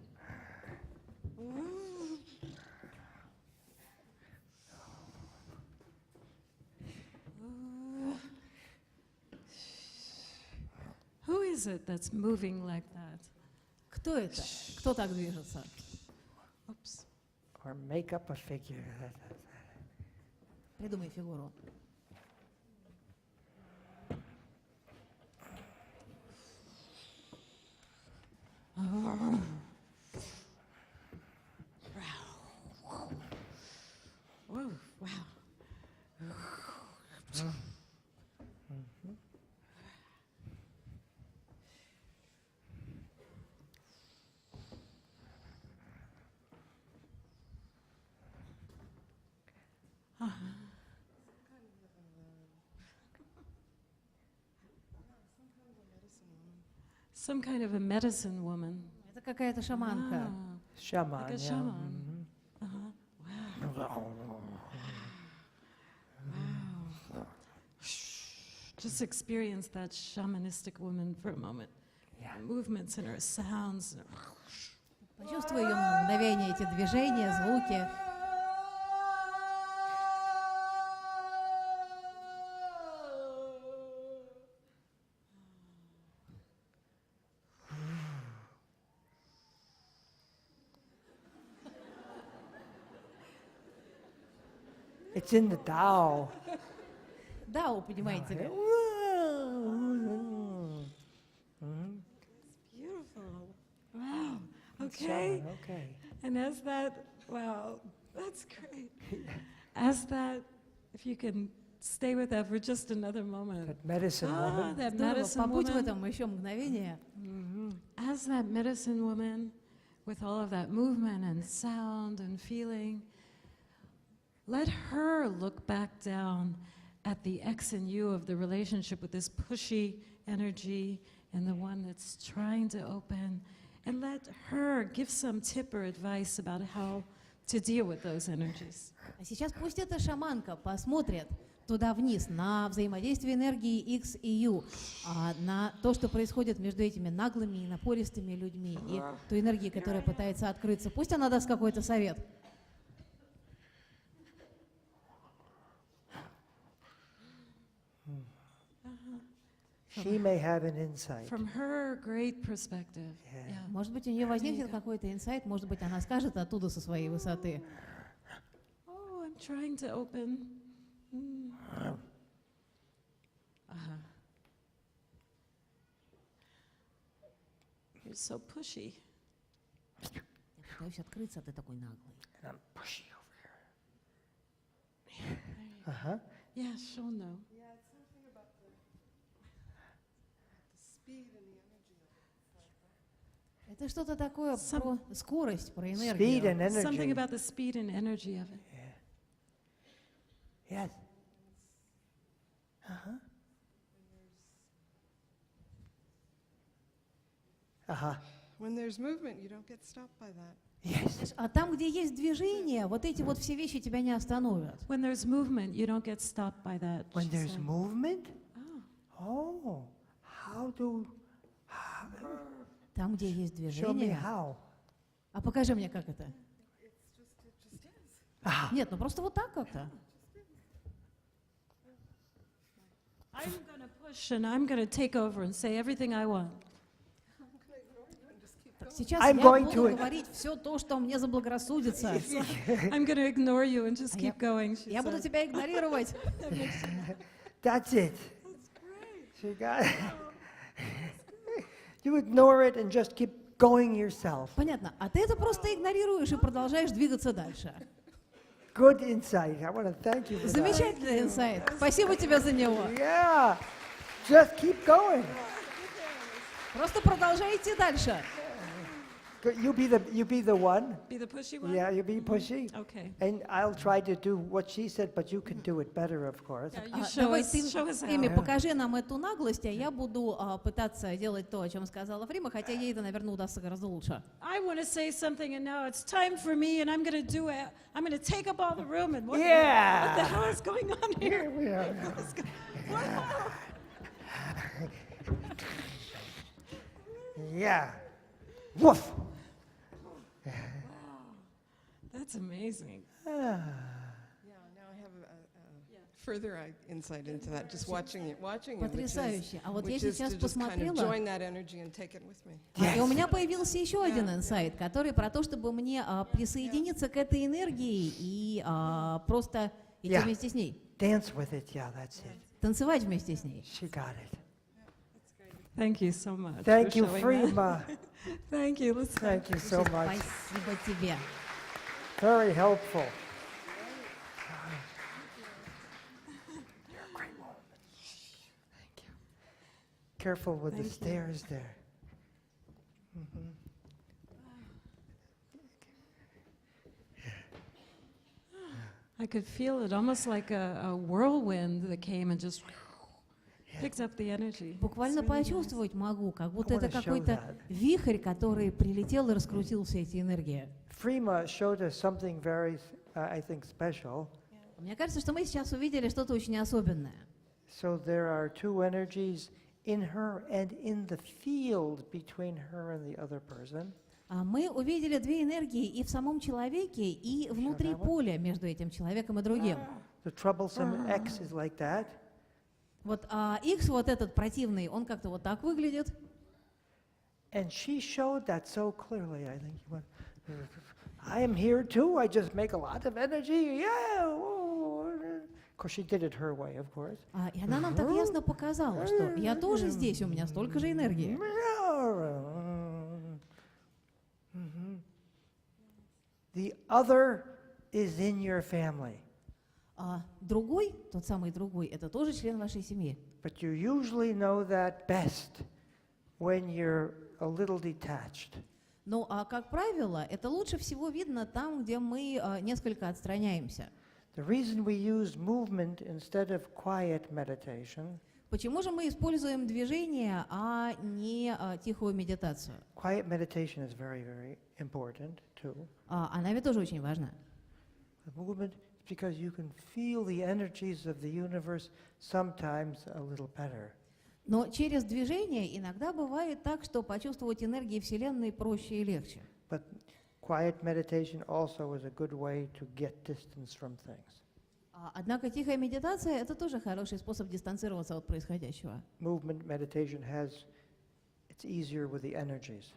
Who is it that's moving like that? Кто это? Кто так движется? Oops. Or make up a figure. Придумай фигуру. Whoa, wow. Some kind of a medicine woman. Это какая-то шаманка. Shaman. Like a yeah. shaman. Mhm. Wow. Wow. Just experience that shamanistic woman for a moment. Yeah. Movements and her sounds. Почувствуй ее на мгновение, эти движения, звуки. It's in the Tao. Дао, понимаете ли? Mhm. Beautiful. Wow. Okay. Shaman, okay. And as that, wow, that's great. As that, if you can stay with that for just another moment. That medicine woman. That Здорово, medicine побудь в woman. этом еще мгновение. As that medicine woman, with all of that movement and sound and feeling, let her look back down at the X and U of the relationship with this pushy energy and the one that's trying to open, and let her give some tip or advice about how to deal with those energies. А сейчас пусть эта шаманка посмотрит туда вниз, на взаимодействие энергии X и U, на то, что происходит между этими наглыми и напористыми людьми, и той энергией, которая пытается открыться. Пусть она даст какой-то совет. She may have an insight. From her great perspective. Yeah. Yeah. Может быть, у нее возникнет какой-то инсайт, может быть, она скажет оттуда со своей высоты. Oh, I'm trying to open. You're so pushy. Я пытаюсь открыться, а ты такой наглый. And I'm pushy over here. Uh-huh. Yeah, she'll know. Yeah, it's something about the speed and the energy of it. Это что-то такое Some- про скорость, про Speed энергию. and energy. Something about the speed and energy of it. Yes. Uh-huh. Uh-huh. When there's movement, you don't get stopped by that. Yes. А там, где есть движение, вот эти вот все вещи тебя не остановят. When there's movement, you don't get stopped by that. When she there's said. movement? Oh. Oh. How do... Там, где есть Show me движение. how. А покажи мне, как это. It just is. Ah. Нет, ну просто вот так как-то. I'm going to push and I'm going to take over and say everything I want. Так, сейчас I'm я going буду to- говорить все то, что мне заблагорассудится. I'm going to ignore you and just keep going, she Я буду said. тебя игнорировать. That's it. She got You ignore it and just keep going yourself. Понятно. А ты это просто игнорируешь и продолжаешь двигаться дальше. Good insight. I want to thank you for that. Замечательный инсайт. Спасибо тебе за него. Yeah. Just keep going. Просто продолжай идти дальше. You be the one. Be the pushy one? Yeah, you be pushy. Okay. And I'll try to do what she said, but you can do it better, of course. Yeah, you Давай show us Эми, how. покажи нам эту наглость, а я буду пытаться делать то, о чем сказала Фрима, хотя ей это, наверное, удастся гораздо лучше. I want to say something, and now it's time for me, and I'm going to do it. I'm going to take up all the room, and what the Yeah. hell is going on here? Here we are. Yeah. Woof. That's amazing. Yeah, now I have a further insight into that, just watching it, Потрясающе. А вот я which is сейчас to just kind of посмотрела, join that energy and take it with me. и у меня появился еще один инсайт, который про то, чтобы мне присоединиться к этой энергии и просто идти Yeah. вместе с ней, Dance with it. Yeah, that's it. танцевать вместе с ней. She got it. Thank you so much. Thank for you, showing that. Frima. Thank you. Let's Thank you so much. Спасибо тебе. Very helpful. You're a great woman. Thank you. Careful with the stairs there. Mhm. I could feel it almost like a whirlwind that came and just picks up the energy. Буквально It's really nice. почувствовать могу, как будто I это wanna show какой-то that. вихрь, который прилетел и раскрутил все эти энергии. Frima showed us something very, I think, special. Мне кажется, что мы сейчас увидели что-то очень особенное. So there are two energies in her and in the field between her and the other person. Мы увидели две энергии и в самом человеке, и внутри поля между этим человеком и другим. The troublesome X is like that. Вот X, вот этот противный, он как-то вот так выглядит. And she showed that so clearly, I think. She went, I am here too. I just make a lot of energy. Yeah. Of course, she did it her way, of course. И она нам так ясно показала, что я тоже здесь, у меня столько же энергии. Mhm. The other is in your family, Другой, тот самый другой, это тоже член вашей семьи. but you usually know that best when you're a little detached. Ну, как правило, это лучше всего видно там, где мы несколько отстраняемся. The reason we use movement instead of quiet meditation, Почему же мы используем движение, а не тихую медитацию? quiet meditation is very, very important too. Она ведь тоже очень важна. The movement is because you can feel the energies of the universe sometimes a little better. Но через движение иногда бывает так, что почувствовать энергии Вселенной проще и легче. But quiet meditation also is a good way to get distance from things. Однако тихая медитация – это тоже хороший способ дистанцироваться от происходящего. Movement meditation it's easier with the energies.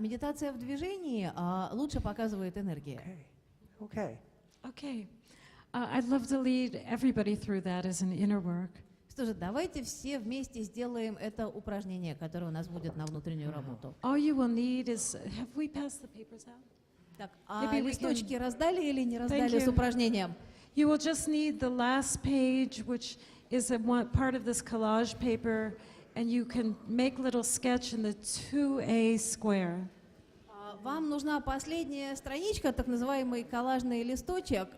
Медитация в движении лучше показывает энергии. Okay. Okay. I'd love to lead everybody through that as an inner work. Что же, давайте все вместе сделаем это упражнение, которое у нас будет на внутреннюю работу. All you will need is, have we passed the papers out? Так, Maybe we листочки can- раздали или не Thank раздали с you. упражнением? You will just need the last page, which is part of this collage paper, and you can make a little sketch in the 2A square. Вам нужна последняя страничка, так называемый коллажный листочек.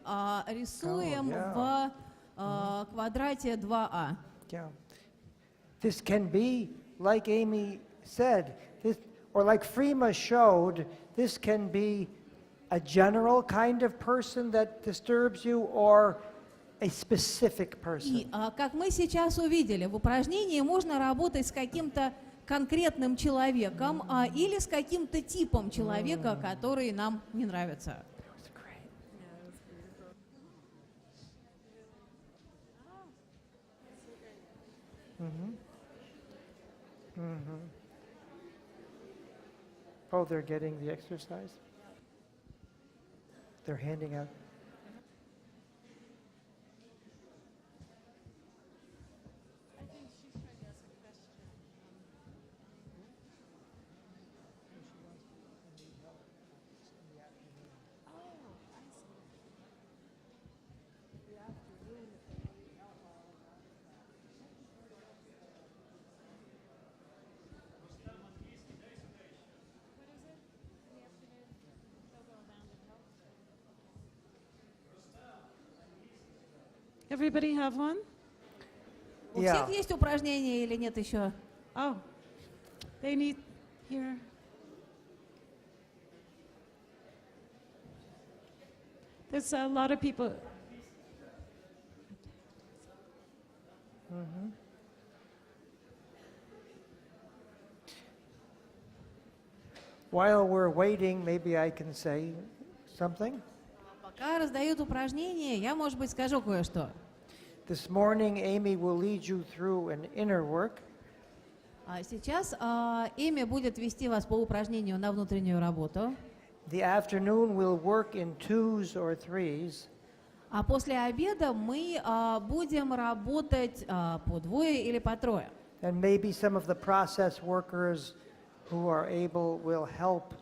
Рисуем yeah. в квадрате 2А. Yeah. This can be, like Amy said, or like Frima showed, this can be a general kind of person that disturbs you or a specific person. И как мы сейчас увидели, в упражнении можно работать с каким-то конкретным человеком или с каким-то типом человека, который нам не нравится. That's great. Oh, they're getting the exercise? They're handing out. Everybody have one? У Yeah. всех есть упражнения или нет еще? Oh, they need here. There's a lot of people. While we're waiting, maybe I can say something. Пока раздают упражнения, я, может быть, скажу кое-что. This morning, Amy will lead you through an inner work. Сейчас Эми будет вести вас по упражнению на внутреннюю работу, The afternoon, we'll work in twos or threes. а после обеда мы будем работать по двое или по трое. And maybe some of the process workers who are able will help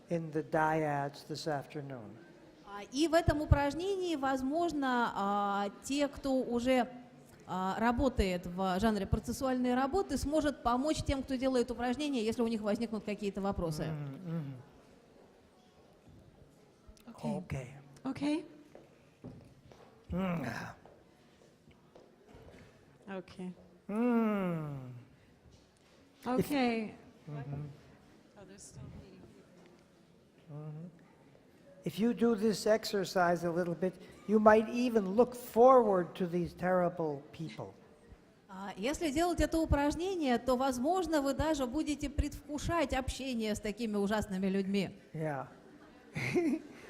in the dyads this afternoon. И в этом упражнении, возможно, те, кто уже работает в жанре процессуальной работы, сможет помочь тем, кто делает упражнения, если у них возникнут какие-то вопросы. Okay. Okay. Okay. Okay. Oh, there's still meeting people. If you do this exercise a little bit, you might even look forward to these terrible people. Если делать это упражнение, то, возможно, вы даже будете предвкушать общение с такими ужасными людьми. Yeah.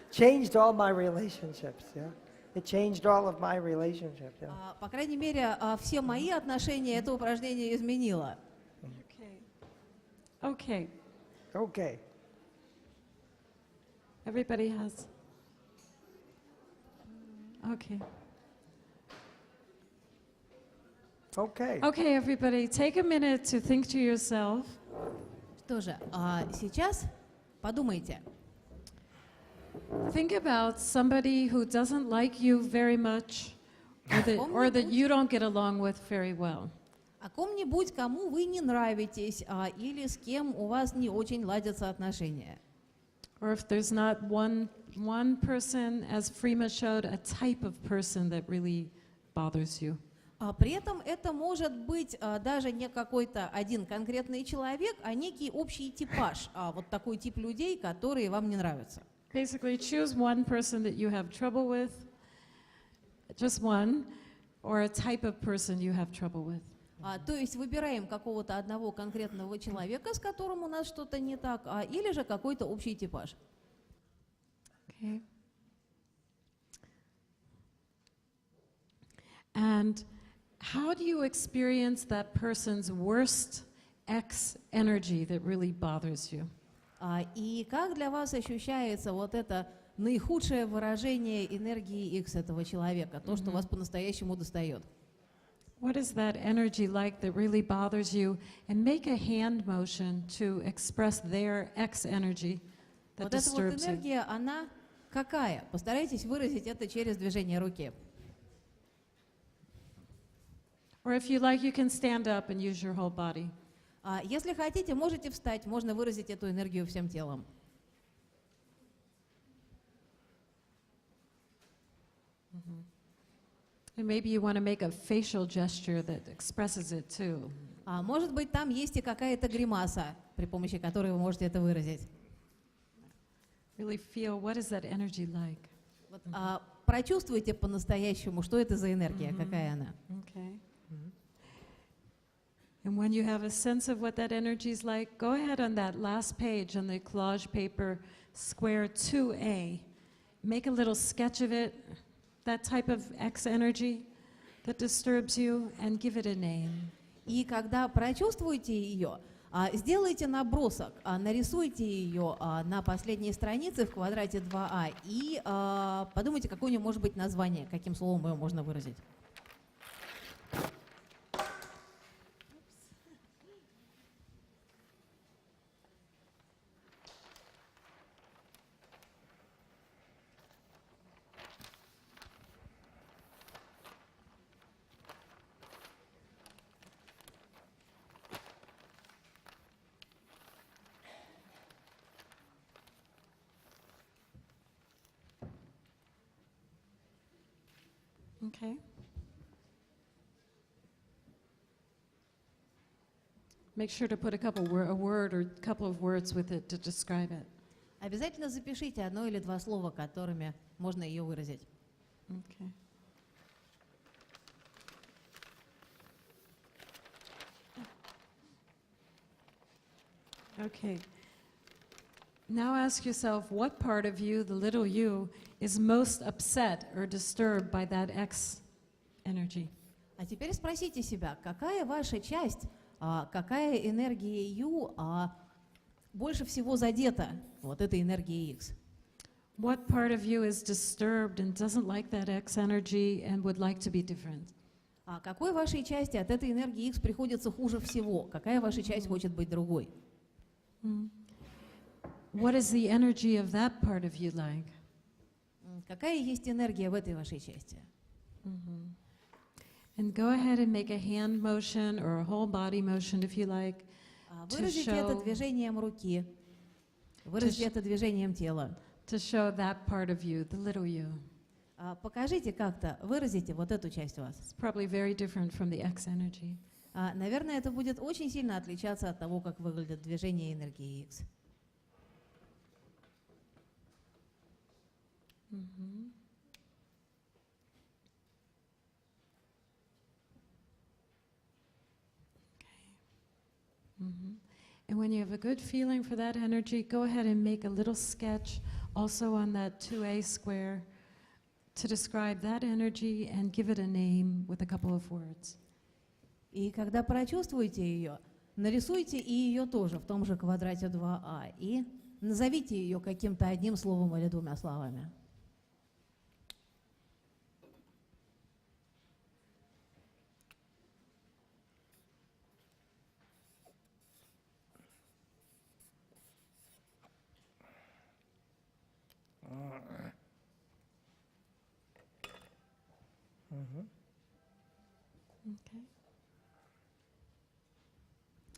Changed all my relationships, yeah. It changed all of my relationships, yeah. По крайней мере, все мои отношения это упражнение изменило. Okay. Okay. Okay. Everybody has. Okay. Okay. Okay, everybody, take a minute to think to yourself. Что же, сейчас подумайте. Think about somebody who doesn't like you very much or that you don't get along with very well. О ком-нибудь, кому вы не нравитесь, или с кем у вас не очень ладятся отношения. Or if there's not one person, as Freema showed, a type of person that really bothers you. При этом это может быть даже не какой-то один конкретный человек, а некий общий типаж, вот такой тип людей, которые вам не нравятся. Basically, choose one person that you have trouble with, just one, or a type of person you have trouble with. То есть выбираем какого-то одного конкретного человека, с которым у нас что-то не так, или же какой-то общий типаж. Okay. And how do you experience that person's worst X energy that really bothers you? И как для вас ощущается вот это наихудшее выражение энергии X этого человека, то, что вас по-настоящему достает? What is that energy like that really bothers you? And make a hand motion to express their X energy that Вот эта вот disturbs you. энергия, она какая? Постарайтесь выразить это через движение руки. Or if you like, you can stand up and use your whole body. Если хотите, можете встать, можно выразить эту энергию всем телом. And maybe you want to make a facial gesture that expresses it too. Может быть, там есть и какая-то гримаса, при помощи которой вы можете это выразить. Really feel what is that energy like. Вот, прочувствуйте по-настоящему, что это за энергия, какая она. Okay. And when you have a sense of what that energy is like, go ahead on that last page on the collage paper, square 2A. Make a little sketch of it, that type of X energy that disturbs you, and give it a name. И когда прочувствуете ее, сделайте набросок, нарисуйте ее на последней странице в квадрате 2А и подумайте, какое у нее может быть название, каким словом ее можно выразить. Okay. Make sure to put a word or a couple of words with it to describe it. Обязательно запишите одно или два слова, которыми можно ее выразить. Okay. Okay. Now ask yourself what part of you, the little you, is most upset or disturbed by that X energy. А теперь спросите себя, какая ваша часть, какая энергия Ю больше всего задета вот этой энергией X? What part of you is disturbed and doesn't like that X energy and would like to be different? А какой вашей части от этой энергии X приходится хуже всего? Какая ваша часть хочет быть другой? What is the energy of that part of you like? Какая есть энергия в этой вашей части? And go ahead and make a hand motion or a whole body motion if you like. Выразите это движением руки, выразите это движением тела. To show that part of you, the little you. Покажите как-то, выразите вот эту часть вас. It's probably very different from the X energy. Наверное, это будет очень сильно отличаться от того, как выглядят движения энергии X. And when you have a good feeling for that energy, go ahead and make a little sketch also on that 2A square to describe that energy and give it a name with a couple of words. И когда прочувствуете ее, нарисуйте и ее тоже в том же квадрате 2А и назовите ее каким-то одним словом или двумя словами.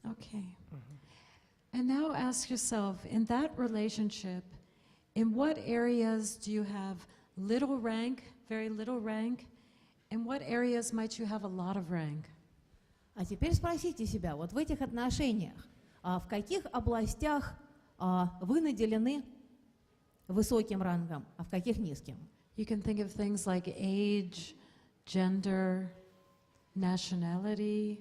Okay. And now ask yourself, in that relationship, in what areas do you have little rank, very little rank? In what areas might you have a lot of rank? А теперь спросите себя, вот в этих отношениях, в каких областях вы наделены высоким рангом, а в каких низким? You can think of things like age, gender, nationality.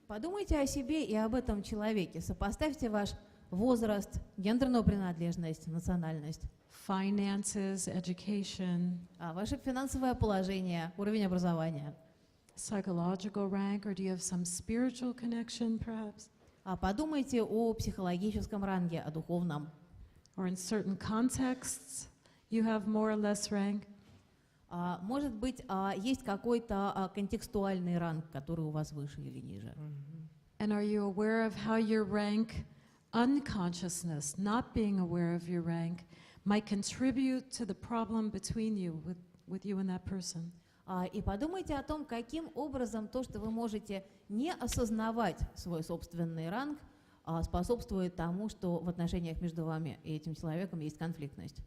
Подумайте о себе и об этом человеке. Сопоставьте ваш возраст, гендерную принадлежность, национальность. Finances, education. Ваше финансовое положение, уровень образования. Psychological rank, or do you have some spiritual connection, perhaps? Подумайте о психологическом ранге, о духовном. Or in certain contexts, you have more or less rank. Может быть, есть какой-то контекстуальный ранг, который у вас выше или ниже. And are you aware of how your rank, unconsciousness, not being aware of your rank, might contribute to the problem between you, with you and that person? И подумайте о том, каким образом то, что вы можете не осознавать свой собственный ранг, способствует тому, что в отношениях между вами и этим человеком есть конфликтность.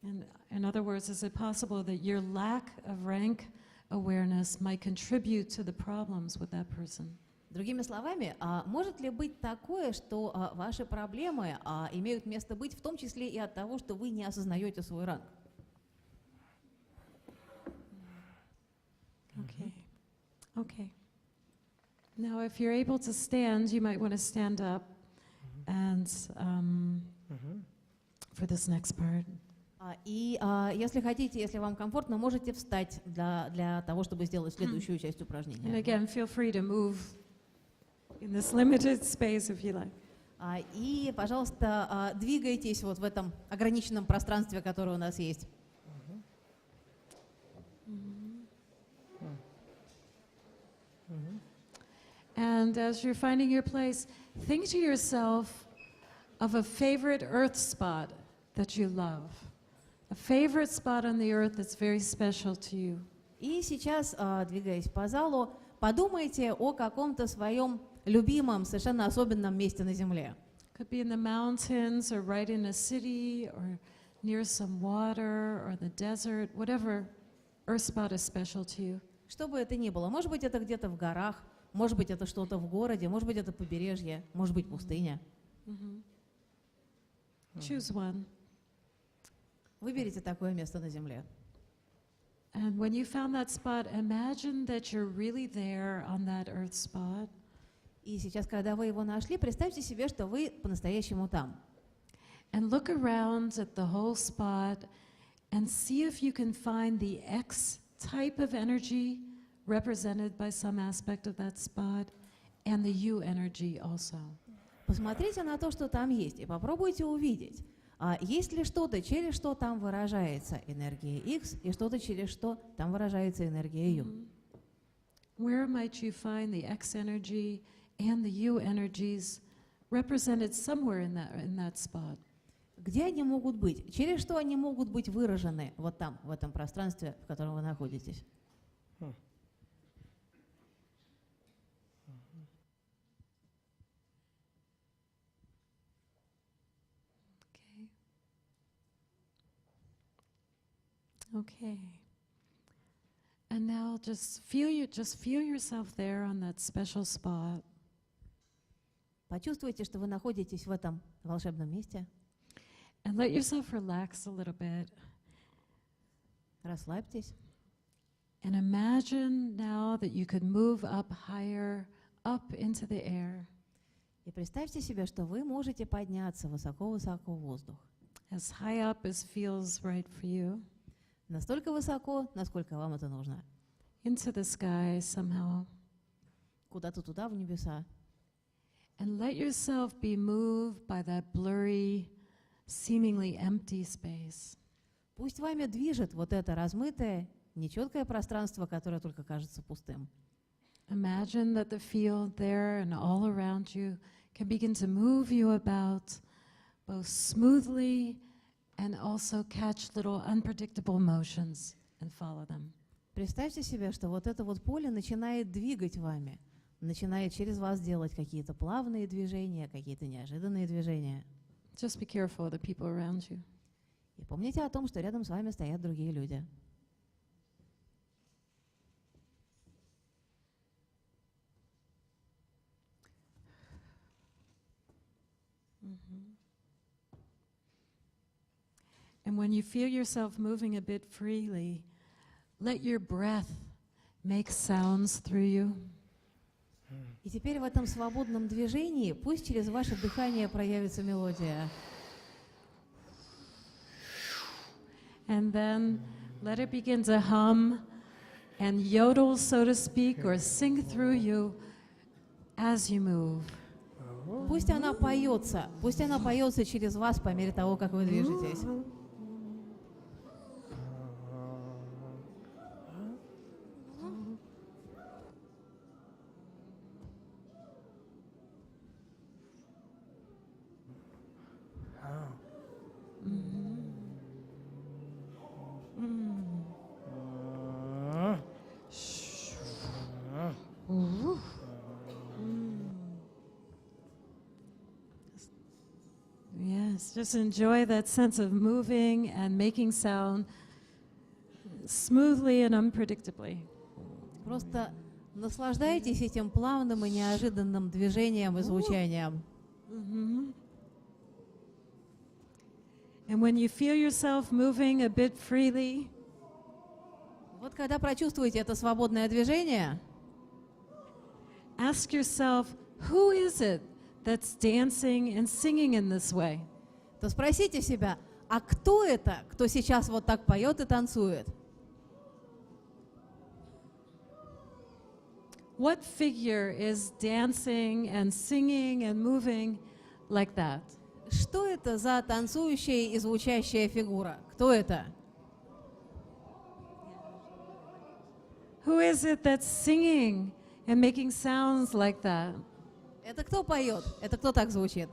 And in other words, is it possible that your lack of rank awareness might contribute to the problems with that person? Другими словами, может ли быть такое, что ваши проблемы имеют место быть в том числе и от того, что вы не осознаете свой ранг? Okay. Okay. Now, if you're able to stand, you might want to stand up and for this next part. И если хотите, если вам комфортно, можете встать для того, чтобы сделать следующую часть And упражнения. again, feel free to move in this limited space if you like. И, пожалуйста, двигайтесь вот в этом ограниченном пространстве, которое у нас есть. And as you're finding your place, think to yourself of a favorite earth spot that you love. A favorite spot on the earth that's very special to you. И сейчас, двигаясь по залу, подумайте о каком-то своем любимом, совершенно особенном месте на Земле. Could be in the mountains or right in a city or near some water or the desert, whatever earth spot is special to you. Что бы это ни было, может быть, это где-то в горах, может быть, это что-то в городе, может быть, это побережье, может быть, пустыня. Choose one. Выберите такое место на земле. And when you found that spot, imagine that you're really there on that earth spot. И сейчас, когда вы его нашли, представьте себе, что вы по-настоящему там. And look around at the whole spot and see if you can find the X type of energy represented by some aspect of that spot and the U energy also. Посмотрите на то, что там есть, и попробуйте увидеть, есть ли что-то, через что там выражается энергия X, и что-то, через что там выражается энергия U. Where might you find the X energy and the U energies represented somewhere in that spot? Где они могут быть? Через что они могут быть выражены вот там, в этом пространстве, в котором вы находитесь? Okay. And now just feel yourself there on that special spot. Почувствуйте, что вы находитесь в этом волшебном месте. And let yourself relax a little bit. Расслабьтесь. And imagine now that you could move up higher, up into the air. И представьте себе, что вы можете подняться высоко-высоко в воздух. As high up as feels right for you. Настолько высоко, насколько вам это нужно. Into the sky somehow. Куда-то туда, в небеса. And let yourself be moved by that blurry, seemingly empty space. Пусть вами движет вот это размытое, нечеткое пространство, которое только кажется пустым. Imagine that the field there and all around you can begin to move you about, both smoothly and also catch little unpredictable motions and follow them. Представьте себе, что вот это вот поле начинает двигать вами, начинает через вас делать какие-то плавные движения, какие-то неожиданные движения. Just be careful of the people around you. И помните о том, что рядом с вами стоят другие люди. And when you feel yourself moving a bit freely, let your breath make sounds through you. И теперь в этом свободном движении пусть через ваше дыхание проявится мелодия. And then let it begin to hum and yodel, so to speak, or sing through you as you move. Пусть она поется через вас по мере того, как вы движетесь. Yes, just enjoy that sense of moving and making sound smoothly and unpredictably. Просто наслаждайтесь этим плавным и неожиданным движением и звучанием. And when you feel yourself moving a bit freely, Вот когда прочувствуете это свободное движение, ask yourself, who is it that's dancing and singing in this way? то спросите себя, а кто это, кто сейчас вот так поет и танцует? What figure is dancing and singing and moving like that? Что это за танцующая и звучащая фигура? Кто это? Who is it that's singing and making sounds like that? Это кто поет? Это кто так звучит?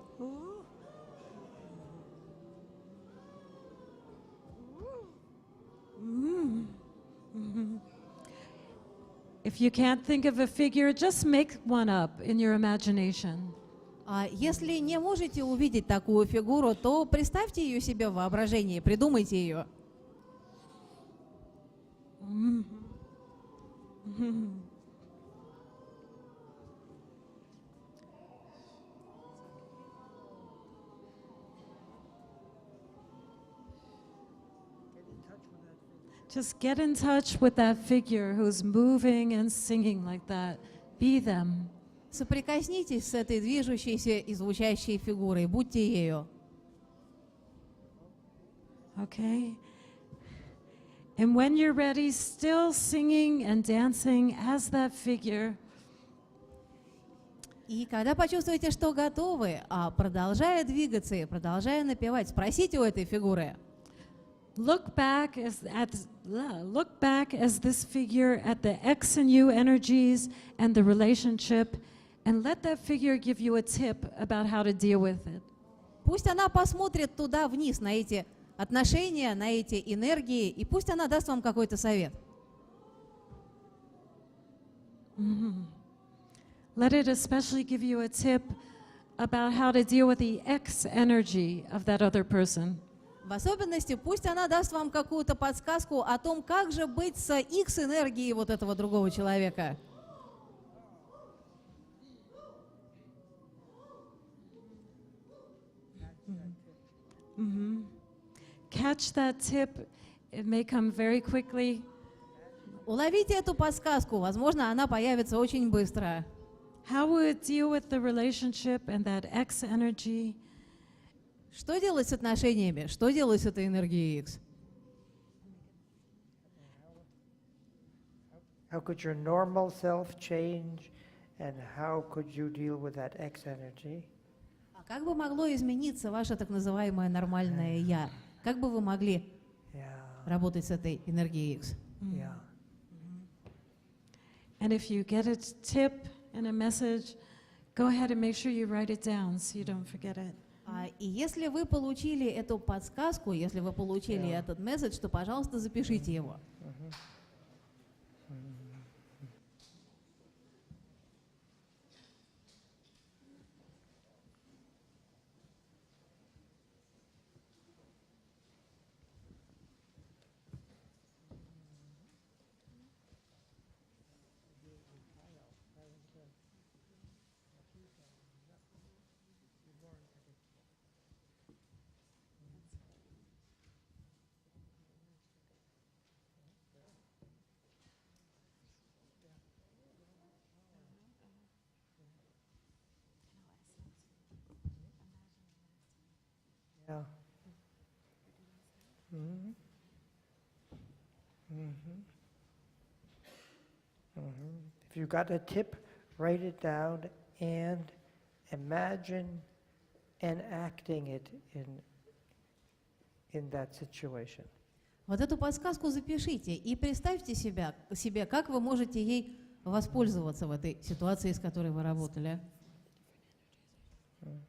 If you can't think of a figure, just make one up in your imagination. Если не можете увидеть такую фигуру, то представьте ее себе в воображении, придумайте ее. Just get in touch with that figure who's moving and singing like that. Be them. Соприкоснитесь с этой движущейся и звучащей фигурой, будьте ею. Okay? And when you're ready, still singing and dancing as that figure, И когда почувствуете, что готовы, продолжая двигаться и продолжая напевать, спросите у этой фигуры. look back as this figure at the X and U energies and the relationship, and let that figure give you a tip about how to deal with it. Пусть она посмотрит туда вниз, на эти отношения, на эти энергии, и пусть она даст вам какой-то совет. Let it especially give you a tip about how to deal with the X energy of that other person. В особенности, пусть она даст вам какую-то подсказку о том, как же быть с X-энергией вот этого другого человека. Catch that tip. It may come very quickly. Уловите эту подсказку, возможно, она появится очень быстро. How will it deal with the relationship and that X energy? Что делать с отношениями? Что делать с этой энергией X? How could your normal self change, and how could you deal with that X energy? А как бы могло измениться ваше так называемое нормальное «я»? Как бы вы могли работать с этой энергией X? Yeah. And if you get a tip and a message, go ahead and make sure you write it down so you don't forget it. И если вы получили эту подсказку, если вы получили этот месседж, то, пожалуйста, запишите его. Yeah. If you got a tip, write it down and imagine enacting it in that situation. Вот эту подсказку запишите и представьте себе, как вы можете ей воспользоваться в этой ситуации, с которой вы работали. Great.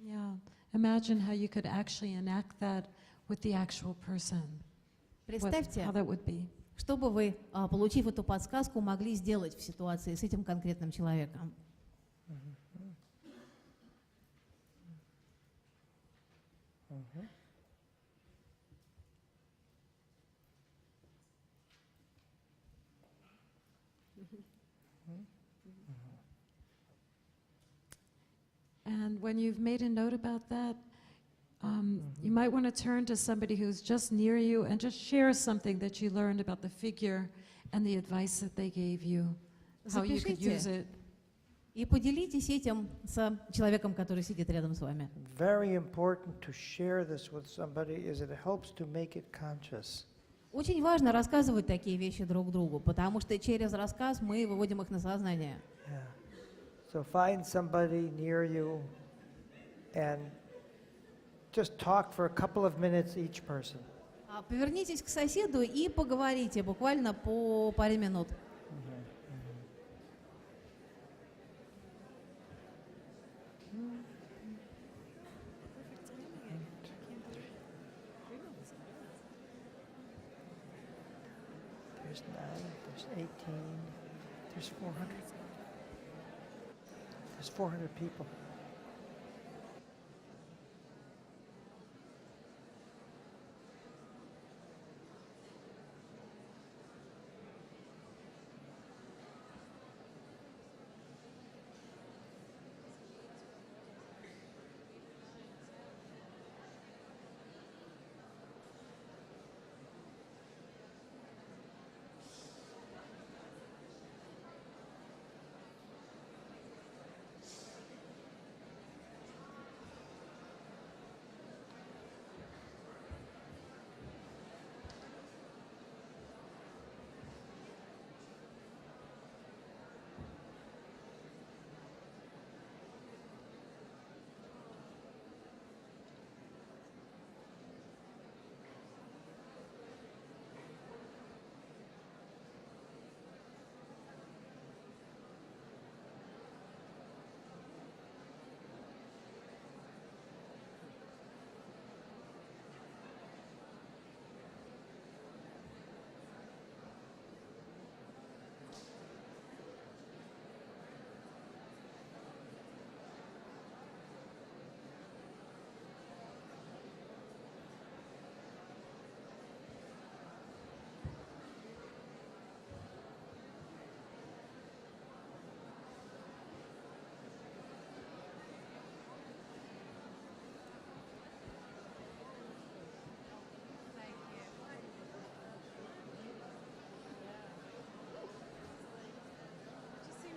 Yeah. Imagine how you could actually enact that with the actual person. Представьте, How that would be. что бы вы, получив эту подсказку, могли сделать в ситуации с этим конкретным человеком. And when you've made a note about that, you might want to turn to somebody who's just near you and just share something that you learned about the figure and the advice that they gave you, how you could use it. И поделитесь этим с человеком, который сидит рядом с вами. Very important to share this with somebody is it helps to make it conscious. Очень важно рассказывать такие вещи друг другу, потому что через рассказ мы выводим их на сознание. Yeah. So find somebody near you and just talk for a couple of minutes each person. Повернитесь к соседу и поговорите буквально по паре минут. There's 9, there's 18, there's 400. There's 400 people.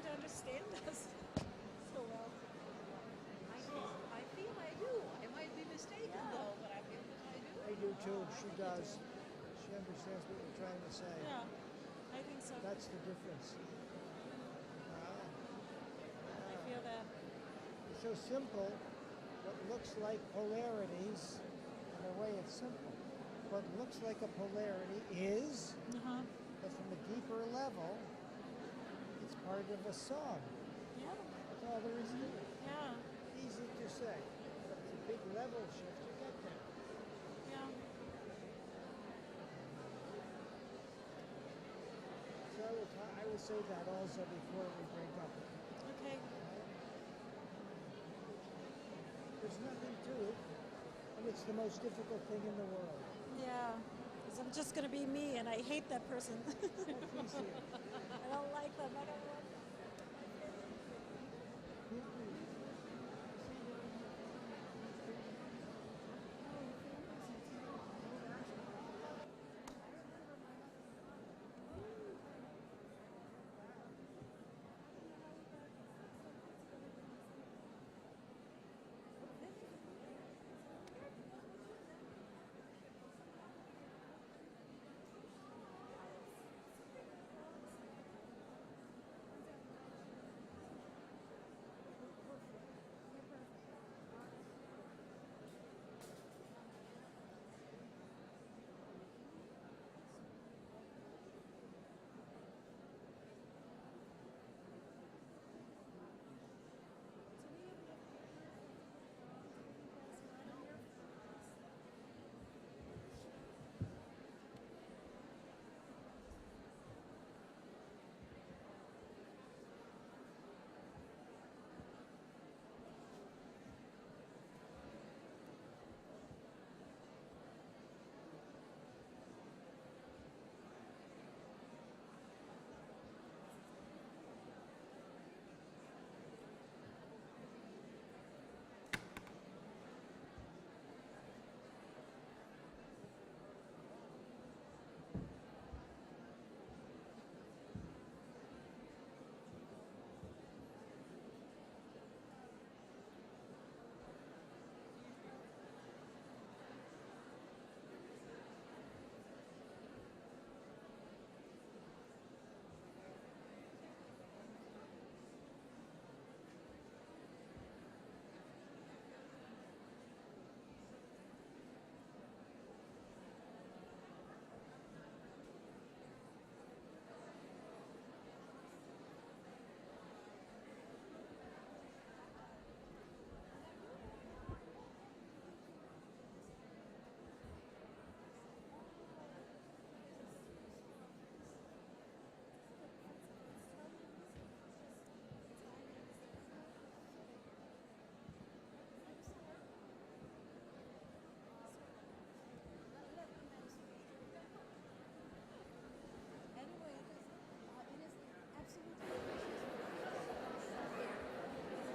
Understand us so well. I feel I do. I might be mistaken though, but I feel that I do. I do too. She does. She understands what we're trying to say. Yeah, I think so. That's the difference. I feel that. It's so simple. What looks like polarities, in a way it's simple. What looks like a polarity is, but from a deeper level, it's part of a song. Yeah, That's all there is to it. yeah, Easy to say. But it's a big level shift to get there. yeah. So I will say that also before we break up. Okay. There's nothing to it, and it's the most difficult thing in the world. Yeah, because I'm just going to be me, and I hate that person. That's easier. I don't like them. I don't want them.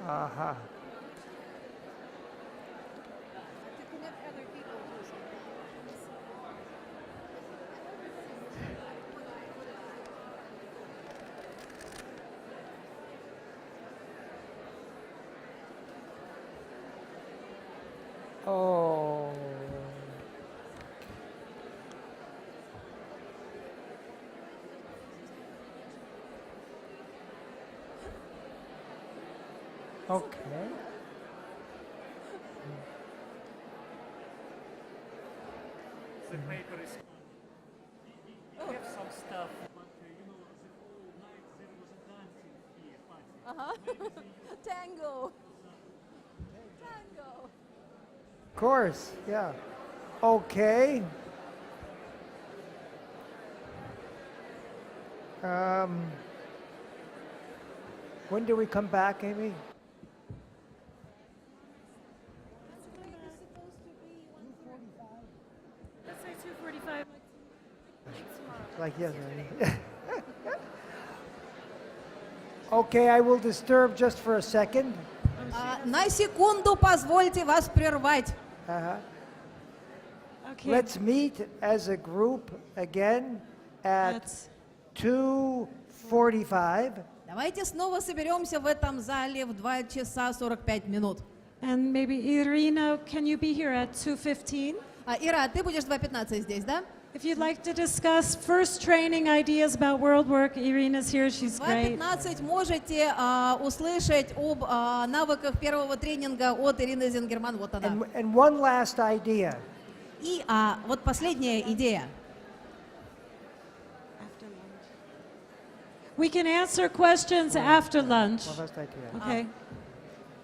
Aha. Oh. Okay. The paper is we have some stuff, but the whole night there was a dancing here, party. Tango. Tango. Of course, yeah. Okay. When do we come back, Amy? Let's say 2:45. Like yes. Okay, I will disturb just for a second. На секунду позвольте вас прервать. Uh-huh. Okay. Let's meet as a group again at That's 2:45. Давайте снова соберемся в этом зале в 2 часа 45 минут. and maybe Irina, can you be here at 2:15? Ира, ты будешь 2:15 здесь, да? If you'd like to discuss first training ideas about world work, Irina's here. She's great. 2:15 можете услышать об навыках первого тренинга от Ирины Зингерман. Вот она. And one last idea. И вот последняя идея. We can answer questions after lunch. One last idea. Okay.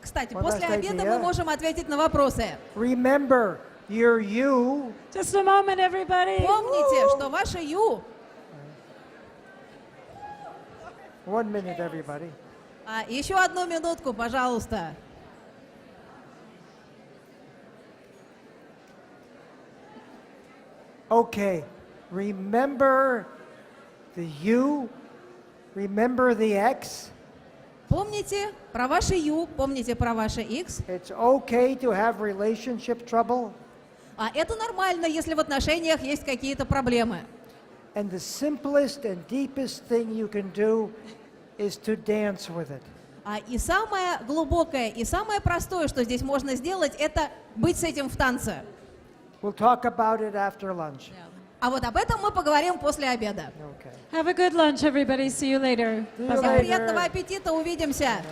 Кстати, Вот после наша обеда идея. мы можем ответить на вопросы. Remember, your you Just a moment, everybody. Помните, что ваше «ю» 1 minute, everybody. еще одну минутку, пожалуйста. Okay, remember the you, remember the X. Помните про ваше «ю», помните про ваше «икс». It's okay to have relationship trouble. Это нормально, если в отношениях есть какие-то проблемы. And the simplest and deepest thing you can do is to dance with it. И самое глубокое, и самое простое, что здесь можно сделать, это быть с этим в танце. We'll talk about it after lunch. А вот об этом мы поговорим после обеда. Okay. Have a good lunch, everybody. See you later. See you Bye-bye. Всем later. приятного аппетита, увидимся.